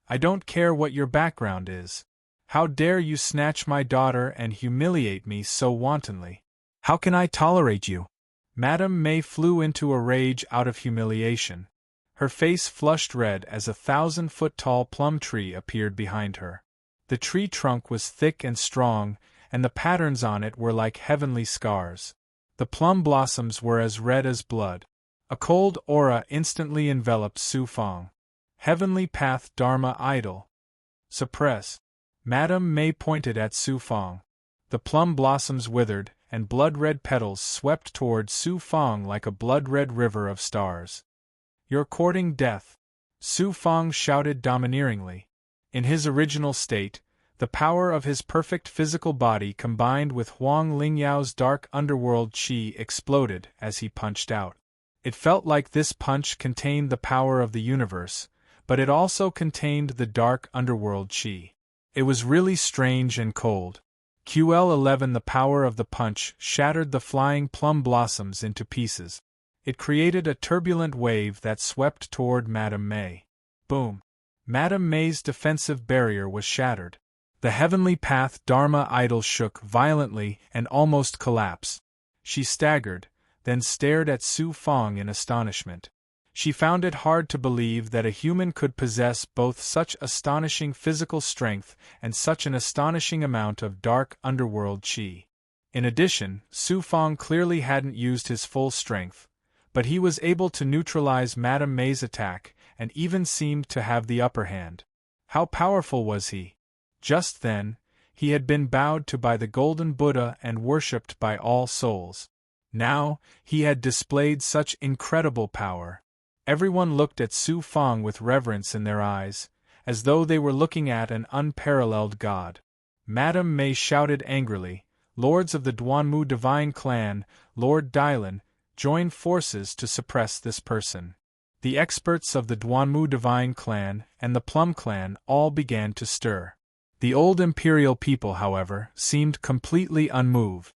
I don't care what your background is. How dare you snatch my daughter and humiliate me so wantonly? How can I tolerate you?" Madame Mei flew into a rage out of humiliation. Her face flushed red as a 1,000-foot-tall plum tree appeared behind her. The tree trunk was thick and strong, and the patterns on it were like heavenly scars. The plum blossoms were as red as blood. A cold aura instantly enveloped Su Fang. "Heavenly Path Dharma Idol. Suppress." Madame Mei pointed at Su Fang. The plum blossoms withered, and blood-red petals swept toward Su Fang like a blood-red river of stars. "You're courting death," Su Fang shouted domineeringly. In his original state, the power of his perfect physical body combined with Huang Lingyao's dark underworld qi exploded as he punched out. It felt like this punch contained the power of the universe, but it also contained the dark underworld qi. It was really strange and cold. QL11 The power of the punch shattered the flying plum blossoms into pieces. It created a turbulent wave that swept toward Madame Mei. Boom! Madame Mei's defensive barrier was shattered. The Heavenly Path Dharma idol shook violently and almost collapsed. She staggered, then stared at Su Fang in astonishment. She found it hard to believe that a human could possess both such astonishing physical strength and such an astonishing amount of dark underworld qi. In addition, Su Fang clearly hadn't used his full strength, but he was able to neutralize Madame Mei's attack and even seemed to have the upper hand. How powerful was he? Just then, he had been bowed to by the golden Buddha and worshipped by all souls. Now, he had displayed such incredible power. Everyone looked at Su Fang with reverence in their eyes, as though they were looking at an unparalleled god. Madame Mei shouted angrily, "Lords of the Duanmu divine clan, Lord Dylan, join forces to suppress this person." The experts of the Duanmu divine clan and the Plum clan all began to stir. The old imperial people, however, seemed completely unmoved.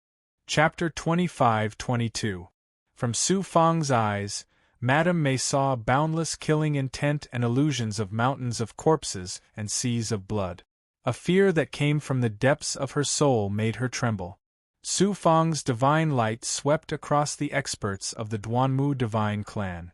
Chapter 25-22. From Su Fang's eyes, Madame Mei saw boundless killing intent and illusions of mountains of corpses and seas of blood. A fear that came from the depths of her soul made her tremble. Su Fang's divine light swept across the experts of the Duanmu divine clan.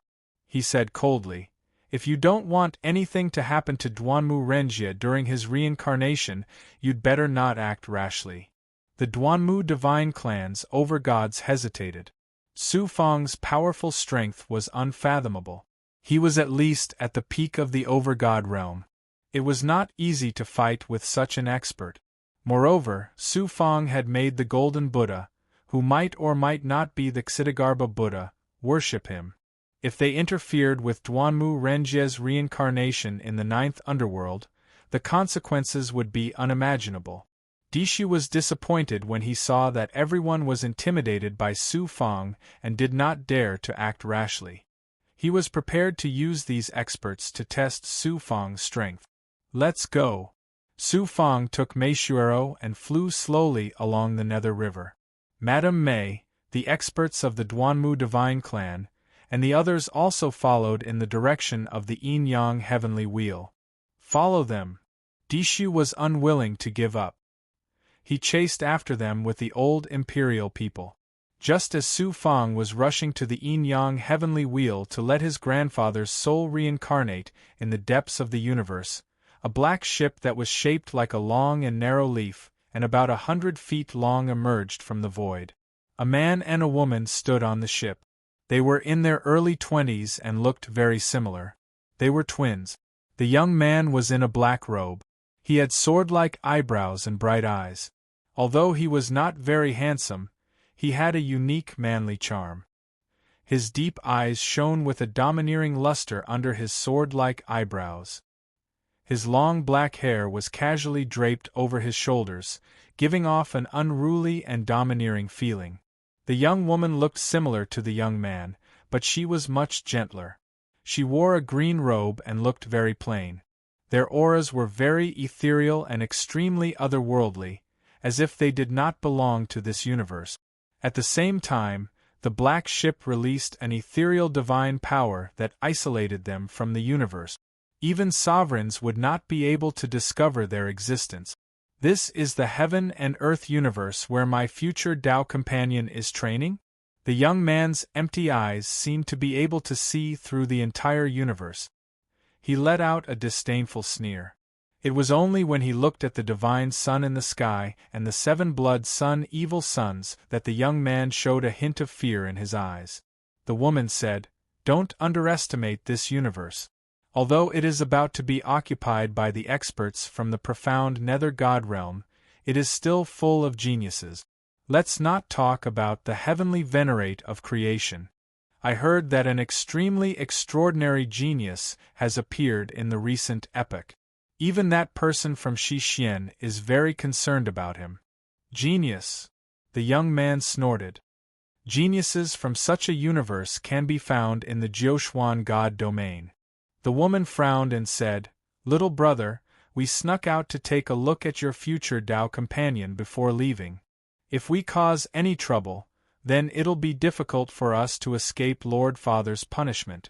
He said coldly, "If you don't want anything to happen to Duanmu Renjie during his reincarnation, you'd better not act rashly." The Duanmu divine clan's overgods hesitated. Su Fang's powerful strength was unfathomable. He was at least at the peak of the overgod realm. It was not easy to fight with such an expert. Moreover, Su Fang had made the golden Buddha, who might or might not be the Ksitigarbha Buddha, worship him. If they interfered with Duanmu Renjie's reincarnation in the ninth underworld, the consequences would be unimaginable. Dishu was disappointed when he saw that everyone was intimidated by Su Fang and did not dare to act rashly. He was prepared to use these experts to test Su Fang's strength. Let's go. Su Fang took Meishuero and flew slowly along the Nether River. Madame Mei, the experts of the Duanmu divine clan, and the others also followed in the direction of the Yin-Yang heavenly wheel. Follow them. Dishu was unwilling to give up. He chased after them with the old imperial people. Just as Su Fang was rushing to the Yin-Yang heavenly wheel to let his grandfather's soul reincarnate in the depths of the universe, a black ship that was shaped like a long and narrow leaf, and about 100 feet long emerged from the void. A man and a woman stood on the ship. They were in their early 20s and looked very similar. They were twins. The young man was in a black robe. He had sword-like eyebrows and bright eyes. Although he was not very handsome, he had a unique manly charm. His deep eyes shone with a domineering luster under his sword-like eyebrows. His long black hair was casually draped over his shoulders, giving off an unruly and domineering feeling. The young woman looked similar to the young man, but she was much gentler. She wore a green robe and looked very plain. Their auras were very ethereal and extremely otherworldly, as if they did not belong to this universe. At the same time, the black ship released an ethereal divine power that isolated them from the universe. Even sovereigns would not be able to discover their existence. This is the heaven and earth universe where my future Tao companion is training? The young man's empty eyes seemed to be able to see through the entire universe. He let out a disdainful sneer. It was only when he looked at the divine sun in the sky and the seven-blood sun evil suns that the young man showed a hint of fear in his eyes. The woman said, "Don't underestimate this universe. Although it is about to be occupied by the experts from the profound nether god realm, it is still full of geniuses. Let's not talk about the heavenly venerate of creation. I heard that an extremely extraordinary genius has appeared in the recent epoch. Even that person from Shixian is very concerned about him." Genius? The young man snorted. Geniuses from such a universe can be found in the Jiuxuan god domain. The woman frowned and said, "Little brother, we snuck out to take a look at your future Tao companion before leaving. If we cause any trouble, then it'll be difficult for us to escape Lord Father's punishment."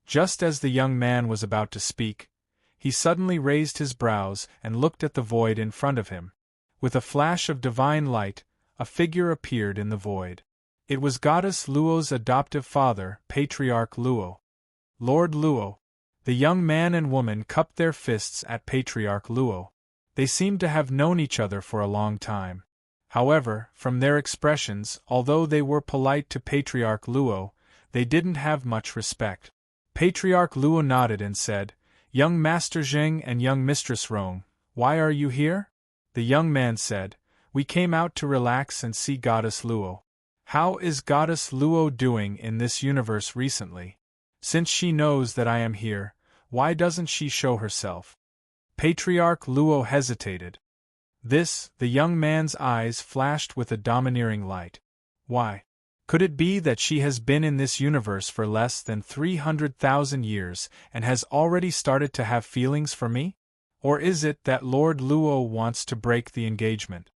Just as the young man was about to speak, he suddenly raised his brows and looked at the void in front of him. With a flash of divine light, a figure appeared in the void. It was Goddess Luo's adoptive father, Patriarch Luo. Lord Luo. The young man and woman cupped their fists at Patriarch Luo. They seemed to have known each other for a long time. However, from their expressions, although they were polite to Patriarch Luo, they didn't have much respect. Patriarch Luo nodded and said, "Young Master Zheng and young Mistress Rong, why are you here?" The young man said, "We came out to relax and see Goddess Luo." "How is Goddess Luo doing in this universe recently? Since she knows that I am here, why doesn't she show herself?" Patriarch Luo hesitated. The young man's eyes flashed with a domineering light. "Why? Could it be that she has been in this universe for less than 300,000 years and has already started to have feelings for me? Or is it that Lord Luo wants to break the engagement?"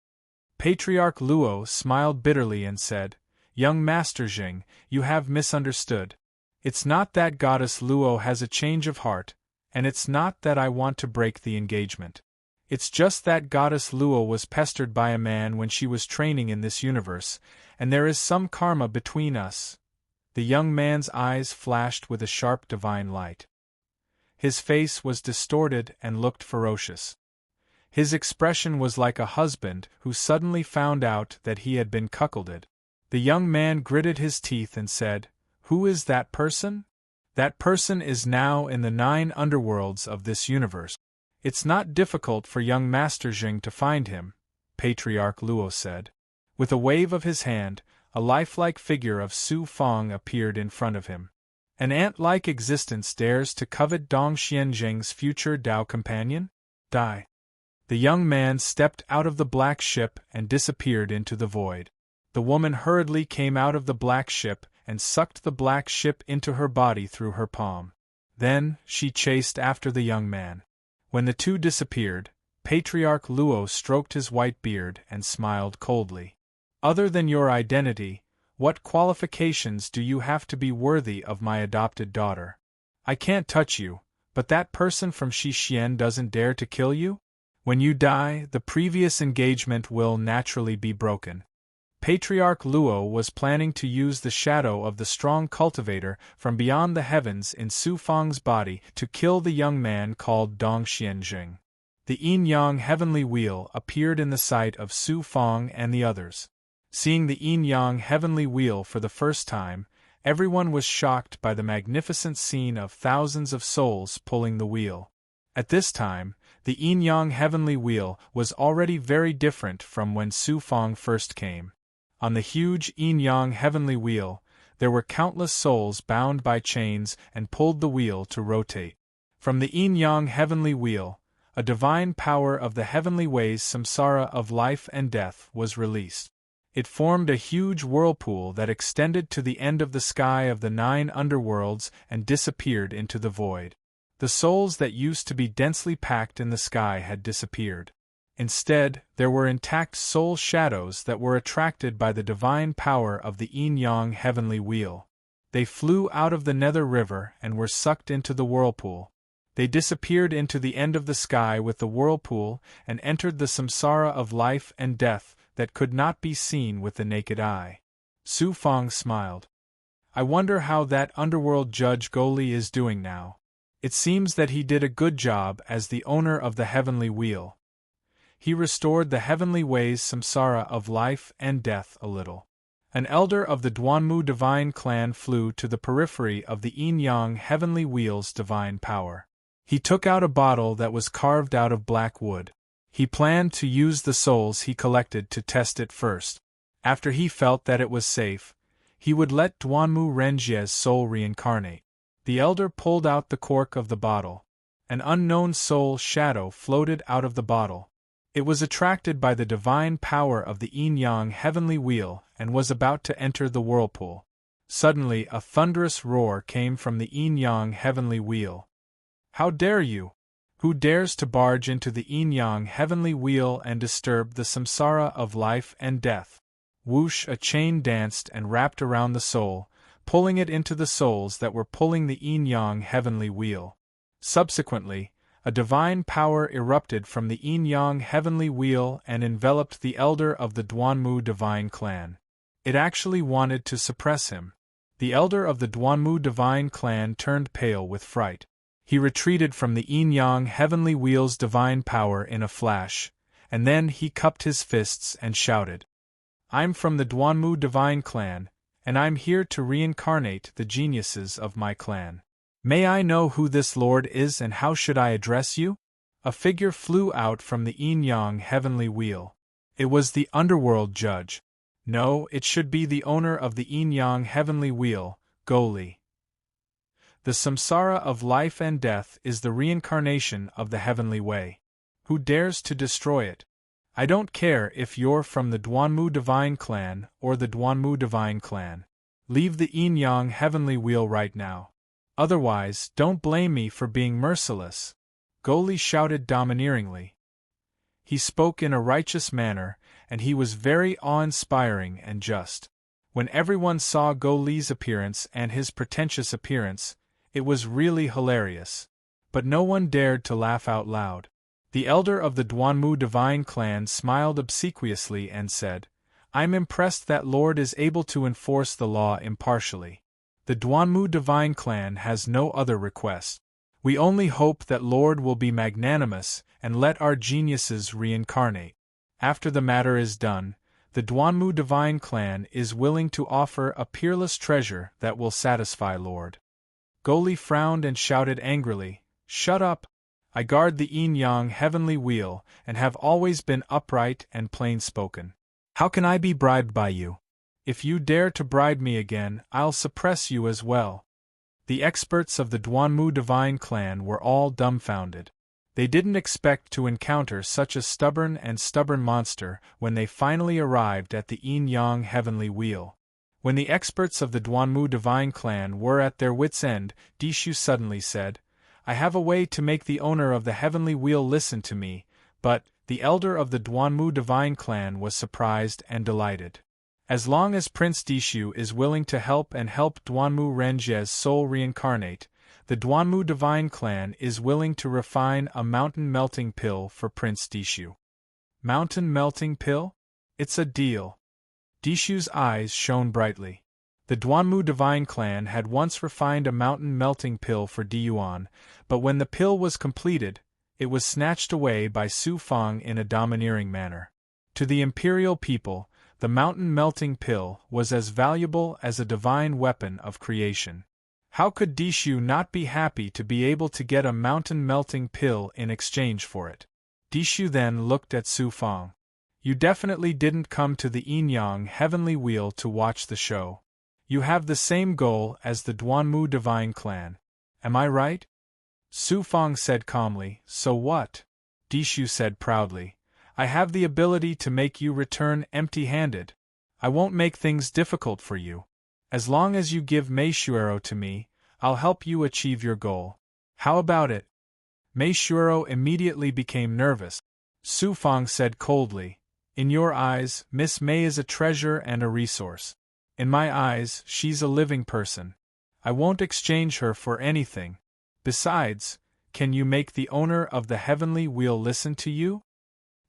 Patriarch Luo smiled bitterly and said, "Young Master Jing, you have misunderstood. It's not that Goddess Luo has a change of heart, and it's not that I want to break the engagement. It's just that Goddess Luo was pestered by a man when she was training in this universe, and there is some karma between us." The young man's eyes flashed with a sharp divine light. His face was distorted and looked ferocious. His expression was like a husband who suddenly found out that he had been cuckolded. The young man gritted his teeth and said, "Who is that person?" "That person is now in the 9 underworlds of this universe. It's not difficult for young Master Jing to find him," Patriarch Luo said. With a wave of his hand, a lifelike figure of Su Fang appeared in front of him. "An ant-like existence dares to covet Dong Xianzheng's future Tao companion? Die." The young man stepped out of the black ship and disappeared into the void. The woman hurriedly came out of the black ship and sucked the black ship into her body through her palm. Then, she chased after the young man. When the two disappeared, Patriarch Luo stroked his white beard and smiled coldly. Other than your identity, what qualifications do you have to be worthy of my adopted daughter? I can't touch you, but that person from Xixian doesn't dare to kill you? When you die, the previous engagement will naturally be broken. Patriarch Luo was planning to use the shadow of the strong cultivator from beyond the heavens in Su Fang's body to kill the young man called Dong Xianjing. The yin-yang heavenly wheel appeared in the sight of Su Fang and the others. Seeing the yin-yang heavenly wheel for the first time, everyone was shocked by the magnificent scene of thousands of souls pulling the wheel. At this time, the yin-yang heavenly wheel was already very different from when Su Fang first came. On the huge yin-yang heavenly wheel, there were countless souls bound by chains and pulled the wheel to rotate. From the yin-yang heavenly wheel, a divine power of the heavenly ways samsara of life and death was released. It formed a huge whirlpool that extended to the end of the sky of the 9 underworlds and disappeared into the void. The souls that used to be densely packed in the sky had disappeared. Instead, there were intact soul shadows that were attracted by the divine power of the yin-yang heavenly wheel. They flew out of the nether river and were sucked into the whirlpool. They disappeared into the end of the sky with the whirlpool and entered the samsara of life and death that could not be seen with the naked eye. Su Fang smiled. I wonder how that underworld judge Goli is doing now. It seems that he did a good job as the owner of the heavenly wheel. He restored the heavenly ways samsara of life and death a little. An elder of the Duanmu divine clan flew to the periphery of the yin-yang heavenly wheel's divine power. He took out a bottle that was carved out of black wood. He planned to use the souls he collected to test it first. After he felt that it was safe, he would let Duanmu Renjie's soul reincarnate. The elder pulled out the cork of the bottle. An unknown soul shadow floated out of the bottle. It was attracted by the divine power of the yin-yang heavenly wheel and was about to enter the whirlpool. Suddenly a thunderous roar came from the yin-yang heavenly wheel. How dare you? Who dares to barge into the yin-yang heavenly wheel and disturb the samsara of life and death? Whoosh! A chain danced and wrapped around the soul, pulling it into the souls that were pulling the yin-yang heavenly wheel. Subsequently, a divine power erupted from the yin-yang heavenly wheel and enveloped the elder of the Duanmu divine clan. It actually wanted to suppress him. The elder of the Duanmu divine clan turned pale with fright. He retreated from the yin-yang heavenly wheel's divine power in a flash, and then he cupped his fists and shouted, I'm from the Duanmu divine clan, and I'm here to reincarnate the geniuses of my clan. May I know who this lord is and how should I address you? A figure flew out from the yin-yang heavenly wheel. It was the underworld judge. No, it should be the owner of the yin-yang heavenly wheel, Goli. The samsara of life and death is the reincarnation of the heavenly way. Who dares to destroy it? I don't care if you're from the Duanmu divine clan or the Duanmu divine clan. Leave the yin-yang heavenly wheel right now. Otherwise, don't blame me for being merciless. Goli shouted domineeringly. He spoke in a righteous manner, and he was very awe-inspiring and just. When everyone saw Goli's appearance and his pretentious appearance, it was really hilarious. But no one dared to laugh out loud. The elder of the Duanmu divine clan smiled obsequiously and said, I'm impressed that Lord is able to enforce the law impartially. The Duanmu divine clan has no other request. We only hope that Lord will be magnanimous and let our geniuses reincarnate. After the matter is done, the Duanmu divine clan is willing to offer a peerless treasure that will satisfy Lord. Goli frowned and shouted angrily, Shut up! I guard the yin-yang heavenly wheel and have always been upright and plain-spoken. How can I be bribed by you? If you dare to bribe me again, I'll suppress you as well. The experts of the Duanmu divine clan were all dumbfounded. They didn't expect to encounter such a stubborn monster when they finally arrived at the yin-yang heavenly wheel. When the experts of the Duanmu divine clan were at their wits' end, Dishu suddenly said, "I have a way to make the owner of the heavenly wheel listen to me," but the elder of the Duanmu divine clan was surprised and delighted. As long as Prince Dishu is willing to help Duanmu Renjie's soul reincarnate, the Duanmu divine clan is willing to refine a mountain-melting pill for Prince Dishu. Mountain-melting pill? It's a deal. Dishu's eyes shone brightly. The Duanmu divine clan had once refined a mountain-melting pill for Diyuan, but when the pill was completed, it was snatched away by Su Fang in a domineering manner. To the imperial people, the mountain-melting pill was as valuable as a divine weapon of creation. How could Dishu not be happy to be able to get a mountain-melting pill in exchange for it? Dishu then looked at Su Fang. "You definitely didn't come to the yin-yang heavenly wheel to watch the show. You have the same goal as the Duanmu divine clan. Am I right?" Su Fang said calmly, "So what?" Dishu said proudly, "I have the ability to make you return empty-handed. I won't make things difficult for you. As long as you give Meishuero to me, I'll help you achieve your goal. How about it?" Meishuero immediately became nervous. Su Fang said coldly, "In your eyes, Miss Mei is a treasure and a resource. In my eyes, she's a living person. I won't exchange her for anything. Besides, can you make the owner of the heavenly wheel listen to you?"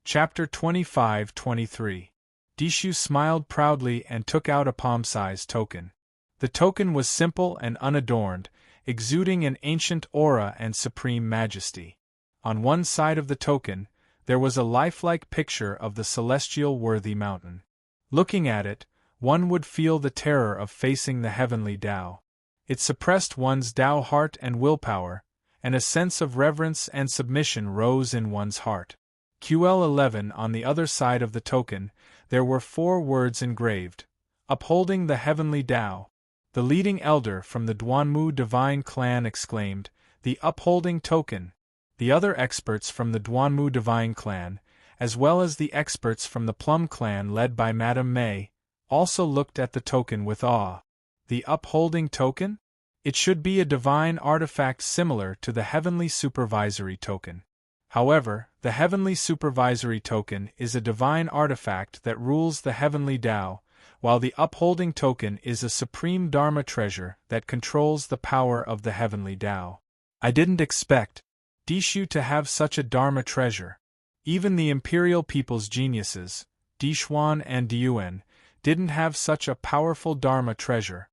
Chapter 25-23. Dishu smiled proudly and took out a palm-sized token. The token was simple and unadorned, exuding an ancient aura and supreme majesty. On one side of the token, there was a lifelike picture of the celestial worthy mountain. Looking at it, one would feel the terror of facing the heavenly Tao. It suppressed one's Tao heart and willpower, and a sense of reverence and submission rose in one's heart. QL11 on the other side of the token, there were 4 words engraved: "Upholding the heavenly Tao." The leading elder from the Duanmu divine clan exclaimed, "The upholding token!" The other experts from the Duanmu divine clan, as well as the experts from the Plum clan led by Madame Mei, also looked at the token with awe. The upholding token? It should be a divine artifact similar to the heavenly supervisory token. However, the heavenly supervisory token is a divine artifact that rules the heavenly Tao, while the upholding token is a supreme Dharma treasure that controls the power of the heavenly Tao. I didn't expect Dishu to have such a Dharma treasure. Even the imperial people's geniuses, Dixuan and Diyuan, didn't have such a powerful Dharma treasure.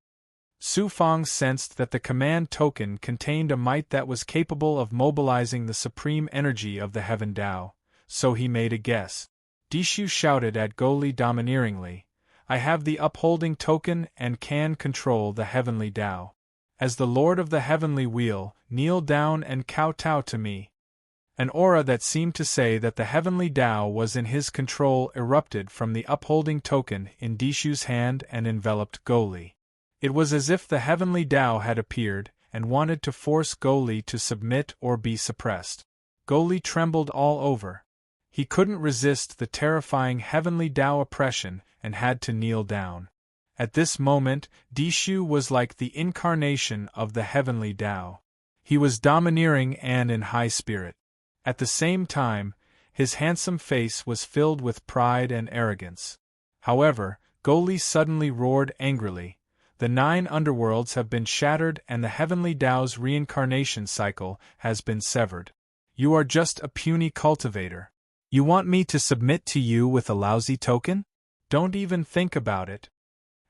Su Fang sensed that the command token contained a might that was capable of mobilizing the supreme energy of the Heaven Tao, so he made a guess. Dishu shouted at Goli domineeringly, "I have the upholding token and can control the heavenly Tao. As the Lord of the Heavenly Wheel, kneel down and kowtow to me." An aura that seemed to say that the heavenly Tao was in his control erupted from the upholding token in Dishu's hand and enveloped Goli. It was as if the heavenly Tao had appeared and wanted to force Goli to submit or be suppressed. Goli trembled all over. He couldn't resist the terrifying heavenly Tao oppression and had to kneel down. At this moment, Dishu was like the incarnation of the heavenly Tao. He was domineering and in high spirit. At the same time, his handsome face was filled with pride and arrogance. However, Goli suddenly roared angrily, "The 9 underworlds have been shattered and the heavenly Tao's reincarnation cycle has been severed. You are just a puny cultivator. You want me to submit to you with a lousy token? Don't even think about it."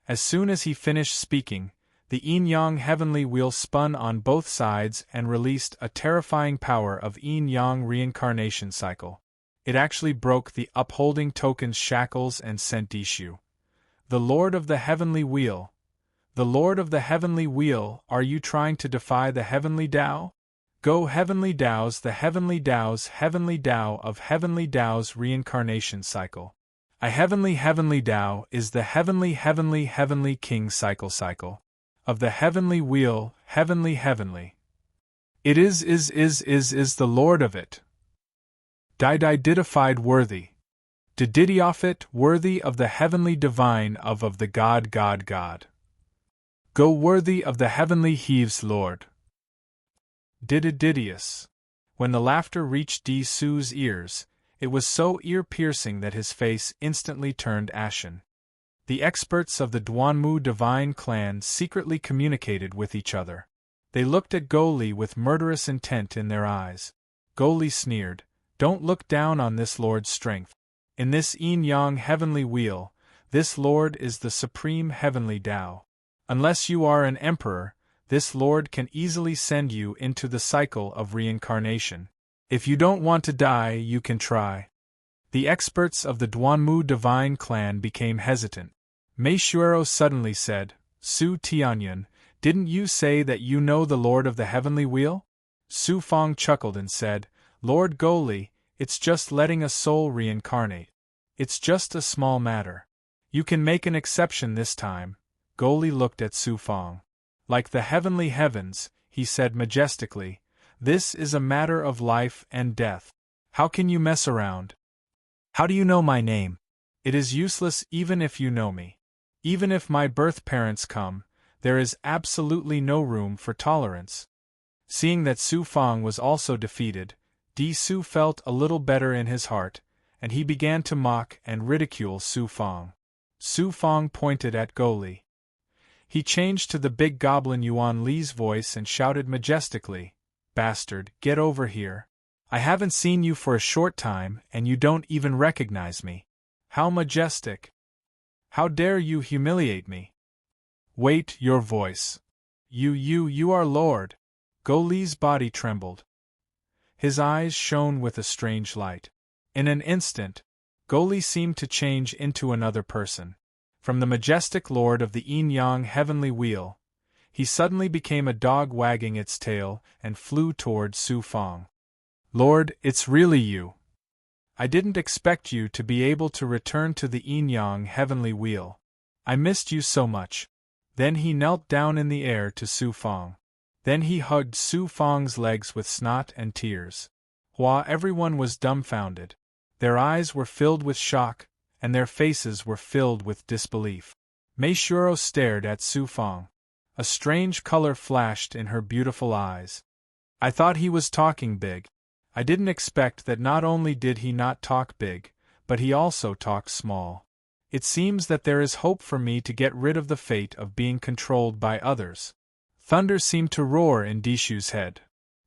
As soon as he finished speaking, the yin-yang heavenly wheel spun on both sides and released a terrifying power of yin-yang reincarnation cycle. It actually broke the upholding token's shackles and sent Dishu. "The Lord of the Heavenly Wheel! The Lord of the Heavenly Wheel, are you trying to defy the Heavenly Tao? Go Heavenly Tao's the Heavenly Tao's Heavenly Tao of Heavenly Tao's reincarnation cycle. A Heavenly Tao is the Heavenly King cycle. Of the Heavenly Wheel, Heavenly. It is the Lord of it, Dididified worthy. Dididiofit worthy of the heavenly divine of the God. Go worthy of the heavenly Heaves Lord. Didididius. When the laughter reached Su's ears, it was so ear-piercing that his face instantly turned ashen. The experts of the Duanmu divine clan secretly communicated with each other. They looked at Go Li with murderous intent in their eyes. Go Li sneered, "Don't look down on this lord's strength. In this yin-yang heavenly wheel, this lord is the supreme heavenly Tao. Unless you are an emperor, this lord can easily send you into the cycle of reincarnation. If you don't want to die, you can try." The experts of the Duanmu divine clan became hesitant. Mei Shuero suddenly said, "Su Tianyan, didn't you say that you know the Lord of the Heavenly Wheel?" Su Fong chuckled and said, "Lord Go Li, it's just letting a soul reincarnate. It's just a small matter. You can make an exception this time." Go Li looked at Su Fong. "Like the heavenly heavens," he said majestically, "this is a matter of life and death. How can you mess around? How do you know my name? It is useless even if you know me. Even if my birth parents come, there is absolutely no room for tolerance." Seeing that Su Fong was also defeated, Su felt a little better in his heart, and he began to mock and ridicule Su Fong. Su Fong pointed at Go Li. He changed to the big goblin Yuan Li's voice and shouted majestically, "Bastard, get over here. I haven't seen you for a short time and you don't even recognize me. How majestic! How dare you humiliate me? Wait, your voice. You are Lord." Go Li's body trembled. His eyes shone with a strange light. In an instant, Go Li seemed to change into another person. From the majestic lord of the yin-yang heavenly wheel, he suddenly became a dog wagging its tail and flew toward Su Fong. "Lord, it's really you. I didn't expect you to be able to return to the yin-yang heavenly wheel. I missed you so much." Then he knelt down in the air to Su Fong. Then he hugged Su Fong's legs with snot and tears. Everyone was dumbfounded. Their eyes were filled with shock, and their faces were filled with disbelief. Mei Shuero stared at Su Fong. A strange color flashed in her beautiful eyes. "I thought he was talking big. I didn't expect that not only did he not talk big, but he also talked small. It seems that there is hope for me to get rid of the fate of being controlled by others." Thunder seemed to roar in Dishu's head.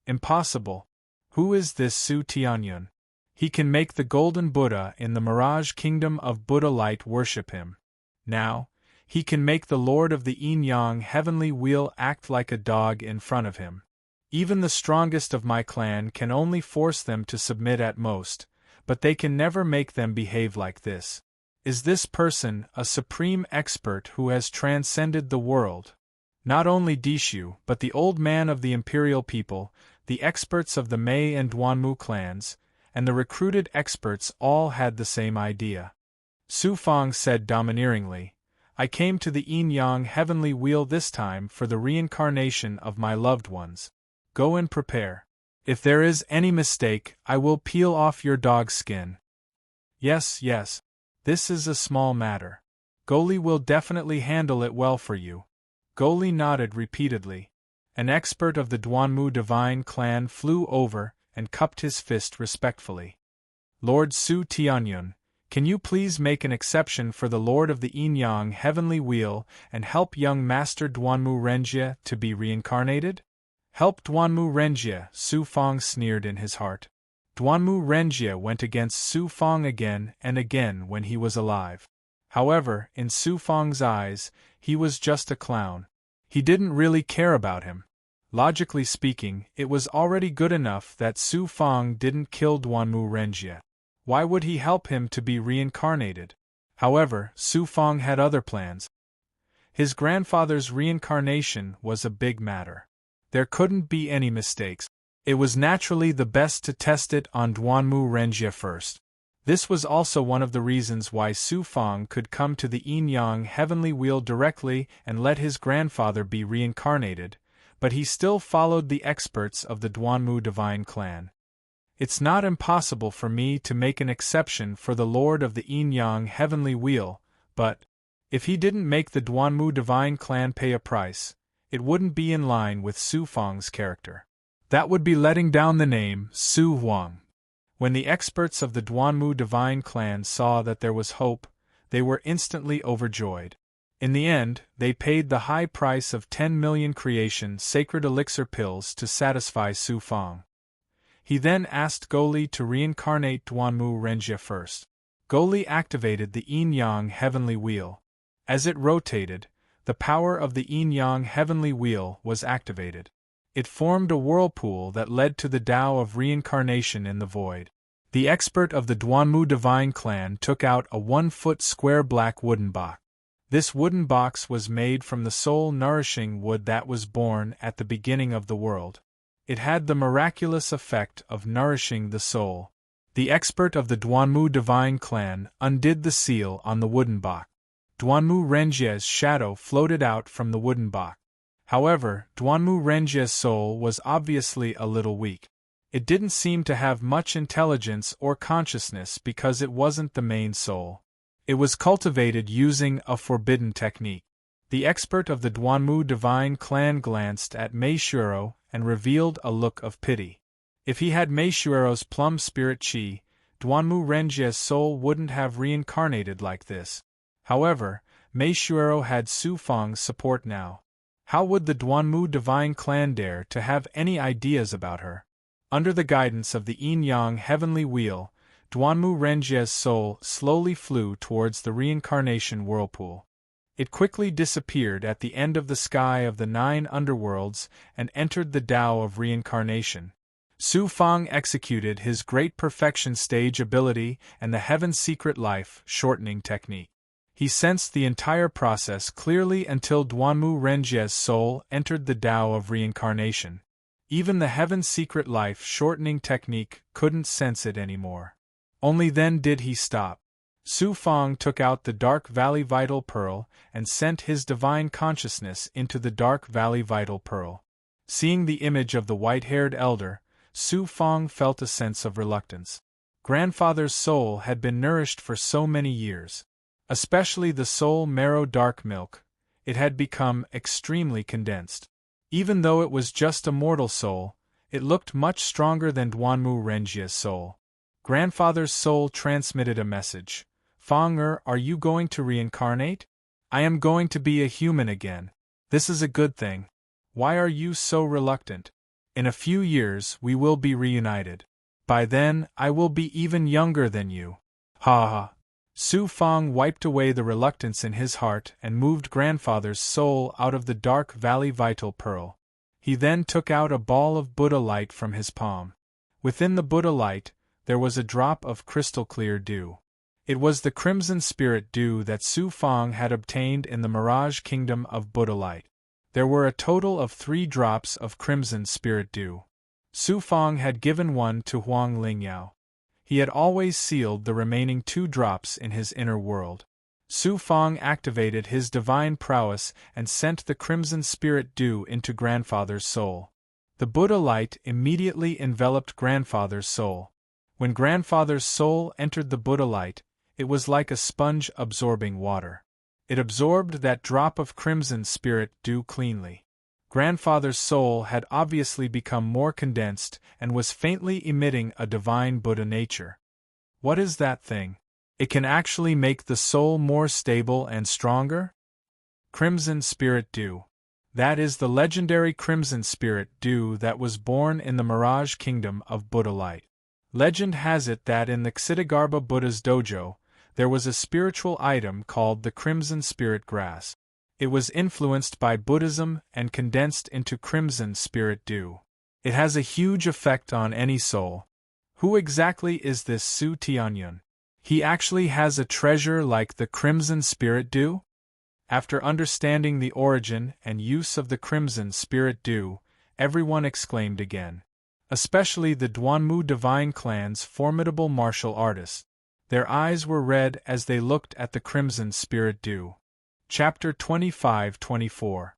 "Impossible. Who is this Su Tianyun? He can make the Golden Buddha in the Mirage Kingdom of Buddha Light worship him. Now, he can make the Lord of the yin-yang heavenly wheel act like a dog in front of him. Even the strongest of my clan can only force them to submit at most, but they can never make them behave like this. Is this person a supreme expert who has transcended the world?" Not only Dishu, but the old man of the imperial people, the experts of the Mei and Duanmu clans, and the recruited experts all had the same idea. Su Fong said domineeringly, "I came to the yin-yang heavenly wheel this time for the reincarnation of my loved ones. Go and prepare. If there is any mistake, I will peel off your dog's skin." Yes, this is a small matter. Go Li will definitely handle it well for you." Go Li nodded repeatedly. An expert of the Duanmu divine clan flew over and cupped his fist respectfully. "Lord Su Tianyun, can you please make an exception for the Lord of the yin-yang heavenly wheel and help young Master Duanmu Renjie to be reincarnated?" "Help Duanmu Renjie," Su Fong sneered in his heart. Duanmu Renjie went against Su Fong again and again when he was alive. However, in Su Fong's eyes, he was just a clown. He didn't really care about him. Logically speaking, it was already good enough that Su Fong didn't kill Duanmu Renjie. Why would he help him to be reincarnated? However, Su Fong had other plans. His grandfather's reincarnation was a big matter. There couldn't be any mistakes. It was naturally the best to test it on Duanmu Renjie first. This was also one of the reasons why Su Fong could come to the yin-yang heavenly wheel directly and let his grandfather be reincarnated, but he still followed the experts of the Duanmu divine clan. It's not impossible for me to make an exception for the Lord of the Yin-Yang Heavenly Wheel, but if he didn't make the Duanmu Divine Clan pay a price, it wouldn't be in line with Su Fang's character. That would be letting down the name Su Huang. When the experts of the Duanmu Divine Clan saw that there was hope, they were instantly overjoyed. In the end, they paid the high price of 10 million creation sacred elixir pills to satisfy Su Fang. He then asked Goli to reincarnate Duanmu Renjie first. Goli activated the Yin-Yang Heavenly Wheel. As it rotated, the power of the Yin-Yang Heavenly Wheel was activated. It formed a whirlpool that led to the Tao of reincarnation in the void. The expert of the Duanmu Divine Clan took out a 1-foot square black wooden box. This wooden box was made from the soul-nourishing wood that was born at the beginning of the world. It had the miraculous effect of nourishing the soul. The expert of the Duanmu Divine Clan undid the seal on the wooden box. Duanmu Renjie's shadow floated out from the wooden box. However, Duanmu Renjie's soul was obviously a little weak. It didn't seem to have much intelligence or consciousness because it wasn't the main soul. It was cultivated using a forbidden technique. The expert of the Duanmu Divine Clan glanced at Meishuero and revealed a look of pity. If he had Meishuero's plum spirit chi, Duanmu Renjie's soul wouldn't have reincarnated like this. However, Meishuero had Su Fang's support now. How would the Duanmu Divine Clan dare to have any ideas about her? Under the guidance of the Yin-Yang Heavenly Wheel, Duanmu Renjie's soul slowly flew towards the reincarnation whirlpool. It quickly disappeared at the end of the sky of the 9 underworlds and entered the Tao of reincarnation. Su Fang executed his great perfection stage ability and the Heaven's Secret Life shortening technique. He sensed the entire process clearly until Duanmu Renjie's soul entered the Tao of reincarnation. Even the Heaven's Secret Life shortening technique couldn't sense it anymore. Only then did he stop. Su Fang took out the Dark Valley Vital Pearl and sent his divine consciousness into the Dark Valley Vital Pearl. Seeing the image of the white-haired elder, Su Fang felt a sense of reluctance. Grandfather's soul had been nourished for so many years. Especially the soul marrow dark milk, it had become extremely condensed. Even though it was just a mortal soul, it looked much stronger than Duanmu Renjie's soul. Grandfather's soul transmitted a message. Fang are you going to reincarnate? I am going to be a human again. This is a good thing. Why are you so reluctant? In a few years we will be reunited. By then I will be even younger than you. Ha ha. Su Fang wiped away the reluctance in his heart and moved grandfather's soul out of the Dark Valley Vital Pearl. He then took out a ball of Buddha light from his palm. Within the Buddha light, there was a drop of crystal-clear dew. It was the crimson spirit dew that Su Fang had obtained in the Mirage Kingdom of Buddha light. There were a total of 3 drops of crimson spirit dew. Su Fang had given one to Huang Lingyao. He had always sealed the remaining 2 drops in his inner world. Su Fang activated his divine prowess and sent the crimson spirit dew into grandfather's soul. The Buddha light immediately enveloped grandfather's soul. When grandfather's soul entered the Buddha light, it was like a sponge absorbing water. It absorbed that drop of crimson spirit dew cleanly. Grandfather's soul had obviously become more condensed and was faintly emitting a divine Buddha nature. What is that thing? It can actually make the soul more stable and stronger? Crimson Spirit Dew. That is the legendary Crimson Spirit Dew that was born in the Mirage Kingdom of Buddha Light. Legend has it that in the Ksitigarbha Buddha's dojo, there was a spiritual item called the Crimson Spirit Grass. It was influenced by Buddhism and condensed into Crimson Spirit Dew. It has a huge effect on any soul. Who exactly is this Su Tianyun? He actually has a treasure like the Crimson Spirit Dew? After understanding the origin and use of the Crimson Spirit Dew, everyone exclaimed again. Especially the Duanmu Divine Clan's formidable martial artists. Their eyes were red as they looked at the Crimson Spirit Dew. Chapter 25-24.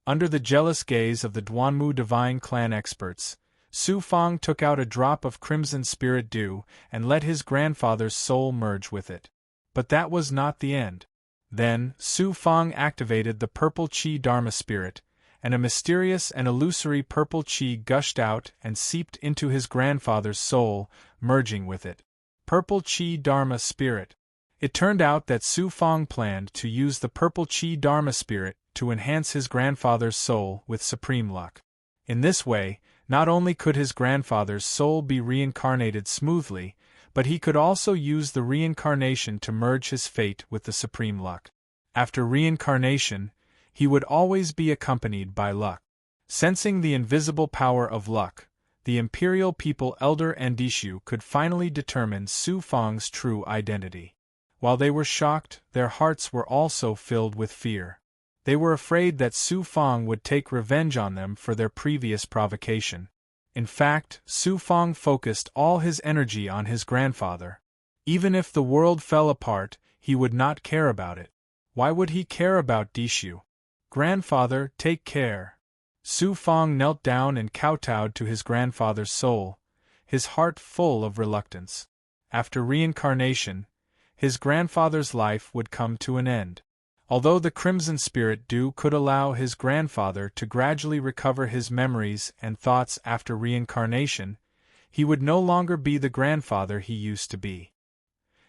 Under the jealous gaze of the Duanmu Divine Clan experts, Su Fang took out a drop of crimson spirit dew and let his grandfather's soul merge with it. But that was not the end. Then, Su Fang activated the purple Qi Dharma spirit, and a mysterious and illusory purple Qi gushed out and seeped into his grandfather's soul, merging with it. Purple Qi Dharma spirit. It turned out that Su Fang planned to use the purple Qi Dharma spirit to enhance his grandfather's soul with supreme luck. In this way, not only could his grandfather's soul be reincarnated smoothly, but he could also use the reincarnation to merge his fate with the supreme luck. After reincarnation, he would always be accompanied by luck. Sensing the invisible power of luck, the imperial people elder and Dishu could finally determine Su Fang's true identity. While they were shocked, their hearts were also filled with fear. They were afraid that Su Fang would take revenge on them for their previous provocation. In fact, Su Fang focused all his energy on his grandfather. Even if the world fell apart, he would not care about it. Why would he care about Dishu? Grandfather, take care. Su Fang knelt down and kowtowed to his grandfather's soul, his heart full of reluctance. After reincarnation, his grandfather's life would come to an end. Although the Crimson Spirit Dew could allow his grandfather to gradually recover his memories and thoughts after reincarnation, he would no longer be the grandfather he used to be.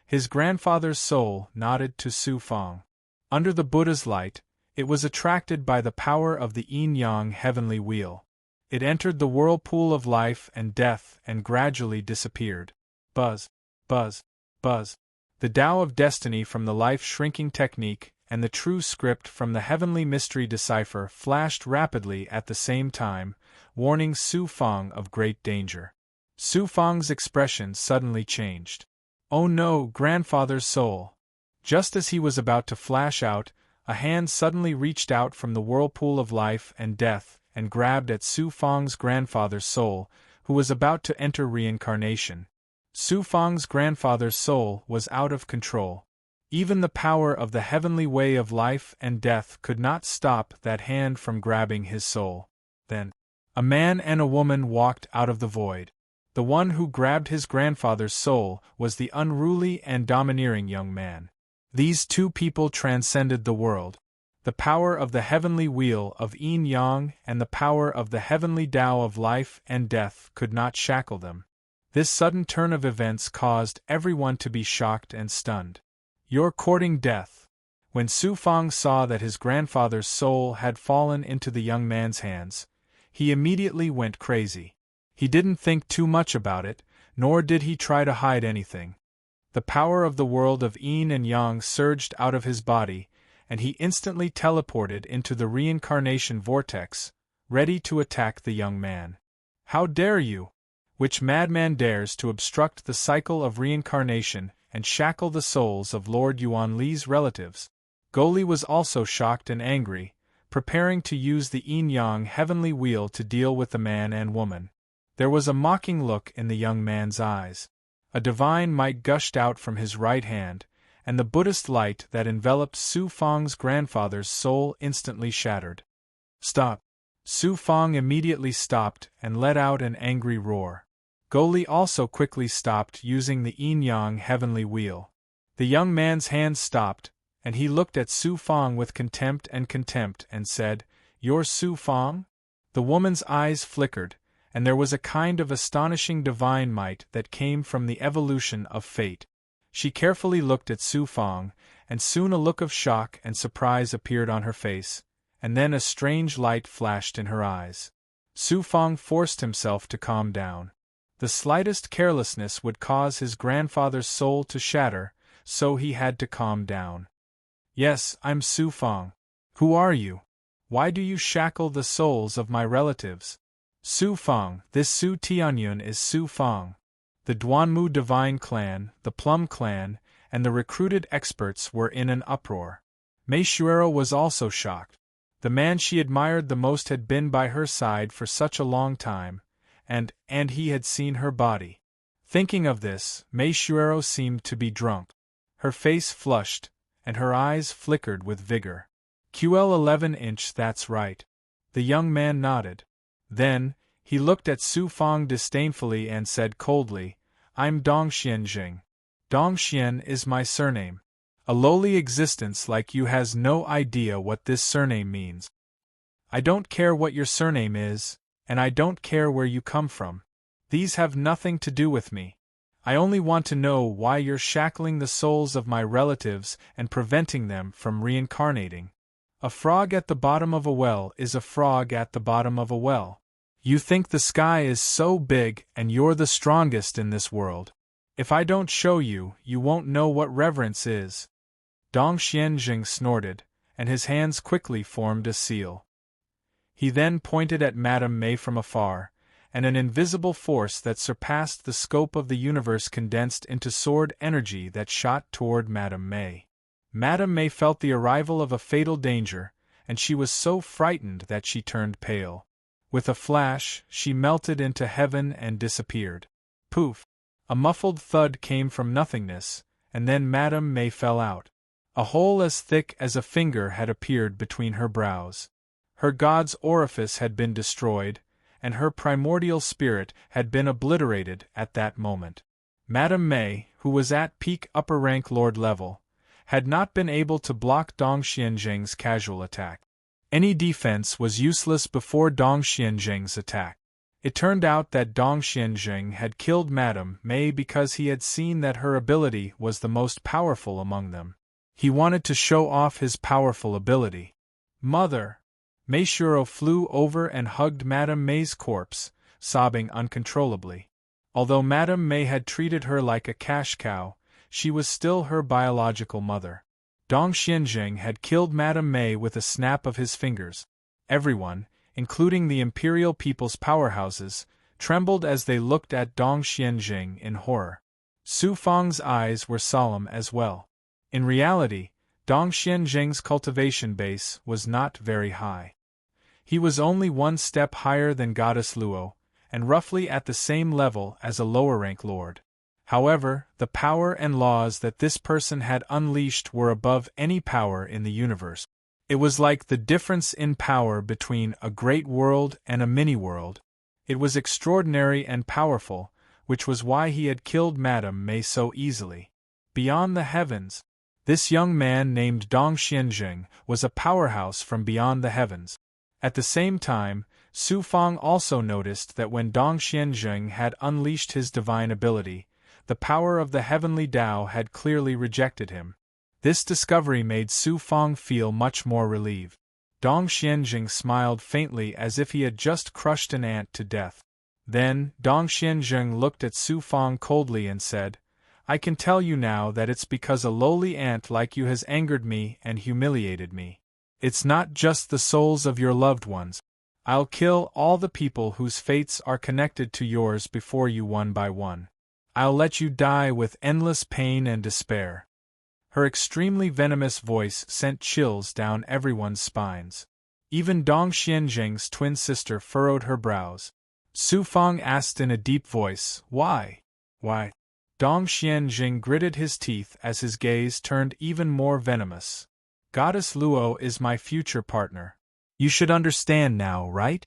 His grandfather's soul nodded to Su Fang. Under the Buddha's light, it was attracted by the power of the yin-yang heavenly wheel. It entered the whirlpool of life and death and gradually disappeared. Buzz, buzz, buzz. The Tao of Destiny from the life-shrinking technique and the true script from the heavenly mystery decipher flashed rapidly at the same time, warning Su Fang of great danger. Su Fang's expression suddenly changed. "Oh no, grandfather's soul!" Just as he was about to flash out, a hand suddenly reached out from the whirlpool of life and death and grabbed at Su Fang's grandfather's soul, who was about to enter reincarnation. Su Fang's grandfather's soul was out of control. Even the power of the heavenly way of life and death could not stop that hand from grabbing his soul. Then, a man and a woman walked out of the void. The one who grabbed his grandfather's soul was the unruly and domineering young man. These two people transcended the world. The power of the heavenly wheel of yin-yang and the power of the heavenly Tao of life and death could not shackle them. This sudden turn of events caused everyone to be shocked and stunned. "You're courting death." When Su Fang saw that his grandfather's soul had fallen into the young man's hands, he immediately went crazy. He didn't think too much about it, nor did he try to hide anything. The power of the world of yin and yang surged out of his body, and he instantly teleported into the reincarnation vortex, ready to attack the young man. "How dare you? Which madman dares to obstruct the cycle of reincarnation and shackle the souls of Lord Yuan Li's relatives?" Goli was also shocked and angry, preparing to use the yin-yang heavenly wheel to deal with the man and woman. There was a mocking look in the young man's eyes. A divine might gushed out from his right hand, and the Buddhist light that enveloped Su Fang's grandfather's soul instantly shattered. "Stop!" Su Fang immediately stopped and let out an angry roar. Goli also quickly stopped using the yin-yang heavenly wheel. The young man's hand stopped, and he looked at Su Fang with contempt and said, "You're Su Fang?" The woman's eyes flickered, and there was a kind of astonishing divine might that came from the evolution of fate. She carefully looked at Su Fang, and soon a look of shock and surprise appeared on her face, and then a strange light flashed in her eyes. Su Fang forced himself to calm down. The slightest carelessness would cause his grandfather's soul to shatter, so he had to calm down. "Yes, I'm Su Fang. Who are you? Why do you shackle the souls of my relatives?" "Su Fang, this Su Tianyun is Su Fang." The Duanmu divine clan, the Plum clan, and the recruited experts were in an uproar. Mei Shuero was also shocked. The man she admired the most had been by her side for such a long time, and he had seen her body. Thinking of this, Mei Shuero seemed to be drunk. Her face flushed, and her eyes flickered with vigor. "QL 11-inch, that's right." The young man nodded. Then, He looked at Su Fang disdainfully and said coldly, I'm Dong Xianjing. Dong Xian is my surname. A lowly existence like you has no idea what this surname means. I don't care what your surname is, and I don't care where you come from. These have nothing to do with me. I only want to know why you're shackling the souls of my relatives and preventing them from reincarnating. A frog at the bottom of a well is a frog at the bottom of a well. You think the sky is so big and you're the strongest in this world. If I don't show you, you won't know what reverence is. Dong Xianjing snorted, and his hands quickly formed a seal. He then pointed at Madame Mei from afar, and an invisible force that surpassed the scope of the universe condensed into sword energy that shot toward Madame Mei. Madame Mei felt the arrival of a fatal danger, and she was so frightened that she turned pale. With a flash, she melted into heaven and disappeared. Poof! A muffled thud came from nothingness, and then Madame Mei fell out. A hole as thick as a finger had appeared between her brows. Her god's orifice had been destroyed, and her primordial spirit had been obliterated at that moment. Madame Mei, who was at peak upper-rank lord level, had not been able to block Dong Xianjing's casual attack. Any defense was useless before Dong Xianjing's attack. It turned out that Dong Xianjing had killed Madame Mei because he had seen that her ability was the most powerful among them. He wanted to show off his powerful ability. Mother! Mei Shuro flew over and hugged Madame Mei's corpse, sobbing uncontrollably. Although Madame Mei had treated her like a cash cow, she was still her biological mother. Dong Xianjing had killed Madame Mei with a snap of his fingers. Everyone, including the imperial people's powerhouses, trembled as they looked at Dong Xianjing in horror. Su Fang's eyes were solemn as well. In reality, Dong Xianjing's cultivation base was not very high. He was only one step higher than Goddess Luo, and roughly at the same level as a lower-rank lord. However, the power and laws that this person had unleashed were above any power in the universe. It was like the difference in power between a great world and a mini-world. It was extraordinary and powerful, which was why he had killed Madame Mei so easily. Beyond the heavens, this young man named Dong Xianjing was a powerhouse from beyond the heavens. At the same time, Su Fang also noticed that when Dong Xianjing had unleashed his divine ability, the power of the heavenly Tao had clearly rejected him. This discovery made Su Fang feel much more relieved. Dong Xianjing smiled faintly as if he had just crushed an ant to death. Then, Dong Xianjing looked at Su Fang coldly and said, I can tell you now that it's because a lowly ant like you has angered me and humiliated me. It's not just the souls of your loved ones. I'll kill all the people whose fates are connected to yours before you one by one. I'll let you die with endless pain and despair. Her extremely venomous voice sent chills down everyone's spines. Even Dong Xianjing's twin sister furrowed her brows. Su Fang asked in a deep voice, Why? Why? Dong Xianjing gritted his teeth as his gaze turned even more venomous. Goddess Luo is my future partner. You should understand now, right?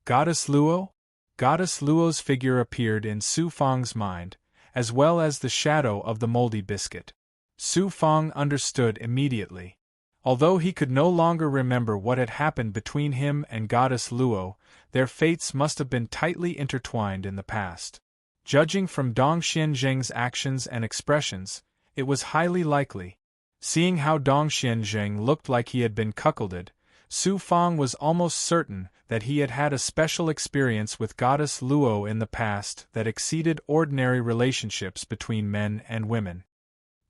Goddess Luo? Goddess Luo's figure appeared in Su Fang's mind, as well as the shadow of the moldy biscuit. Su Fang understood immediately. Although he could no longer remember what had happened between him and Goddess Luo, their fates must have been tightly intertwined in the past. Judging from Dong Xianjing's actions and expressions, it was highly likely. Seeing how Dong Xianjing looked like he had been cuckolded, Su Fang was almost certain that he had had a special experience with Goddess Luo in the past that exceeded ordinary relationships between men and women.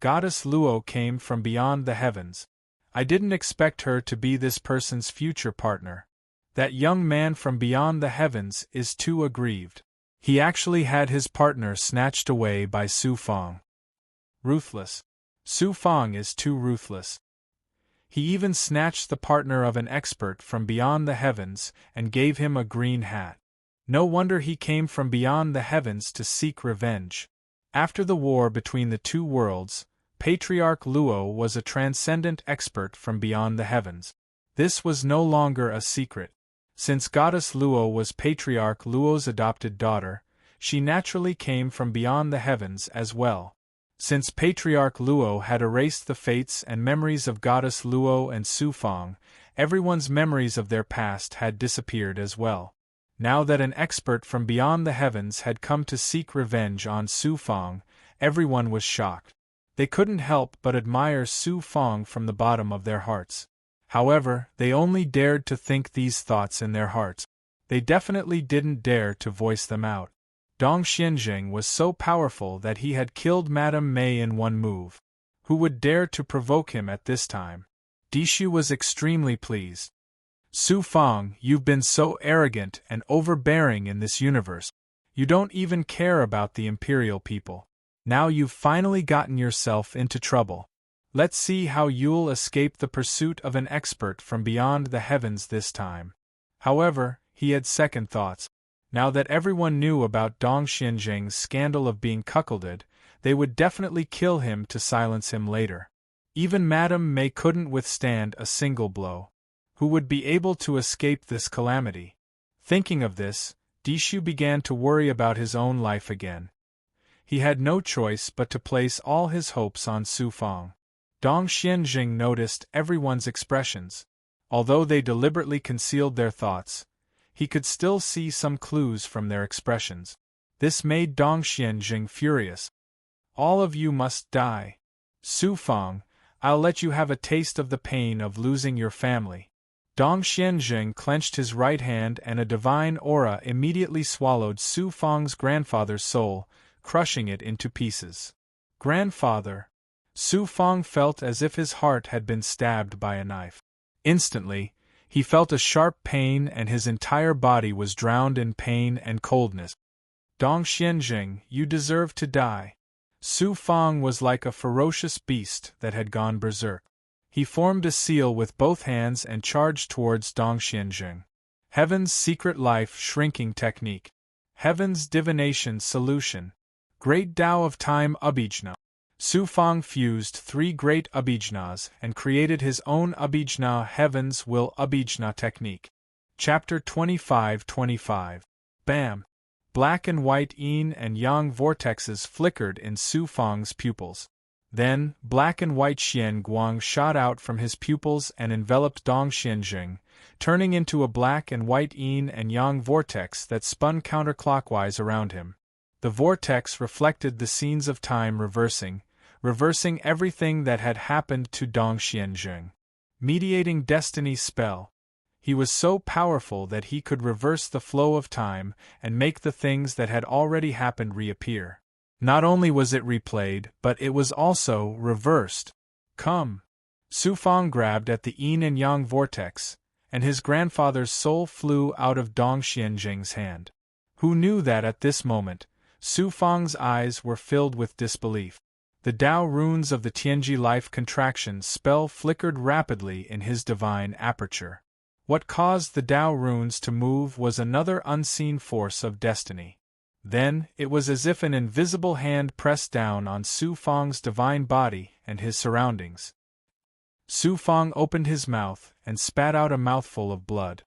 Goddess Luo came from beyond the heavens. I didn't expect her to be this person's future partner. That young man from beyond the heavens is too aggrieved. He actually had his partner snatched away by Su Fang. Ruthless. Su Fang is too ruthless. He even snatched the partner of an expert from beyond the heavens and gave him a green hat. No wonder he came from beyond the heavens to seek revenge. After the war between the two worlds, Patriarch Luo was a transcendent expert from beyond the heavens. This was no longer a secret. Since Goddess Luo was Patriarch Luo's adopted daughter, she naturally came from beyond the heavens as well. Since Patriarch Luo had erased the fates and memories of Goddess Luo and Su Fang, everyone's memories of their past had disappeared as well. Now that an expert from beyond the heavens had come to seek revenge on Su Fang, everyone was shocked. They couldn't help but admire Su Fang from the bottom of their hearts. However, they only dared to think these thoughts in their hearts. They definitely didn't dare to voice them out. Dong Xianjing was so powerful that he had killed Madame Mei in one move. Who would dare to provoke him at this time? Dishu was extremely pleased. Su Fang, you've been so arrogant and overbearing in this universe. You don't even care about the imperial people. Now you've finally gotten yourself into trouble. Let's see how you'll escape the pursuit of an expert from beyond the heavens this time. However, he had second thoughts. Now that everyone knew about Dong Xianjing's scandal of being cuckolded, they would definitely kill him to silence him later. Even Madame Mei couldn't withstand a single blow. Who would be able to escape this calamity? Thinking of this, Dishu began to worry about his own life again. He had no choice but to place all his hopes on Su Fang. Dong Xianjing noticed everyone's expressions. Although they deliberately concealed their thoughts, he could still see some clues from their expressions. This made Dong Xianjing furious. All of you must die. Su Fang, I'll let you have a taste of the pain of losing your family. Dong Xianjing clenched his right hand and a divine aura immediately swallowed Su Fang's grandfather's soul, crushing it into pieces. Grandfather! Su Fang felt as if his heart had been stabbed by a knife. Instantly, he felt a sharp pain and his entire body was drowned in pain and coldness. Dong Xianjing, you deserve to die. Su Fang was like a ferocious beast that had gone berserk. He formed a seal with both hands and charged towards Dong Xianjing. Heaven's secret life shrinking technique. Heaven's divination solution. Great Tao of Time Abhijna. Su Fang fused 3 great Abhijnas and created his own Abhijna Heaven's Will Abhijna technique. Chapter 25-25. Bam! Black and white yin and yang vortexes flickered in Su Fang's pupils. Then, black and white Xian Guang shot out from his pupils and enveloped Dong Xianjing, turning into a black and white yin and yang vortex that spun counterclockwise around him. The vortex reflected the scenes of time reversing everything that had happened to Dong Xianjing. Mediating destiny spell. He was so powerful that he could reverse the flow of time and make the things that had already happened reappear. Not only was it replayed, but it was also reversed. Come! Su Fang grabbed at the yin and yang vortex, and his grandfather's soul flew out of Dong Xianjing's hand. Who knew that at this moment, Su Fang's eyes were filled with disbelief. The Tao runes of the Tianji life contraction spell flickered rapidly in his divine aperture. What caused the Tao runes to move was another unseen force of destiny. Then, it was as if an invisible hand pressed down on Su Fang's divine body and his surroundings. Su Fang opened his mouth and spat out a mouthful of blood.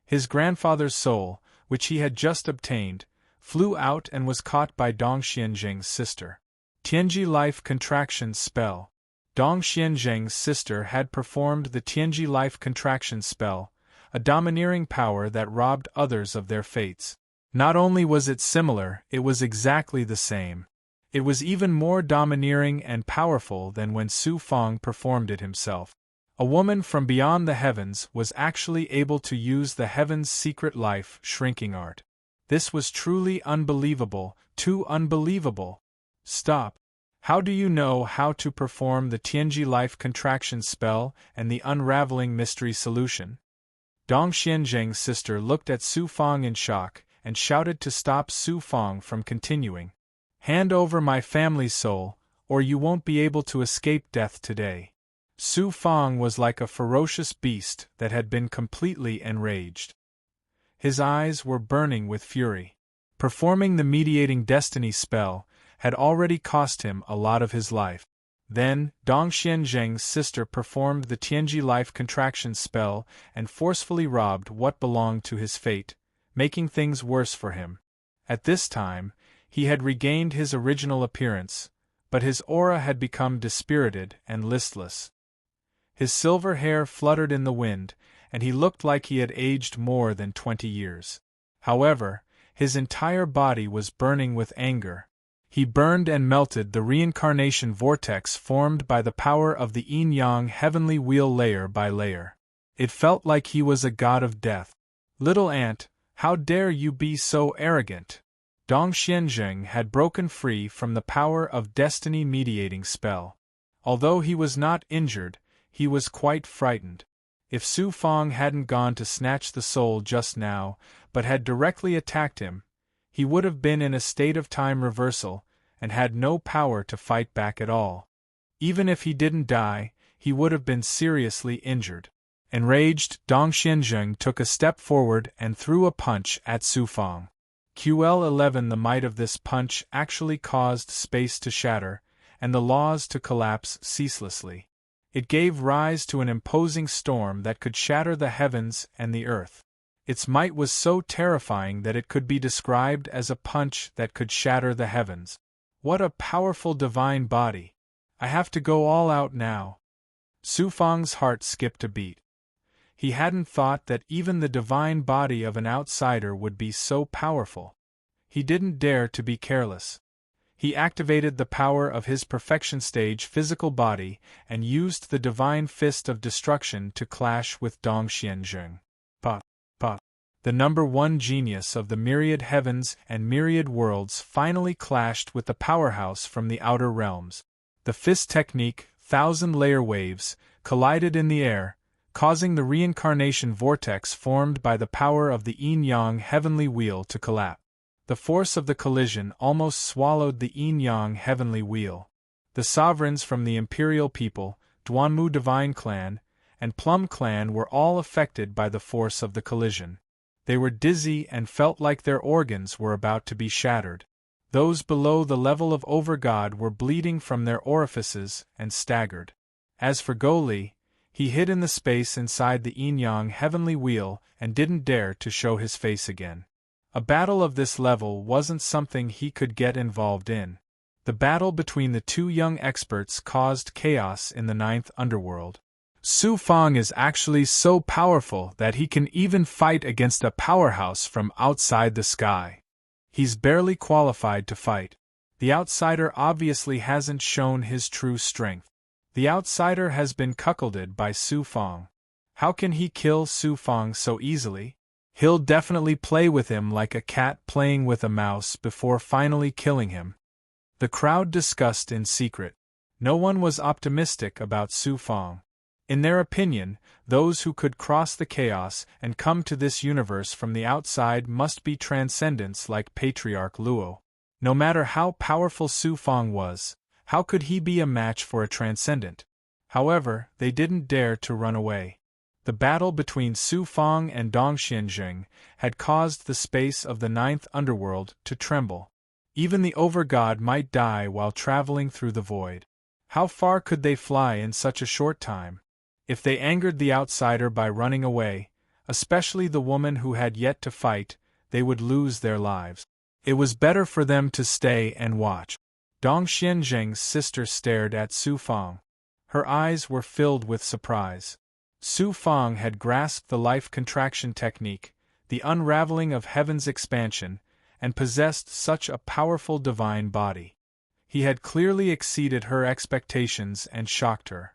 His grandfather's soul, which he had just obtained, flew out and was caught by Dong Xianjing's sister. Tianji life contraction spell. Dong Xianjing's sister had performed the Tianji life contraction spell, a domineering power that robbed others of their fates. Not only was it similar, it was exactly the same. It was even more domineering and powerful than when Su Fang performed it himself. A woman from beyond the heavens was actually able to use the heaven's secret life shrinking art. This was truly unbelievable, too unbelievable. Stop. How do you know how to perform the Tianji life contraction spell and the unraveling mystery solution? Dong Xianjing's sister looked at Su Fang in shock and shouted to stop Su Fang from continuing. Hand over my family's soul, or you won't be able to escape death today. Su Fang was like a ferocious beast that had been completely enraged. His eyes were burning with fury. Performing the mediating destiny spell had already cost him a lot of his life. Then, Dong Xianzheng's sister performed the Tianji life contraction spell and forcefully robbed what belonged to his fate, making things worse for him. At this time, he had regained his original appearance, but his aura had become dispirited and listless. His silver hair fluttered in the wind, and he looked like he had aged more than 20 years. However, his entire body was burning with anger. He burned and melted the reincarnation vortex formed by the power of the yin-yang heavenly wheel layer by layer. It felt like he was a god of death. "Little ant, how dare you be so arrogant?" Dong Xianzheng had broken free from the power of destiny mediating spell. Although he was not injured, he was quite frightened. If Su Fang hadn't gone to snatch the soul just now, but had directly attacked him, he would have been in a state of time reversal, and had no power to fight back at all. Even if he didn't die, he would have been seriously injured. Enraged, Dong Xianzheng took a step forward and threw a punch at Su Fang. QL11. The might of this punch actually caused space to shatter, and the laws to collapse ceaselessly. It gave rise to an imposing storm that could shatter the heavens and the earth. Its might was so terrifying that it could be described as a punch that could shatter the heavens. What a powerful divine body! I have to go all out now. Su Fang's heart skipped a beat. He hadn't thought that even the divine body of an outsider would be so powerful. He didn't dare to be careless. He activated the power of his perfection stage physical body and used the divine fist of destruction to clash with Dong Xianzheng. The number one genius of the myriad heavens and myriad worlds finally clashed with the powerhouse from the outer realms. The fist technique, 1,000-layer waves, collided in the air, causing the reincarnation vortex formed by the power of the yin-yang heavenly wheel to collapse. The force of the collision almost swallowed the yin-yang heavenly wheel. The sovereigns from the imperial people, Duanmu divine clan, and Plum clan were all affected by the force of the collision. They were dizzy and felt like their organs were about to be shattered. Those below the level of Overgod were bleeding from their orifices and staggered. As for Goli, he hid in the space inside the yin-yang heavenly wheel and didn't dare to show his face again. A battle of this level wasn't something he could get involved in. The battle between the two young experts caused chaos in the 9th underworld. Su Fang is actually so powerful that he can even fight against a powerhouse from outside the sky. He's barely qualified to fight. The outsider obviously hasn't shown his true strength. The outsider has been cuckolded by Su Fang. How can he kill Su Fang so easily? He'll definitely play with him like a cat playing with a mouse before finally killing him. The crowd discussed in secret. No one was optimistic about Su Fang. In their opinion, those who could cross the chaos and come to this universe from the outside must be transcendents like Patriarch Luo. No matter how powerful Su Fang was, how could he be a match for a transcendent? However, they didn't dare to run away. The battle between Su Fang and Dong Xianzheng had caused the space of the 9th underworld to tremble. Even the Overgod might die while traveling through the void. How far could they fly in such a short time? If they angered the outsider by running away, especially the woman who had yet to fight, they would lose their lives. It was better for them to stay and watch. Dong Xianzheng's sister stared at Su Fang. Her eyes were filled with surprise. Su Fang had grasped the life contraction technique, the unraveling of heaven's expansion, and possessed such a powerful divine body. He had clearly exceeded her expectations and shocked her.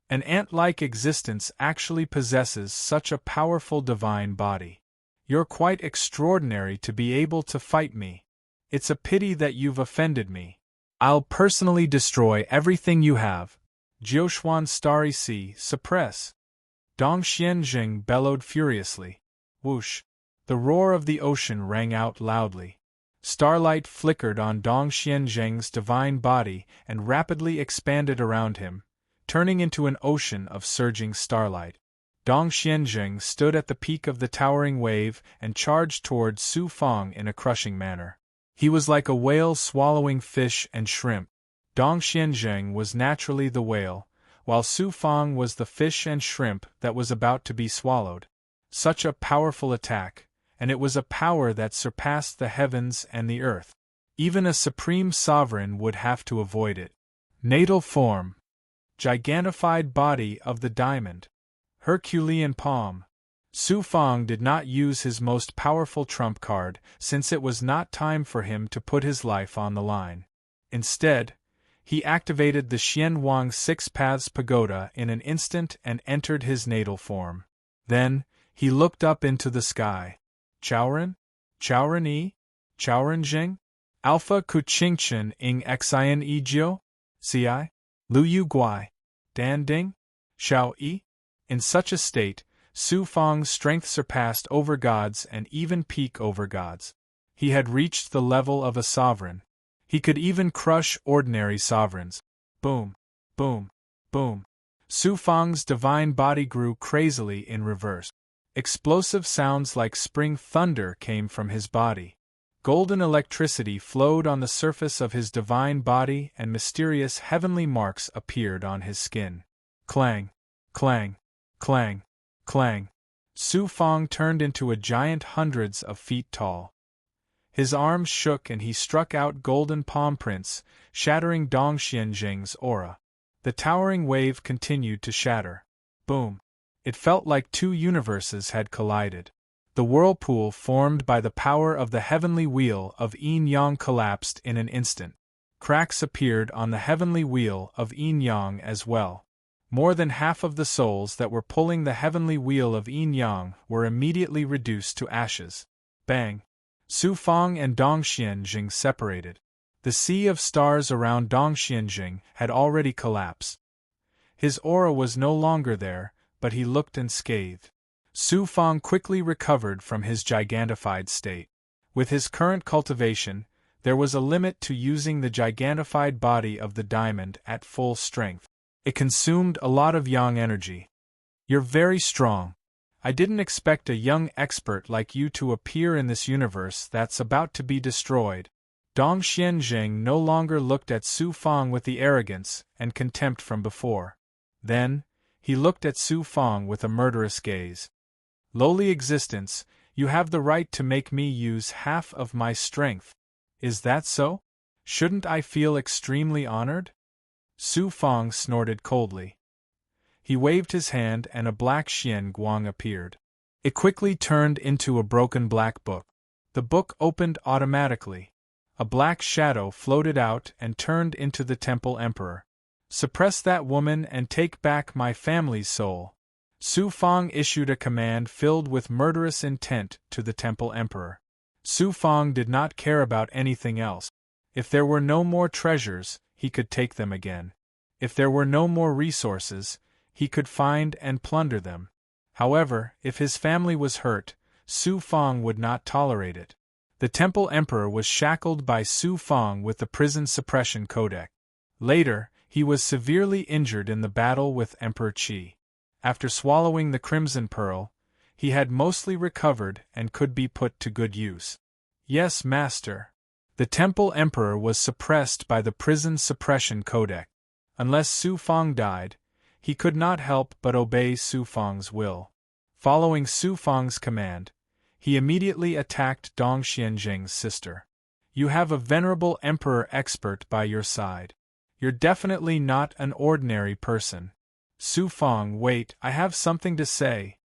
An ant-like existence actually possesses such a powerful divine body. You're quite extraordinary to be able to fight me. It's a pity that you've offended me. I'll personally destroy everything you have. Jiuxuan Starry Sea, suppress. Dong Xianzheng bellowed furiously. Whoosh! The roar of the ocean rang out loudly. Starlight flickered on Dong Xianzheng's divine body and rapidly expanded around him, turning into an ocean of surging starlight. Dong Xianzheng stood at the peak of the towering wave and charged toward Su Fang in a crushing manner. He was like a whale swallowing fish and shrimp. Dong Xianzheng was naturally the whale, while Su Fang was the fish and shrimp that was about to be swallowed. Such a powerful attack, and it was a power that surpassed the heavens and the earth. Even a supreme sovereign would have to avoid it. Natal form. Gigantified body of the diamond. Herculean palm. Su Fang did not use his most powerful trump card, since it was not time for him to put his life on the line. Instead, he activated the Xianwang Six Paths Pagoda in an instant and entered his natal form. Then, he looked up into the sky. Chaoren? Chaoren Yi? Chaoren Jing? Alpha Kuchingchen ing Xian Yi Jiu? Ci? Lu Yu Guai? Dan Ding? Xiao Yi? In such a state, Su Fang's strength surpassed over gods and even peak over gods. He had reached the level of a sovereign. He could even crush ordinary sovereigns. Boom, boom, boom. Su Fang's divine body grew crazily in reverse. Explosive sounds like spring thunder came from his body. Golden electricity flowed on the surface of his divine body and mysterious heavenly marks appeared on his skin. Clang, clang, clang, clang. Su Fang turned into a giant hundreds of feet tall. His arms shook and he struck out golden palm prints, shattering Dong Xianzheng's aura. The towering wave continued to shatter. Boom. It felt like two universes had collided. The whirlpool formed by the power of the heavenly wheel of yin-yang collapsed in an instant. Cracks appeared on the heavenly wheel of yin-yang as well. More than half of the souls that were pulling the heavenly wheel of yin-yang were immediately reduced to ashes. Bang! Su Fang and Dong Xianzheng separated. The sea of stars around Dong Xianzheng had already collapsed. His aura was no longer there, but he looked unscathed. Su Fang quickly recovered from his gigantified state. With his current cultivation, there was a limit to using the gigantified body of the diamond at full strength. It consumed a lot of yang energy. You're very strong. I didn't expect a young expert like you to appear in this universe that's about to be destroyed. Dong Xianzheng no longer looked at Su Fang with the arrogance and contempt from before. Then, he looked at Su Fang with a murderous gaze. Lowly existence, you have the right to make me use half of my strength. Is that so? Shouldn't I feel extremely honored? Su Fang snorted coldly. He waved his hand and a black Xian Guang appeared. It quickly turned into a broken black book. The book opened automatically. A black shadow floated out and turned into the Temple Emperor. Suppress that woman and take back my family's soul. Su Fang issued a command filled with murderous intent to the Temple Emperor. Su Fang did not care about anything else. If there were no more treasures, he could take them again. If there were no more resources, he could find and plunder them. However, if his family was hurt, Su Fang would not tolerate it. The Temple Emperor was shackled by Su Fang with the Prison Suppression Codex. Later, he was severely injured in the battle with Emperor Qi. After swallowing the Crimson Pearl, he had mostly recovered and could be put to good use. Yes, Master. The Temple Emperor was suppressed by the Prison Suppression Codex. Unless Su Fang died, he could not help but obey Su Fang's will. Following Su Fang's command, he immediately attacked Dong Xianzheng's sister. You have a venerable emperor expert by your side. You're definitely not an ordinary person. Su Fang, wait, I have something to say.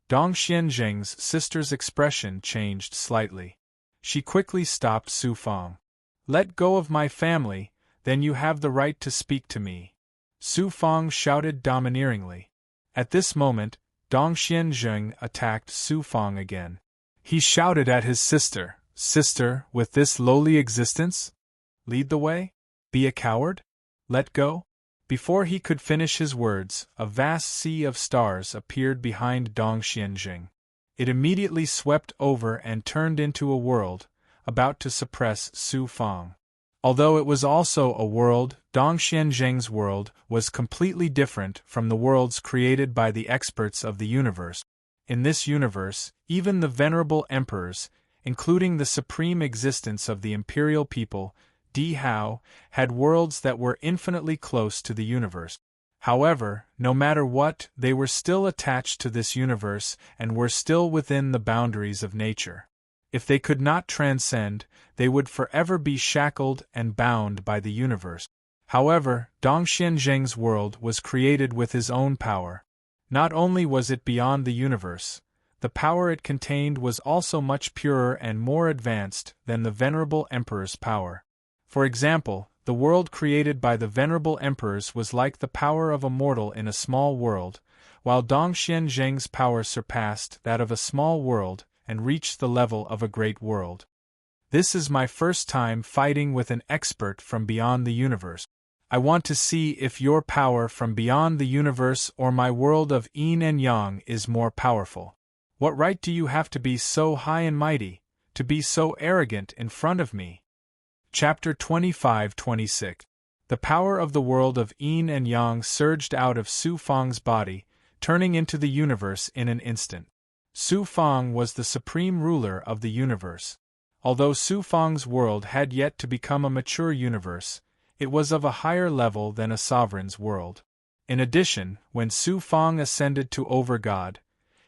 Dong Xianzheng's sister's expression changed slightly. She quickly stopped Su Fang. Let go of my family, then you have the right to speak to me. Su Fang shouted domineeringly. At this moment, Dong Xianzheng attacked Su Fang again. He shouted at his sister, Sister, with this lowly existence? Lead the way? Be a coward? Let go? Before he could finish his words, a vast sea of stars appeared behind Dong Xianzheng. It immediately swept over and turned into a world, about to suppress Su Fang. Although it was also a world, Dong Xianzheng's world was completely different from the worlds created by the experts of the universe. In this universe, even the venerable emperors, including the supreme existence of the imperial people, Hao, had worlds that were infinitely close to the universe. However, no matter what, they were still attached to this universe and were still within the boundaries of nature. If they could not transcend, they would forever be shackled and bound by the universe. However, Dongxianzheng's world was created with his own power. Not only was it beyond the universe, the power it contained was also much purer and more advanced than the venerable emperor's power. For example, the world created by the venerable emperors was like the power of a mortal in a small world, while Dongxianzheng's power surpassed that of a small world and reached the level of a great world. This is my first time fighting with an expert from beyond the universe. I want to see if your power from beyond the universe or my world of yin and yang is more powerful. What right do you have to be so high and mighty, to be so arrogant in front of me? Chapter 25-26. The power of the world of yin and yang surged out of Su Fang's body, turning into the universe in an instant. Su Fang was the supreme ruler of the universe. Although Su Fang's world had yet to become a mature universe, it was of a higher level than a sovereign's world. In addition, when Su Fang ascended to Overgod,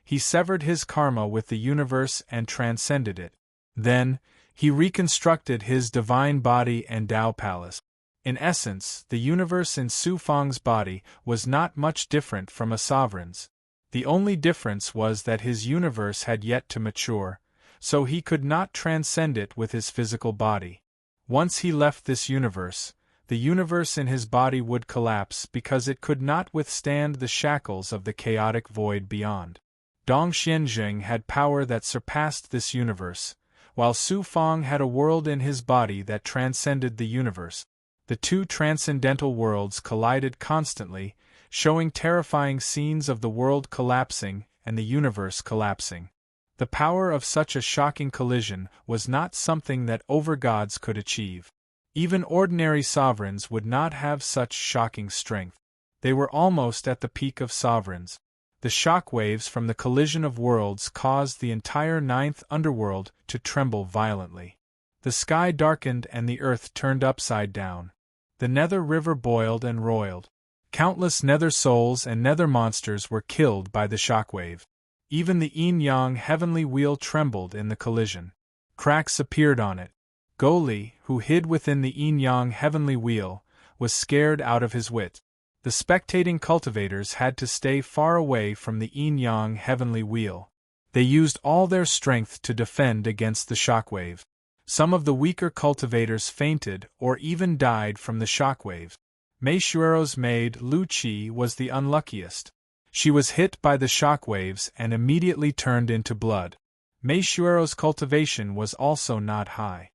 he severed his karma with the universe and transcended it. Then, he reconstructed his divine body and Tao Palace. In essence, the universe in Su Fang's body was not much different from a sovereign's. The only difference was that his universe had yet to mature, so he could not transcend it with his physical body. Once he left this universe, the universe in his body would collapse because it could not withstand the shackles of the chaotic void beyond. Dongxianzheng had power that surpassed this universe, while Su Fang had a world in his body that transcended the universe. The two transcendental worlds collided constantly, showing terrifying scenes of the world collapsing and the universe collapsing. The power of such a shocking collision was not something that overgods could achieve. Even ordinary sovereigns would not have such shocking strength. They were almost at the peak of sovereigns. The shock waves from the collision of worlds caused the entire ninth underworld to tremble violently. The sky darkened and the earth turned upside down. The nether river boiled and roiled. Countless nether souls and nether monsters were killed by the shockwave. Even the yin-yang heavenly wheel trembled in the collision. Cracks appeared on it. Goli, who hid within the yin-yang heavenly wheel, was scared out of his wit. The spectating cultivators had to stay far away from the yin-yang heavenly wheel. They used all their strength to defend against the shockwave. Some of the weaker cultivators fainted or even died from the shockwave. Mei Shuero's maid Lu Qi was the unluckiest. She was hit by the shockwaves and immediately turned into blood. Mei Shuero's cultivation was also not high.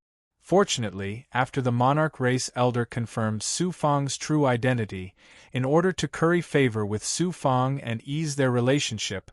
Fortunately, after the monarch race elder confirmed Su Fang's true identity, in order to curry favor with Su Fang and ease their relationship,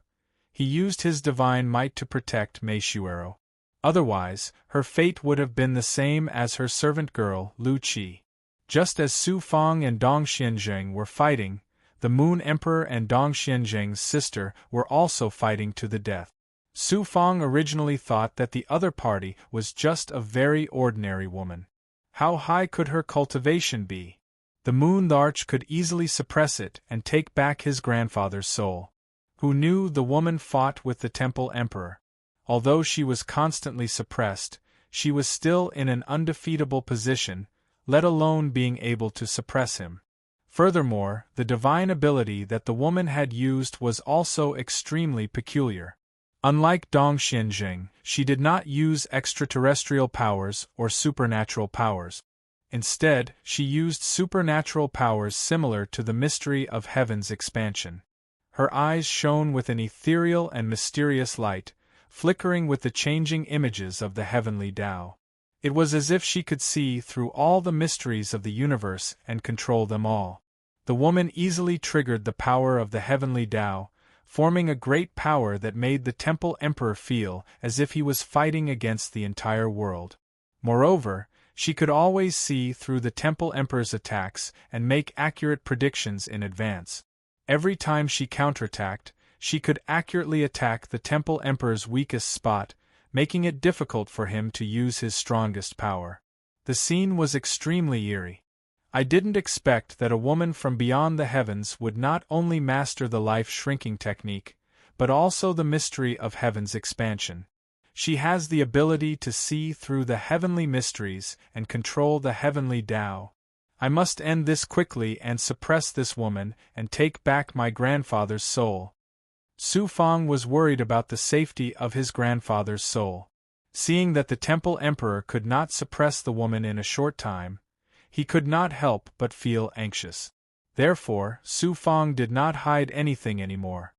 he used his divine might to protect Mei Shuero. Otherwise, her fate would have been the same as her servant girl, Lu Qi. Just as Su Fang and Dongxianzheng were fighting, the Moon Emperor and Dongxianzheng's sister were also fighting to the death. Su Fang originally thought that the other party was just a very ordinary woman. How high could her cultivation be? The Moon Arch could easily suppress it and take back his grandfather's soul. Who knew the woman fought with the Temple Emperor? Although she was constantly suppressed, she was still in an undefeatable position, let alone being able to suppress him. Furthermore, the divine ability that the woman had used was also extremely peculiar. Unlike Dongxianzheng, she did not use extraterrestrial powers or supernatural powers. Instead, she used supernatural powers similar to the mystery of heaven's expansion. Her eyes shone with an ethereal and mysterious light, flickering with the changing images of the heavenly Tao. It was as if she could see through all the mysteries of the universe and control them all. The woman easily triggered the power of the heavenly Tao, forming a great power that made the Temple Emperor feel as if he was fighting against the entire world. Moreover, she could always see through the Temple Emperor's attacks and make accurate predictions in advance. Every time she counterattacked, she could accurately attack the Temple Emperor's weakest spot, making it difficult for him to use his strongest power. The scene was extremely eerie. I didn't expect that a woman from beyond the heavens would not only master the life-shrinking technique, but also the mystery of heaven's expansion. She has the ability to see through the heavenly mysteries and control the heavenly Tao. I must end this quickly and suppress this woman and take back my grandfather's soul. Su Fang was worried about the safety of his grandfather's soul. Seeing that the temple emperor could not suppress the woman in a short time, he could not help but feel anxious. Therefore, Su Fang did not hide anything anymore.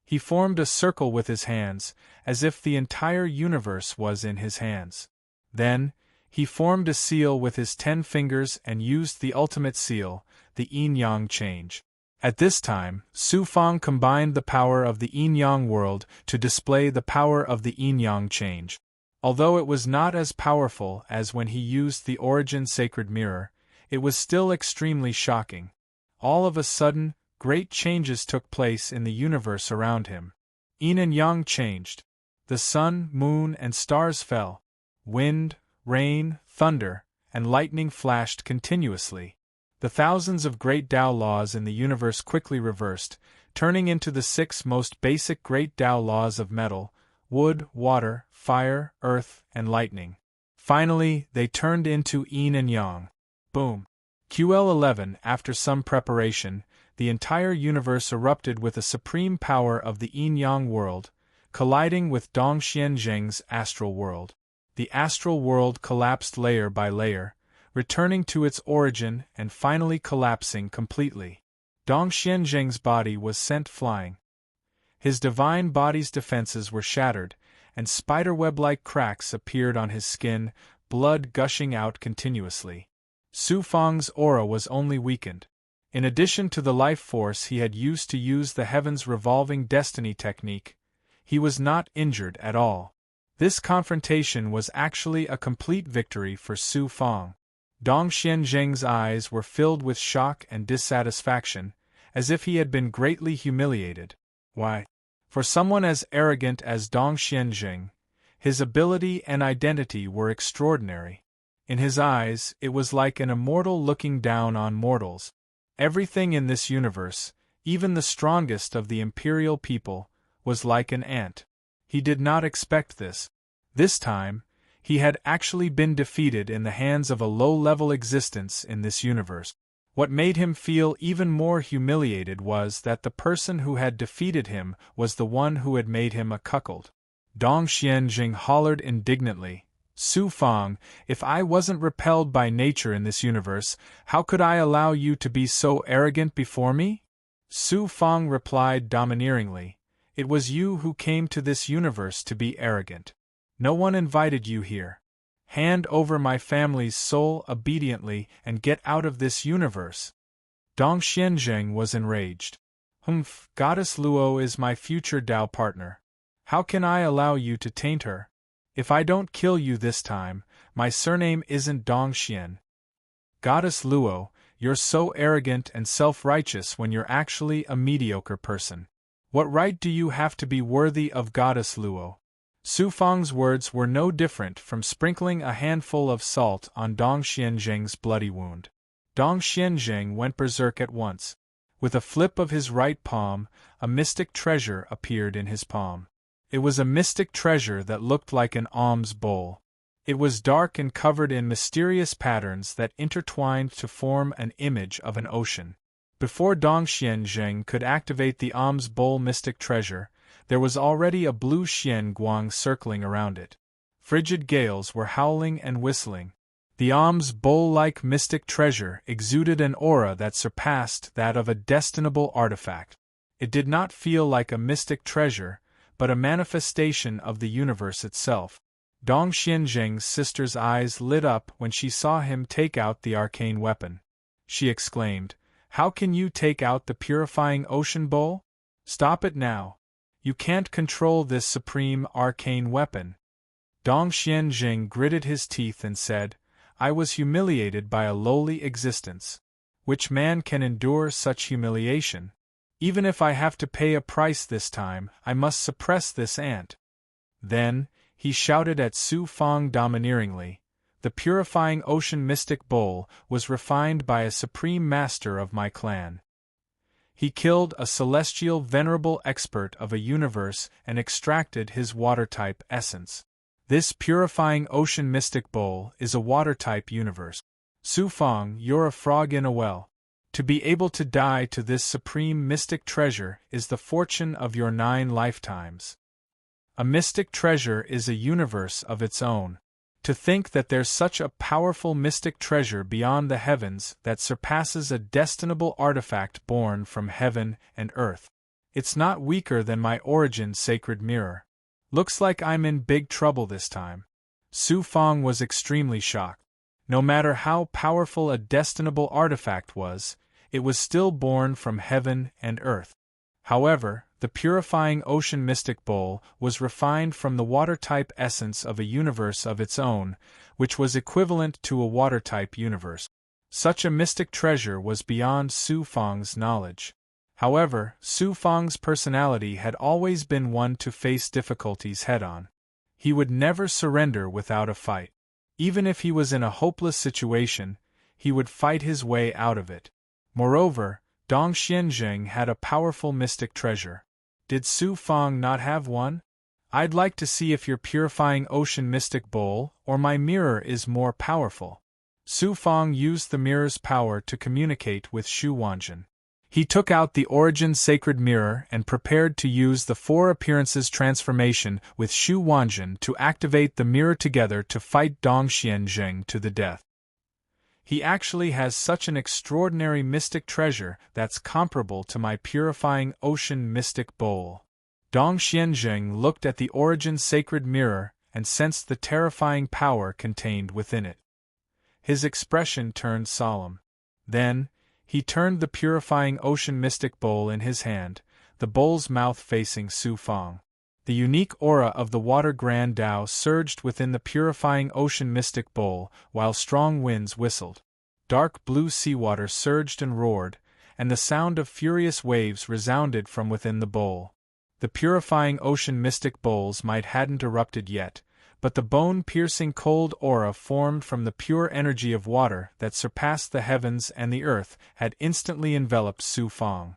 He formed a circle with his hands, as if the entire universe was in his hands. Then, he formed a seal with his 10 fingers and used the ultimate seal, the yin-yang change. At this time, Su Fang combined the power of the yin-yang world to display the power of the yin-yang change. Although it was not as powerful as when he used the origin sacred mirror, it was still extremely shocking. All of a sudden, great changes took place in the universe around him. Yin and yang changed. The sun, moon, and stars fell. Wind, rain, thunder, and lightning flashed continuously. The thousands of great Tao laws in the universe quickly reversed, turning into the 6 most basic great Tao laws of metal, wood, water, fire, earth, and lightning. Finally, they turned into yin and yang. Boom. QL11. After some preparation, the entire universe erupted with the supreme power of the yin-yang world, colliding with Dongxian Zheng's astral world. The astral world collapsed layer by layer, returning to its origin and finally collapsing completely. Dongxian Zheng's body was sent flying. His divine body's defenses were shattered, and spiderweb-like cracks appeared on his skin, blood gushing out continuously. Su Fang's aura was only weakened. In addition to the life force he had used to use the heaven's revolving destiny technique, he was not injured at all. This confrontation was actually a complete victory for Su Fang. Dongxian Zheng's eyes were filled with shock and dissatisfaction, as if he had been greatly humiliated. Why? For someone as arrogant as Dongxian Zheng, his ability and identity were extraordinary. In his eyes, it was like an immortal looking down on mortals. Everything in this universe, even the strongest of the imperial people, was like an ant. He did not expect this. This time, he had actually been defeated in the hands of a low-level existence in this universe. What made him feel even more humiliated was that the person who had defeated him was the one who had made him a cuckold. Dongxian Zheng hollered indignantly, "Su Fang, if I wasn't repelled by nature in this universe, how could I allow you to be so arrogant before me?" Su Fang replied domineeringly, "It was you who came to this universe to be arrogant. No one invited you here. Hand over my family's soul obediently and get out of this universe." Dongxian Zheng was enraged. "Humph, Goddess Luo is my future Tao partner. How can I allow you to taint her? If I don't kill you this time, my surname isn't Dongxian. Goddess Luo, you're so arrogant and self-righteous when you're actually a mediocre person. What right do you have to be worthy of Goddess Luo?" Su Fang's words were no different from sprinkling a handful of salt on Dongxian Zheng's bloody wound. Dongxian Zheng went berserk at once. With a flip of his right palm, a mystic treasure appeared in his palm. It was a mystic treasure that looked like an alms bowl. It was dark and covered in mysterious patterns that intertwined to form an image of an ocean. Before Dongxian Zheng could activate the alms bowl mystic treasure, there was already a blue Xian Guang circling around it. Frigid gales were howling and whistling. The alms bowl-like mystic treasure exuded an aura that surpassed that of a destinable artifact. It did not feel like a mystic treasure, but a manifestation of the universe itself. Dongxian Zheng's sister's eyes lit up when she saw him take out the arcane weapon. She exclaimed, "How can you take out the purifying ocean bowl? Stop it now. You can't control this supreme arcane weapon." Dongxian Zheng gritted his teeth and said, "I was humiliated by a lowly existence. Which man can endure such humiliation? Even if I have to pay a price this time, I must suppress this ant." Then, he shouted at Su Fang domineeringly, the purifying ocean mystic bowl, was refined by a supreme master of my clan. He killed a celestial venerable expert of a universe and extracted his water-type essence. This purifying ocean mystic bowl is a water-type universe. Su Fang, you're a frog in a well. To be able to die to this supreme mystic treasure is the fortune of your 9 lifetimes. A mystic treasure is a universe of its own. To think that there's such a powerful mystic treasure beyond the heavens that surpasses a destinable artifact born from heaven and earth. It's not weaker than my origin sacred mirror. Looks like I'm in big trouble this time. Su Fang was extremely shocked. No matter how powerful a destinable artifact was, it was still born from heaven and earth. However, the purifying ocean mystic bowl was refined from the water-type essence of a universe of its own, which was equivalent to a water-type universe. Such a mystic treasure was beyond Su Fang's knowledge. However, Su Fang's personality had always been one to face difficulties head-on. He would never surrender without a fight. Even if he was in a hopeless situation, he would fight his way out of it. Moreover, Dong Xianzheng had a powerful mystic treasure. Did Su Fang not have one? I'd like to see if your purifying ocean mystic bowl or my mirror is more powerful. Su Fang used the mirror's power to communicate with Xu Wanjin. He took out the origin sacred mirror and prepared to use the 4 appearances transformation with Xu Wanjin to activate the mirror together to fight Dong Xianzheng to the death. He actually has such an extraordinary mystic treasure that's comparable to my purifying ocean mystic bowl. Dong Xianzheng looked at the origin sacred mirror and sensed the terrifying power contained within it. His expression turned solemn. Then, he turned the purifying ocean mystic bowl in his hand, the bowl's mouth facing Su Fang. The unique aura of the water Grand Tao surged within the purifying ocean mystic bowl, while strong winds whistled. Dark blue seawater surged and roared, and the sound of furious waves resounded from within the bowl. The purifying ocean mystic bowls might hadn't erupted yet, but the bone-piercing cold aura formed from the pure energy of water that surpassed the heavens and the earth had instantly enveloped Su Fang.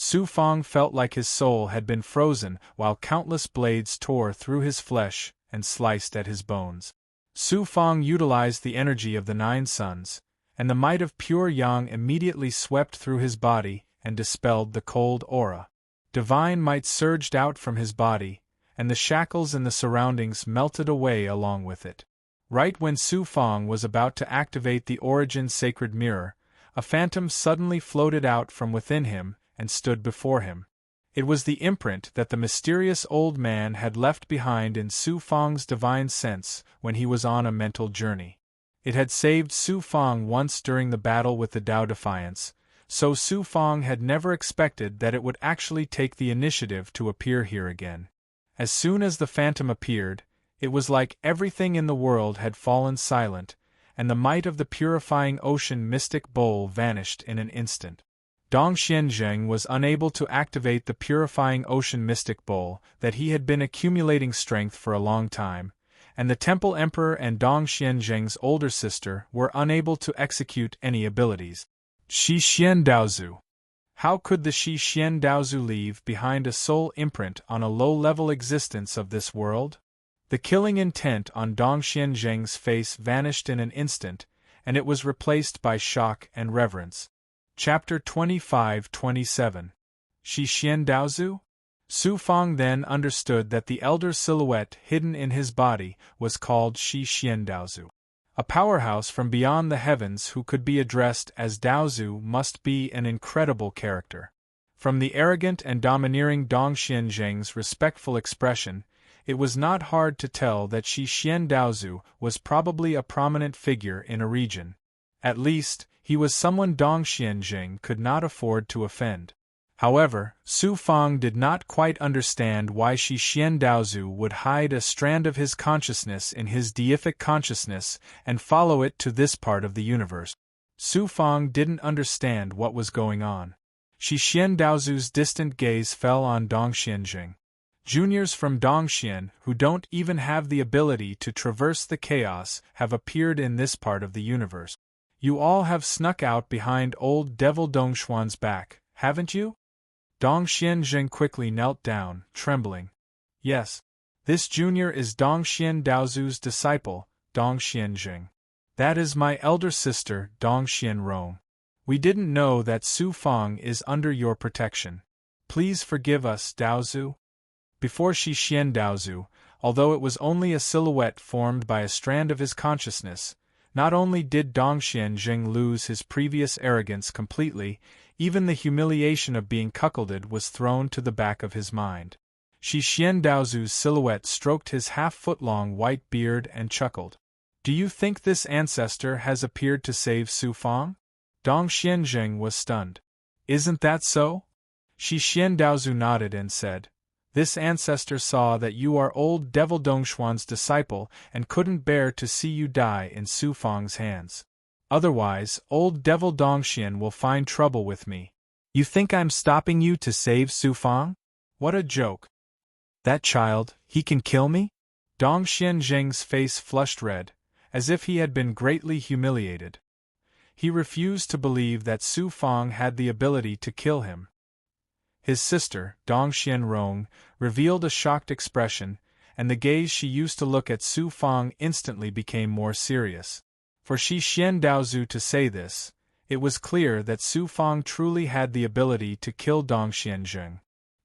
Su Fang felt like his soul had been frozen while countless blades tore through his flesh and sliced at his bones. Su Fang utilized the energy of the 9 suns, and the might of pure yang immediately swept through his body and dispelled the cold aura. Divine might surged out from his body, and the shackles in the surroundings melted away along with it. Right when Su Fang was about to activate the origin sacred mirror, a phantom suddenly floated out from within him and stood before him. It was the imprint that the mysterious old man had left behind in Su Fang's divine sense when he was on a mental journey. It had saved Su Fang once during the battle with the Tao Defiance, so Su Fang had never expected that it would actually take the initiative to appear here again. As soon as the phantom appeared, it was like everything in the world had fallen silent, and the might of the purifying ocean mystic bowl vanished in an instant. Dong Xianzheng was unable to activate the purifying ocean mystic bowl that he had been accumulating strength for a long time, and the Temple Emperor and Dong Xianzheng's older sister were unable to execute any abilities. Shi Xian Daozu. How could the Shi Xian Daozu leave behind a soul imprint on a low-level existence of this world? The killing intent on Dong Xianzheng's face vanished in an instant, and it was replaced by shock and reverence. Chapter 25-27. Shi Xian Daozu? Su Fang then understood that the elder silhouette hidden in his body was called Shi Xian Daozu. A powerhouse from beyond the heavens who could be addressed as Daozu must be an incredible character. From the arrogant and domineering Dong Xianzheng's respectful expression, it was not hard to tell that Shi Xian Daozu was probably a prominent figure in a region. At least, he was someone Dong Xianzheng could not afford to offend. However, Su Fang did not quite understand why Shi Xian Daozu would hide a strand of his consciousness in his deific consciousness and follow it to this part of the universe. Su Fang didn't understand what was going on. Shi Xian Daozu's distant gaze fell on Dong Xianzheng. Juniors from Dongxian who don't even have the ability to traverse the chaos have appeared in this part of the universe. You all have snuck out behind old Devil Dongxuan's back, haven't you? Dongxian Jing quickly knelt down, trembling. Yes. This junior is Dongxian Daozu's disciple, Dongxian Jing. That is my elder sister, Dongxian Rong. We didn't know that Su Fang is under your protection. Please forgive us, Daozu. Before Shi Xian Daozu, although it was only a silhouette formed by a strand of his consciousness, not only did Dongxian Jing lose his previous arrogance completely, even the humiliation of being cuckolded was thrown to the back of his mind. Shi Xian Daozu's silhouette stroked his half-foot-long white beard and chuckled. Do you think this ancestor has appeared to save Su Fang? Dongxian Jing was stunned. Isn't that so? Shi Xian Daozu nodded and said, This ancestor saw that you are old Devil Dongxuan's disciple and couldn't bear to see you die in Su Fang's hands. Otherwise, old Devil Dongxian will find trouble with me. You think I'm stopping you to save Su Fang? What a joke. That child, he can kill me? Dongxian Jing's face flushed red, as if he had been greatly humiliated. He refused to believe that Su Fang had the ability to kill him. His sister, Dongxian Rong, revealed a shocked expression, and the gaze she used to look at Su Fang instantly became more serious. For Shi Xian Daozu to say this, it was clear that Su Fang truly had the ability to kill Dongxian Jing.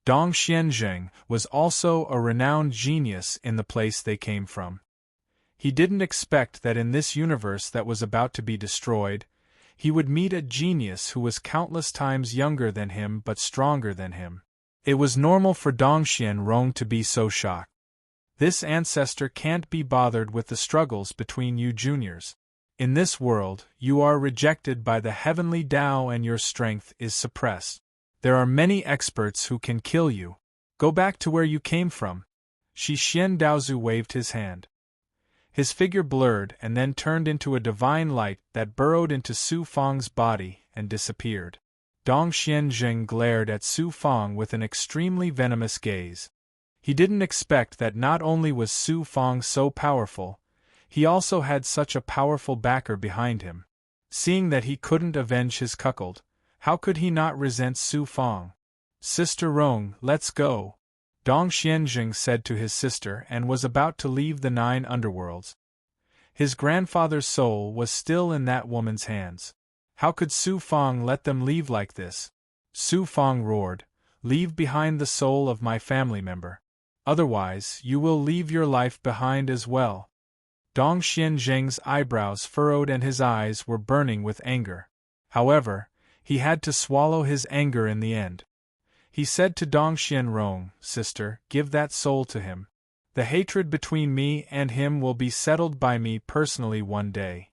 Dongxian Jing was also a renowned genius in the place they came from. He didn't expect that in this universe that was about to be destroyed, he would meet a genius who was countless times younger than him but stronger than him. It was normal for Dongxian Rong to be so shocked. This ancestor can't be bothered with the struggles between you juniors. In this world, you are rejected by the heavenly Tao and your strength is suppressed. There are many experts who can kill you. Go back to where you came from. Shi Xian Daozu waved his hand. His figure blurred and then turned into a divine light that burrowed into Su Fang's body and disappeared. Dongxian Jing glared at Su Fang with an extremely venomous gaze. He didn't expect that not only was Su Fang so powerful, he also had such a powerful backer behind him. Seeing that he couldn't avenge his cuckold, how could he not resent Su Fang? Sister Rong, let's go. Dongxian Jing said to his sister and was about to leave the 9 underworlds. His grandfather's soul was still in that woman's hands. How could Su Fang let them leave like this? Su Fang roared, Leave behind the soul of my family member. Otherwise, you will leave your life behind as well. Dongxian Jing's eyebrows furrowed and his eyes were burning with anger. However, he had to swallow his anger in the end. He said to Dongxian Rong, Sister, give that soul to him. The hatred between me and him will be settled by me personally one day.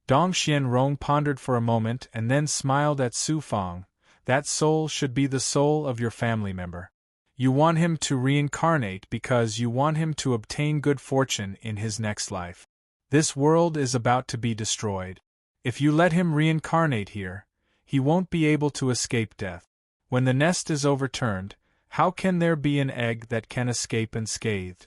Dongxian Rong pondered for a moment and then smiled at Su Fang. That soul should be the soul of your family member. You want him to reincarnate because you want him to obtain good fortune in his next life. This world is about to be destroyed. If you let him reincarnate here, he won't be able to escape death. When the nest is overturned, how can there be an egg that can escape unscathed?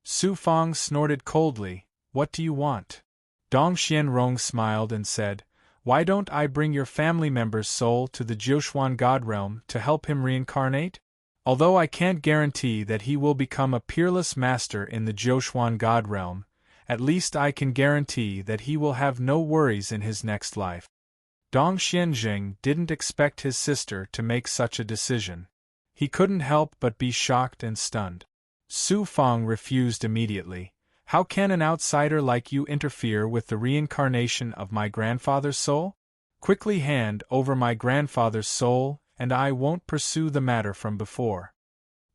Su Fang snorted coldly, What do you want? Dongxian Rong smiled and said, Why don't I bring your family member's soul to the Jiuxuan God realm to help him reincarnate? Although I can't guarantee that he will become a peerless master in the Jiuxuan God realm, at least I can guarantee that he will have no worries in his next life. Dongxian Jing didn't expect his sister to make such a decision. He couldn't help but be shocked and stunned. Su Fang refused immediately. How can an outsider like you interfere with the reincarnation of my grandfather's soul? Quickly hand over my grandfather's soul, and I won't pursue the matter from before.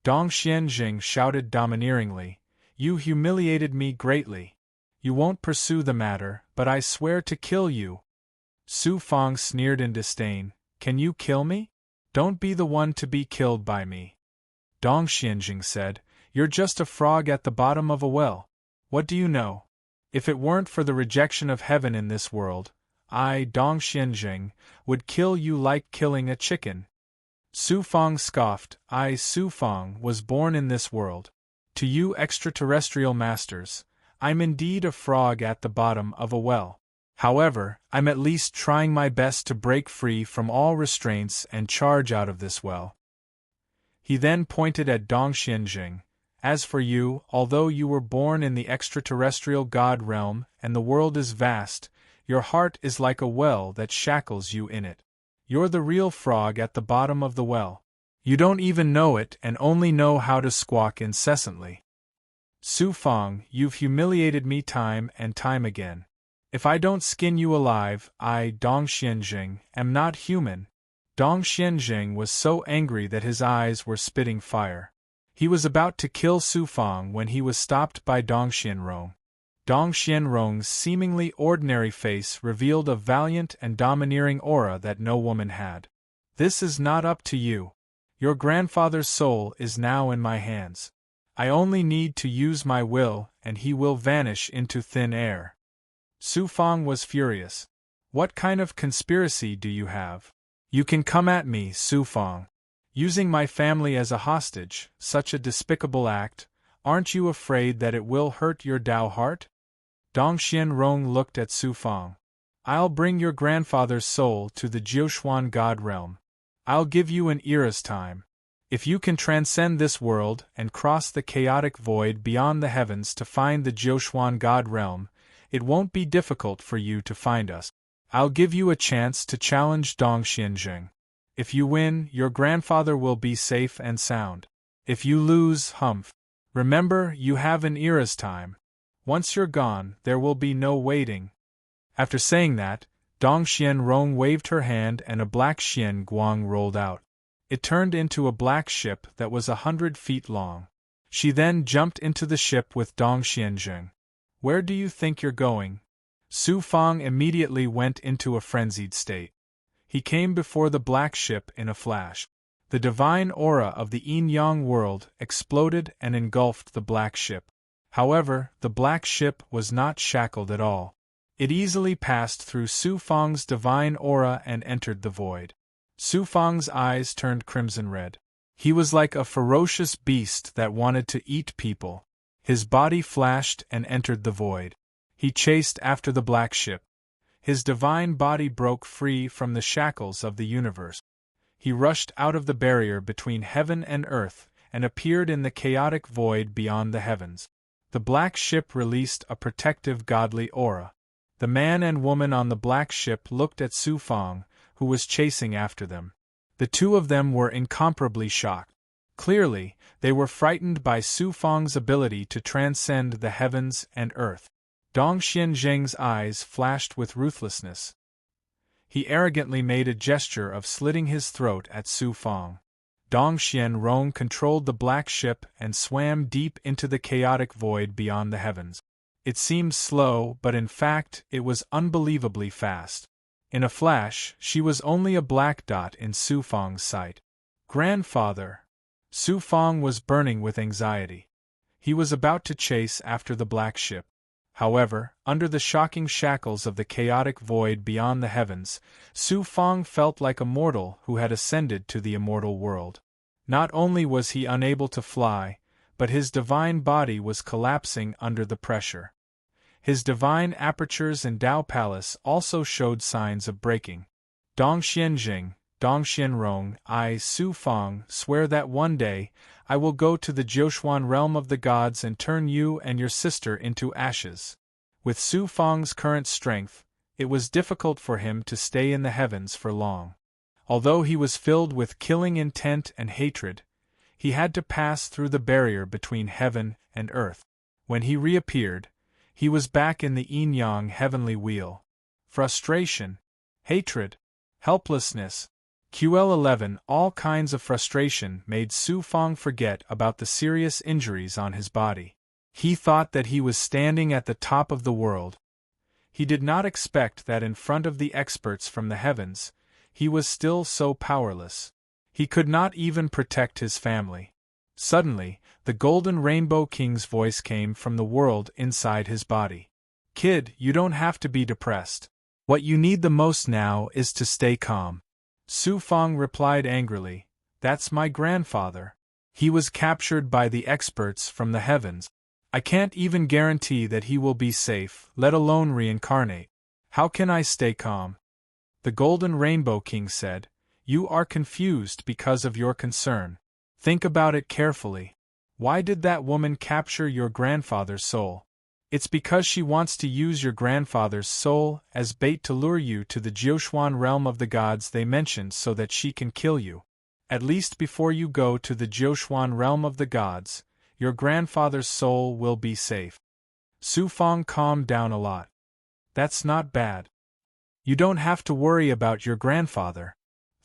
Dongxian Jing shouted domineeringly, You humiliated me greatly. You won't pursue the matter, but I swear to kill you. Su Fang sneered in disdain, Can you kill me? Don't be the one to be killed by me. Dongxian Jing said, You're just a frog at the bottom of a well. What do you know? If it weren't for the rejection of heaven in this world, I, Dongxian Jing, would kill you like killing a chicken. Su Fang scoffed. I, Su Fang, was born in this world. To you extraterrestrial masters, I'm indeed a frog at the bottom of a well. However, I'm at least trying my best to break free from all restraints and charge out of this well. He then pointed at Dong Xianjing. As for you, although you were born in the extraterrestrial god realm and the world is vast, your heart is like a well that shackles you in it. You're the real frog at the bottom of the well. You don't even know it and only know how to squawk incessantly. Su Fang, you've humiliated me time and time again. If I don't skin you alive, I, Dong Xianjing, am not human. Dong Xianjing was so angry that his eyes were spitting fire. He was about to kill Su Fang when he was stopped by Dong Xianrong. Dong Xianrong's seemingly ordinary face revealed a valiant and domineering aura that no woman had. This is not up to you. Your grandfather's soul is now in my hands. I only need to use my will and he will vanish into thin air. Su Fang was furious. What kind of conspiracy do you have? You can come at me, Su Fang. Using my family as a hostage, such a despicable act, aren't you afraid that it will hurt your Dao heart? Dong Xianrong looked at Su Fang. I'll bring your grandfather's soul to the Jiuxuan god realm. I'll give you an era's time. If you can transcend this world and cross the chaotic void beyond the heavens to find the Jiuxuan god realm, it won't be difficult for you to find us. I'll give you a chance to challenge Dong Xianjing. If you win, your grandfather will be safe and sound. If you lose, humph. Remember, you have an era's time. Once you're gone, there will be no waiting. After saying that, Dong Xianrong waved her hand and a black Xian Guang rolled out. It turned into a black ship that was 100 feet long. She then jumped into the ship with Dong Xianjing. Where do you think you're going? Su Fang immediately went into a frenzied state. He came before the black ship in a flash. The divine aura of the yin-yang world exploded and engulfed the black ship. However, the black ship was not shackled at all. It easily passed through Su Fang's divine aura and entered the void. Su Fang's eyes turned crimson red. He was like a ferocious beast that wanted to eat people. His body flashed and entered the void. He chased after the black ship. His divine body broke free from the shackles of the universe. He rushed out of the barrier between heaven and earth and appeared in the chaotic void beyond the heavens. The black ship released a protective godly aura. The man and woman on the black ship looked at Su Fang, who was chasing after them. The two of them were incomparably shocked. Clearly, they were frightened by Su Fang's ability to transcend the heavens and earth. Dong Xianjing's eyes flashed with ruthlessness. He arrogantly made a gesture of slitting his throat at Su Fang. Dong Xianrong controlled the black ship and swam deep into the chaotic void beyond the heavens. It seemed slow, but in fact, it was unbelievably fast. In a flash, she was only a black dot in Su Fang's sight. Grandfather! Su Fang was burning with anxiety. He was about to chase after the black ship. However, under the shocking shackles of the chaotic void beyond the heavens, Su Fang felt like a mortal who had ascended to the immortal world. Not only was he unable to fly, but his divine body was collapsing under the pressure. His divine apertures in Dao Palace also showed signs of breaking. Dong Xianjing, Dong Xianrong, I, Su Fang, swear that one day, I will go to the Jiuxuan realm of the gods and turn you and your sister into ashes. With Su Fang's current strength, it was difficult for him to stay in the heavens for long. Although he was filled with killing intent and hatred, he had to pass through the barrier between heaven and earth. When he reappeared, he was back in the yin-yang heavenly wheel. Frustration, hatred, helplessness, QL11, all kinds of frustration made Su Fang forget about the serious injuries on his body. He thought that he was standing at the top of the world. He did not expect that in front of the experts from the heavens, he was still so powerless. He could not even protect his family. Suddenly, the Golden Rainbow King's voice came from the world inside his body. Kid, you don't have to be depressed. What you need the most now is to stay calm. Su Fang replied angrily, That's my grandfather. He was captured by the experts from the heavens. I can't even guarantee that he will be safe, let alone reincarnate. How can I stay calm?" The Golden Rainbow King said, "You are confused because of your concern. Think about it carefully. Why did that woman capture your grandfather's soul? It's because she wants to use your grandfather's soul as bait to lure you to the Jiuquan realm of the gods they mentioned so that she can kill you. At least before you go to the Jiuquan realm of the gods, your grandfather's soul will be safe." Su Fang calmed down a lot. "That's not bad. You don't have to worry about your grandfather.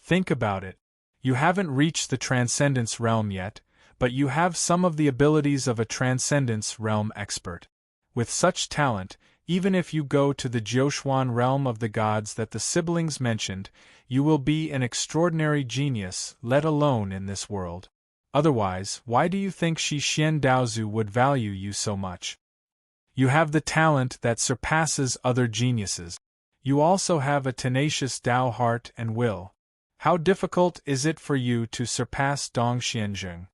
Think about it. You haven't reached the Transcendence realm yet, but you have some of the abilities of a Transcendence realm expert. With such talent, even if you go to the Jiuquan realm of the gods that the siblings mentioned, you will be an extraordinary genius, let alone in this world. Otherwise, why do you think Shi Xian Daozu would value you so much? You have the talent that surpasses other geniuses. You also have a tenacious Dao heart and will. How difficult is it for you to surpass Dong Xianzheng?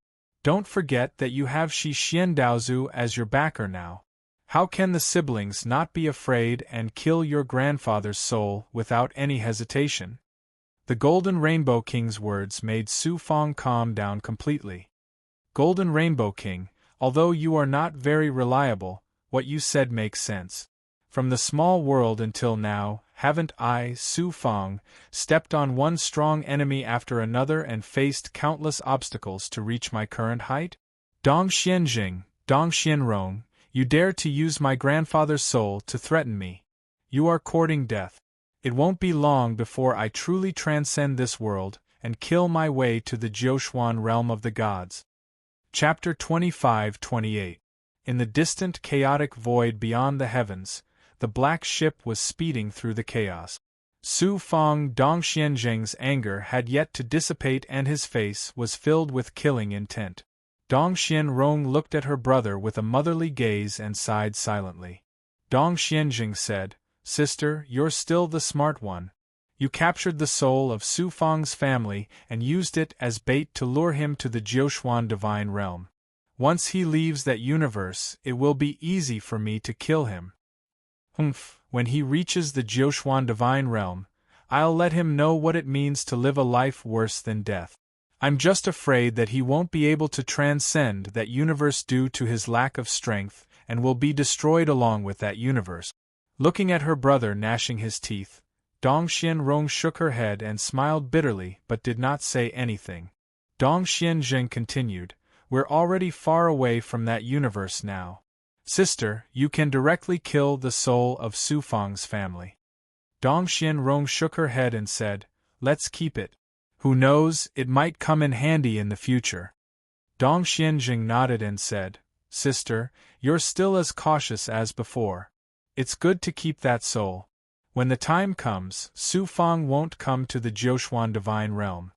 Don't forget that you have Shi Xian Daozu as your backer now. How can the siblings not be afraid and kill your grandfather's soul without any hesitation?" The Golden Rainbow King's words made Su Fang calm down completely. "Golden Rainbow King, although you are not very reliable, what you said makes sense. From the small world until now, haven't I, Su Fang, stepped on one strong enemy after another and faced countless obstacles to reach my current height? Dong Xianjing, Dong Xianrong, you dare to use my grandfather's soul to threaten me. You are courting death. It won't be long before I truly transcend this world and kill my way to the Jiuquan realm of the gods." Chapter 25-28. In the distant chaotic void beyond the heavens, the black ship was speeding through the chaos. Su Fang Dong Xianzheng's anger had yet to dissipate and his face was filled with killing intent. Dong Xianrong looked at her brother with a motherly gaze and sighed silently. Dong Xianzheng said, "Sister, you're still the smart one. You captured the soul of Su Fang's family and used it as bait to lure him to the Jiuquan divine realm. Once he leaves that universe, it will be easy for me to kill him. When he reaches the Jiuquan divine realm, I'll let him know what it means to live a life worse than death. I'm just afraid that he won't be able to transcend that universe due to his lack of strength and will be destroyed along with that universe." Looking at her brother gnashing his teeth, Dong Xianrong shook her head and smiled bitterly but did not say anything. Dong Xianzheng continued, "We're already far away from that universe now. Sister, you can directly kill the soul of Su Fang's family." Dong Xianrong shook her head and said, "Let's keep it. Who knows, it might come in handy in the future." Dong Xianjing nodded and said, "Sister, you're still as cautious as before. It's good to keep that soul. When the time comes, Su Fang won't come to the Jiuquan divine realm."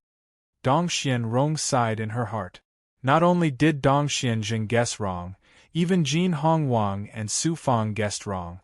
Dong Xianrong sighed in her heart. Not only did Dong Xianjing guess wrong, even Jin Hongwang and Su Fang guessed wrong.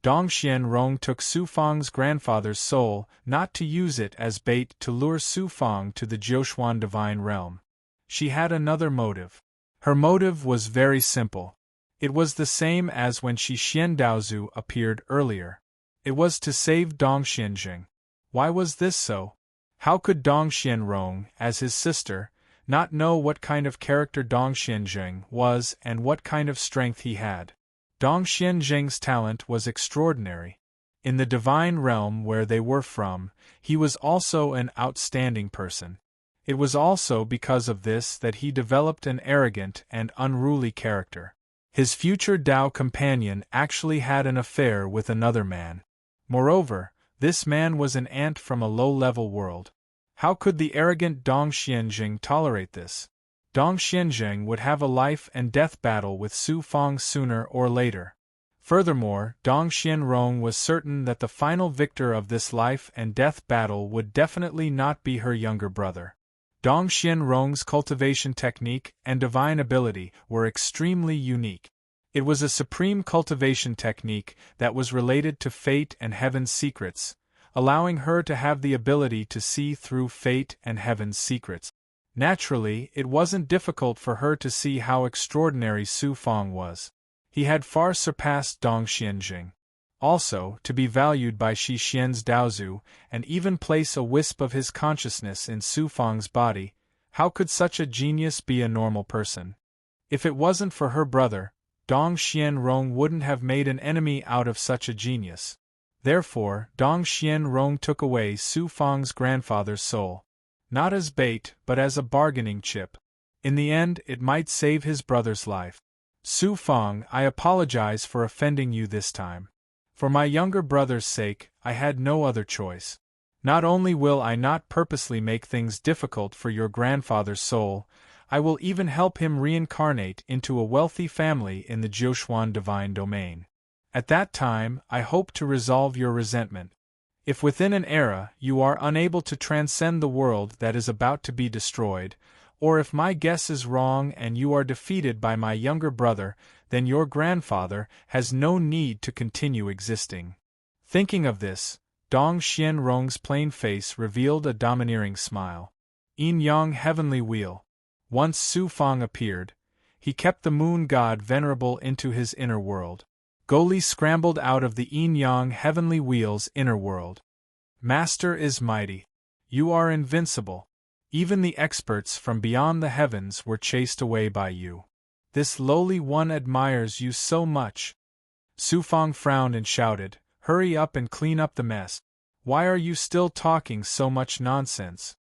Dong Xianrong took Su Fang's grandfather's soul not to use it as bait to lure Su Fang to the Jiuquan divine realm. She had another motive. Her motive was very simple. It was the same as when Shi Xian Daozu appeared earlier. It was to save Dong Xianjing. Why was this so? How could Dong Xianrong, as his sister, not know what kind of character Dong Xianjing was and what kind of strength he had? Dong Xianjing's talent was extraordinary. In the divine realm where they were from, he was also an outstanding person. It was also because of this that he developed an arrogant and unruly character. His future Dao companion actually had an affair with another man. Moreover, this man was an ant from a low-level world. How could the arrogant Dong Xianjing tolerate this? Dong Xianjing would have a life and death battle with Su Fang sooner or later. Furthermore, Dong Xianrong was certain that the final victor of this life and death battle would definitely not be her younger brother. Dong Xianrong's cultivation technique and divine ability were extremely unique. It was a supreme cultivation technique that was related to fate and heaven's secrets, allowing her to have the ability to see through fate and heaven's secrets. Naturally, it wasn't difficult for her to see how extraordinary Su Fang was. He had far surpassed Dong Xianjing. Also, to be valued by Shi Xian's Daozu, and even place a wisp of his consciousness in Su Fang's body, how could such a genius be a normal person? If it wasn't for her brother, Dong Xianrong wouldn't have made an enemy out of such a genius. Therefore, Dong Xianrong took away Su Fang's grandfather's soul. Not as bait, but as a bargaining chip. In the end, it might save his brother's life. Su Fang, I apologize for offending you this time. For my younger brother's sake, I had no other choice. Not only will I not purposely make things difficult for your grandfather's soul, I will even help him reincarnate into a wealthy family in the Jiuxuan divine domain. At that time, I hope to resolve your resentment. If within an era you are unable to transcend the world that is about to be destroyed, or if my guess is wrong and you are defeated by my younger brother, then your grandfather has no need to continue existing. Thinking of this, Dong Xianrong's plain face revealed a domineering smile. Yin-yang heavenly wheel. Once Su Fang appeared, he kept the moon god venerable into his inner world. Goli scrambled out of the yin-yang heavenly wheel's inner world. Master is mighty. You are invincible. Even the experts from beyond the heavens were chased away by you. This lowly one admires you so much. Su Fang frowned and shouted, "Hurry up and clean up the mess. Why are you still talking so much nonsense?"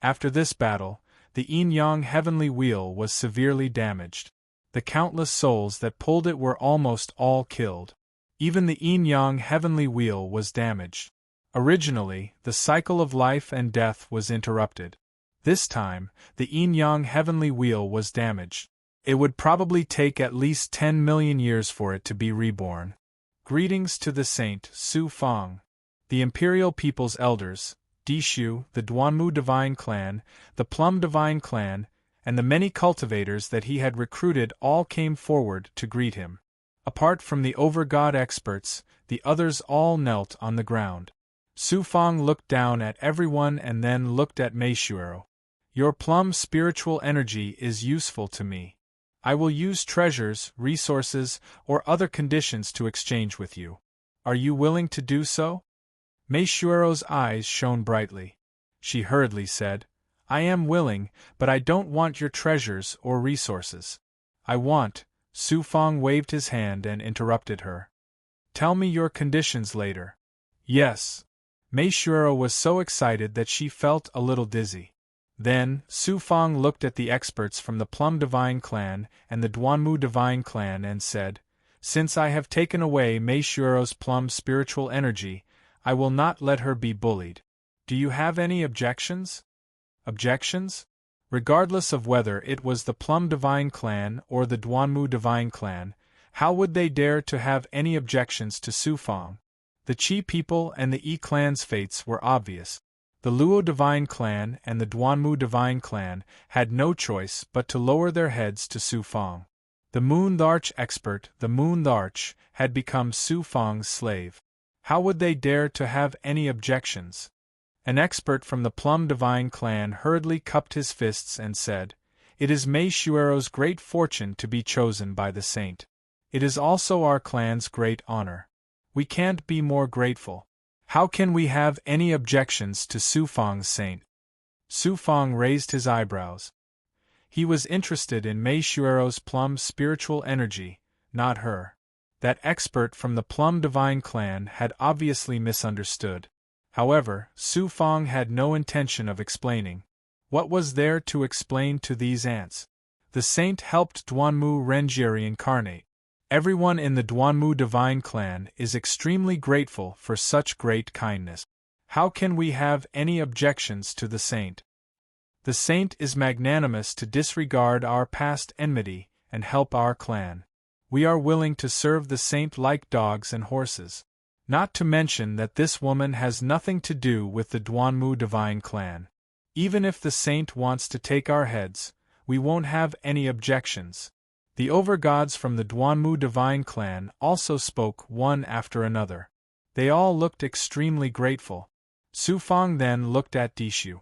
After this battle, the yin-yang heavenly wheel was severely damaged. The countless souls that pulled it were almost all killed. Even the yin-yang heavenly wheel was damaged. Originally, the cycle of life and death was interrupted. This time, the yin-yang heavenly wheel was damaged. It would probably take at least 10 million years for it to be reborn. Greetings to the Saint Su Fang. The Imperial People's Elders, Dishu, the Duanmu Divine Clan, the Plum Divine Clan, and the many cultivators that he had recruited all came forward to greet him. Apart from the over-god experts, the others all knelt on the ground. Su Fang looked down at everyone and then looked at Meishuero. Your plum spiritual energy is useful to me. I will use treasures, resources, or other conditions to exchange with you. Are you willing to do so? Meishuero's eyes shone brightly. She hurriedly said, I am willing, but I don't want your treasures or resources. I want— Su Fang waved his hand and interrupted her. Tell me your conditions later. Yes. Meishuero was so excited that she felt a little dizzy. Then, Su Fang looked at the experts from the Plum Divine Clan and the Duanmu Divine Clan and said, Since I have taken away Meishuero's plum spiritual energy, I will not let her be bullied. Do you have any objections? Objections? Regardless of whether it was the Plum Divine Clan or the Duanmu Divine Clan, how would they dare to have any objections to Su Fang? The Qi people and the Yi clan's fates were obvious. The Luo Divine Clan and the Duanmu Divine Clan had no choice but to lower their heads to Su Fang. The Moon-Larch expert, the Moon-Larch, had become Su Fang's slave. How would they dare to have any objections? An expert from the Plum Divine Clan hurriedly cupped his fists and said, It is Meishuero's great fortune to be chosen by the saint. It is also our clan's great honor. We can't be more grateful. How can we have any objections to Su Fang's saint? Su Fang raised his eyebrows. He was interested in Meishuero's plum spiritual energy, not her. That expert from the Plum Divine Clan had obviously misunderstood. However, Su Fang had no intention of explaining. What was there to explain to these ants? The saint helped Duanmu Renjie reincarnate. Everyone in the Duanmu Divine Clan is extremely grateful for such great kindness. How can we have any objections to the saint? The saint is magnanimous to disregard our past enmity and help our clan. We are willing to serve the saint like dogs and horses. Not to mention that this woman has nothing to do with the Duanmu Divine Clan. Even if the saint wants to take our heads, we won't have any objections. The overgods from the Duanmu Divine Clan also spoke one after another. They all looked extremely grateful. Su Fang then looked at Dishu.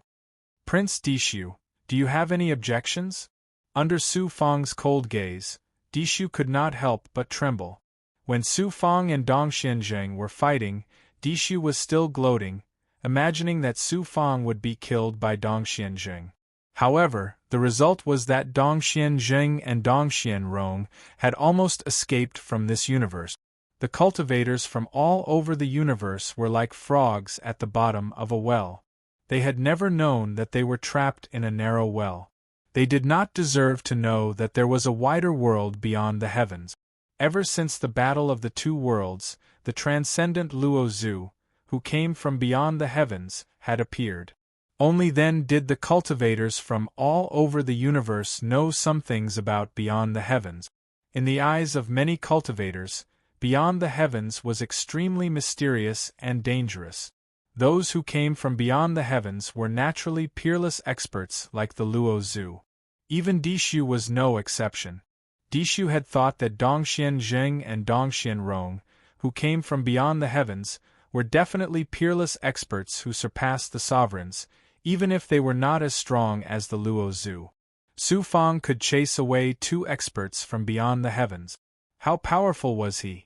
Prince Dishu, Do you have any objections? Under Su Fang's cold gaze, Dishu could not help but tremble. When Su Fang and Dong Xianzheng were fighting, Dishu was still gloating, imagining that Su Fang would be killed by Dong Xianzheng. However, the result was that Dong Xianzheng and Dong Xianrong had almost escaped from this universe. The cultivators from all over the universe were like frogs at the bottom of a well. They had never known that they were trapped in a narrow well. They did not deserve to know that there was a wider world beyond the heavens. Ever since the battle of the two worlds, the transcendent Luo Zhu, who came from beyond the heavens, had appeared. Only then did the cultivators from all over the universe know some things about beyond the heavens. In the eyes of many cultivators, beyond the heavens was extremely mysterious and dangerous. Those who came from beyond the heavens were naturally peerless experts like the Luo Zhu. Even Dishu was no exception. Dishu had thought that Dong Xianzheng and Dong Xianrong, who came from beyond the heavens, were definitely peerless experts who surpassed the sovereigns, even if they were not as strong as the Luo Zhu. Su Fang could chase away two experts from beyond the heavens. How powerful was he?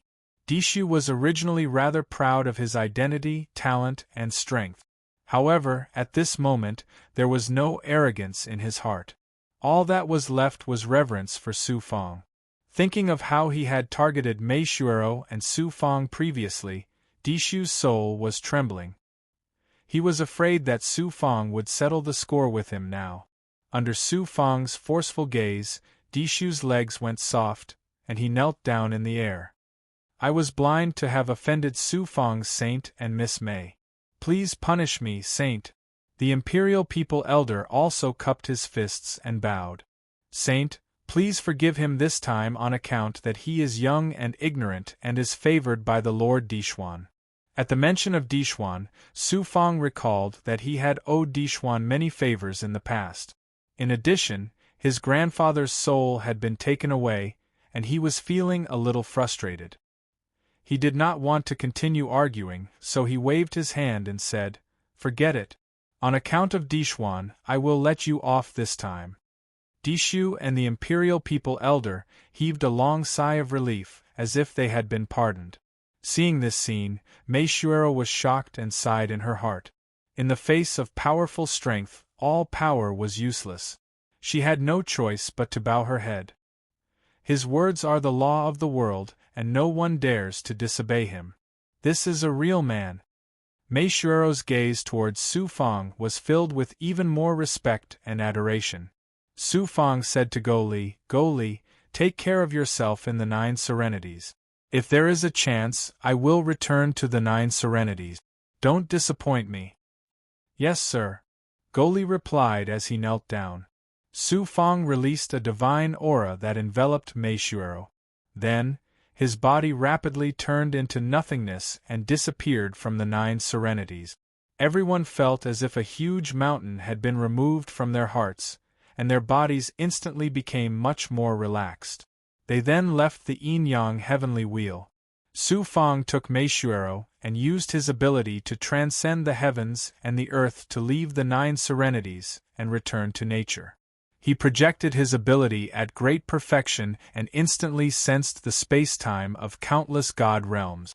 Dishu was originally rather proud of his identity, talent, and strength. However, at this moment, there was no arrogance in his heart. All that was left was reverence for Su Fang. Thinking of how he had targeted Mei Shuero and Su Fang previously, Dishu's soul was trembling. He was afraid that Su Fang would settle the score with him now. Under Su Fang's forceful gaze, Dishu's legs went soft, and he knelt down in the air. I was blind to have offended Su Fang's saint and Miss Mei. Please punish me, saint. The Imperial People Elder also cupped his fists and bowed. Saint, please forgive him this time on account that he is young and ignorant and is favored by the Lord Dixuan. At the mention of Dixuan, Su Fang recalled that he had owed Dixuan many favors in the past. In addition, his grandfather's soul had been taken away, and he was feeling a little frustrated. He did not want to continue arguing, so he waved his hand and said, "Forget it. On account of Dixuan, I will let you off this time." Dishu and the Imperial People Elder heaved a long sigh of relief, as if they had been pardoned. Seeing this scene, Mei Shuero was shocked and sighed in her heart. In the face of powerful strength, all power was useless. She had no choice but to bow her head. His words are the law of the world, and no one dares to disobey him. This is a real man. Mei Shuero's gaze towards Su Fang was filled with even more respect and adoration. Su Fang said to Go Li, "Go Li, take care of yourself in the 9 serenities. If there is a chance, I will return to the 9 serenities. Don't disappoint me." "Yes, sir," Go Li replied as he knelt down. Su Fang released a divine aura that enveloped Mei Shuero. Then, his body rapidly turned into nothingness and disappeared from the 9 serenities. Everyone felt as if a huge mountain had been removed from their hearts, and their bodies instantly became much more relaxed. They then left the yin-yang heavenly wheel. Su Fang took Mei Shuero and used his ability to transcend the heavens and the earth to leave the 9 serenities and return to nature. He projected his ability at great perfection and instantly sensed the space-time of countless god realms.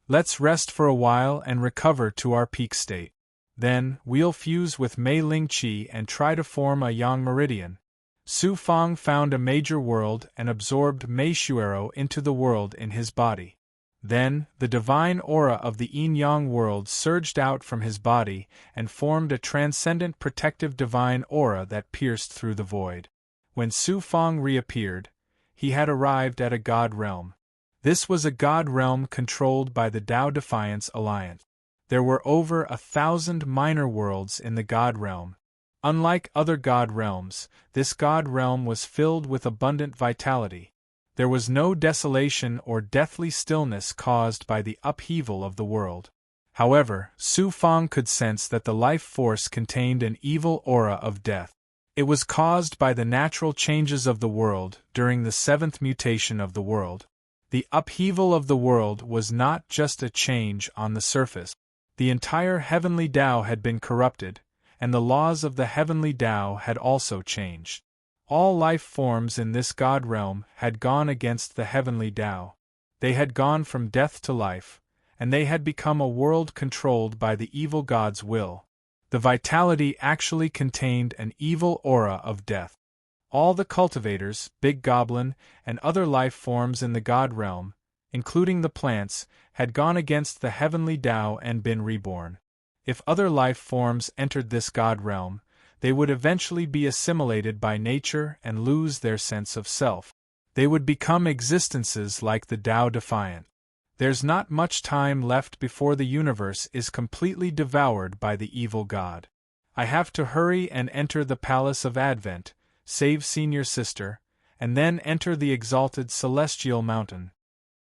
"Let's rest for a while and recover to our peak state. Then, we'll fuse with Mei Ling Qi and try to form a yang meridian." Su Fang found a major world and absorbed Mei Shuero into the world in his body. Then, the divine aura of the yin-yang world surged out from his body and formed a transcendent protective divine aura that pierced through the void. When Su Fang reappeared, he had arrived at a god realm. This was a god realm controlled by the Tao Defiance Alliance. There were over 1,000 minor worlds in the god realm. Unlike other god realms, this god realm was filled with abundant vitality. There was no desolation or deathly stillness caused by the upheaval of the world. However, Su Fang could sense that the life force contained an evil aura of death. It was caused by the natural changes of the world during the 7th mutation of the world. The upheaval of the world was not just a change on the surface. The entire heavenly Tao had been corrupted, and the laws of the heavenly Tao had also changed. All life forms in this God realm had gone against the heavenly Tao. They had gone from death to life, and they had become a world controlled by the evil God's will. The vitality actually contained an evil aura of death. All the cultivators, big goblin, and other life forms in the God realm, including the plants, had gone against the heavenly Tao and been reborn. If other life forms entered this God realm, they would eventually be assimilated by nature and lose their sense of self. They would become existences like the Tao defiant. There's not much time left before the universe is completely devoured by the evil God. I have to hurry and enter the Palace of Advent, save Senior Sister, and then enter the exalted Celestial Mountain,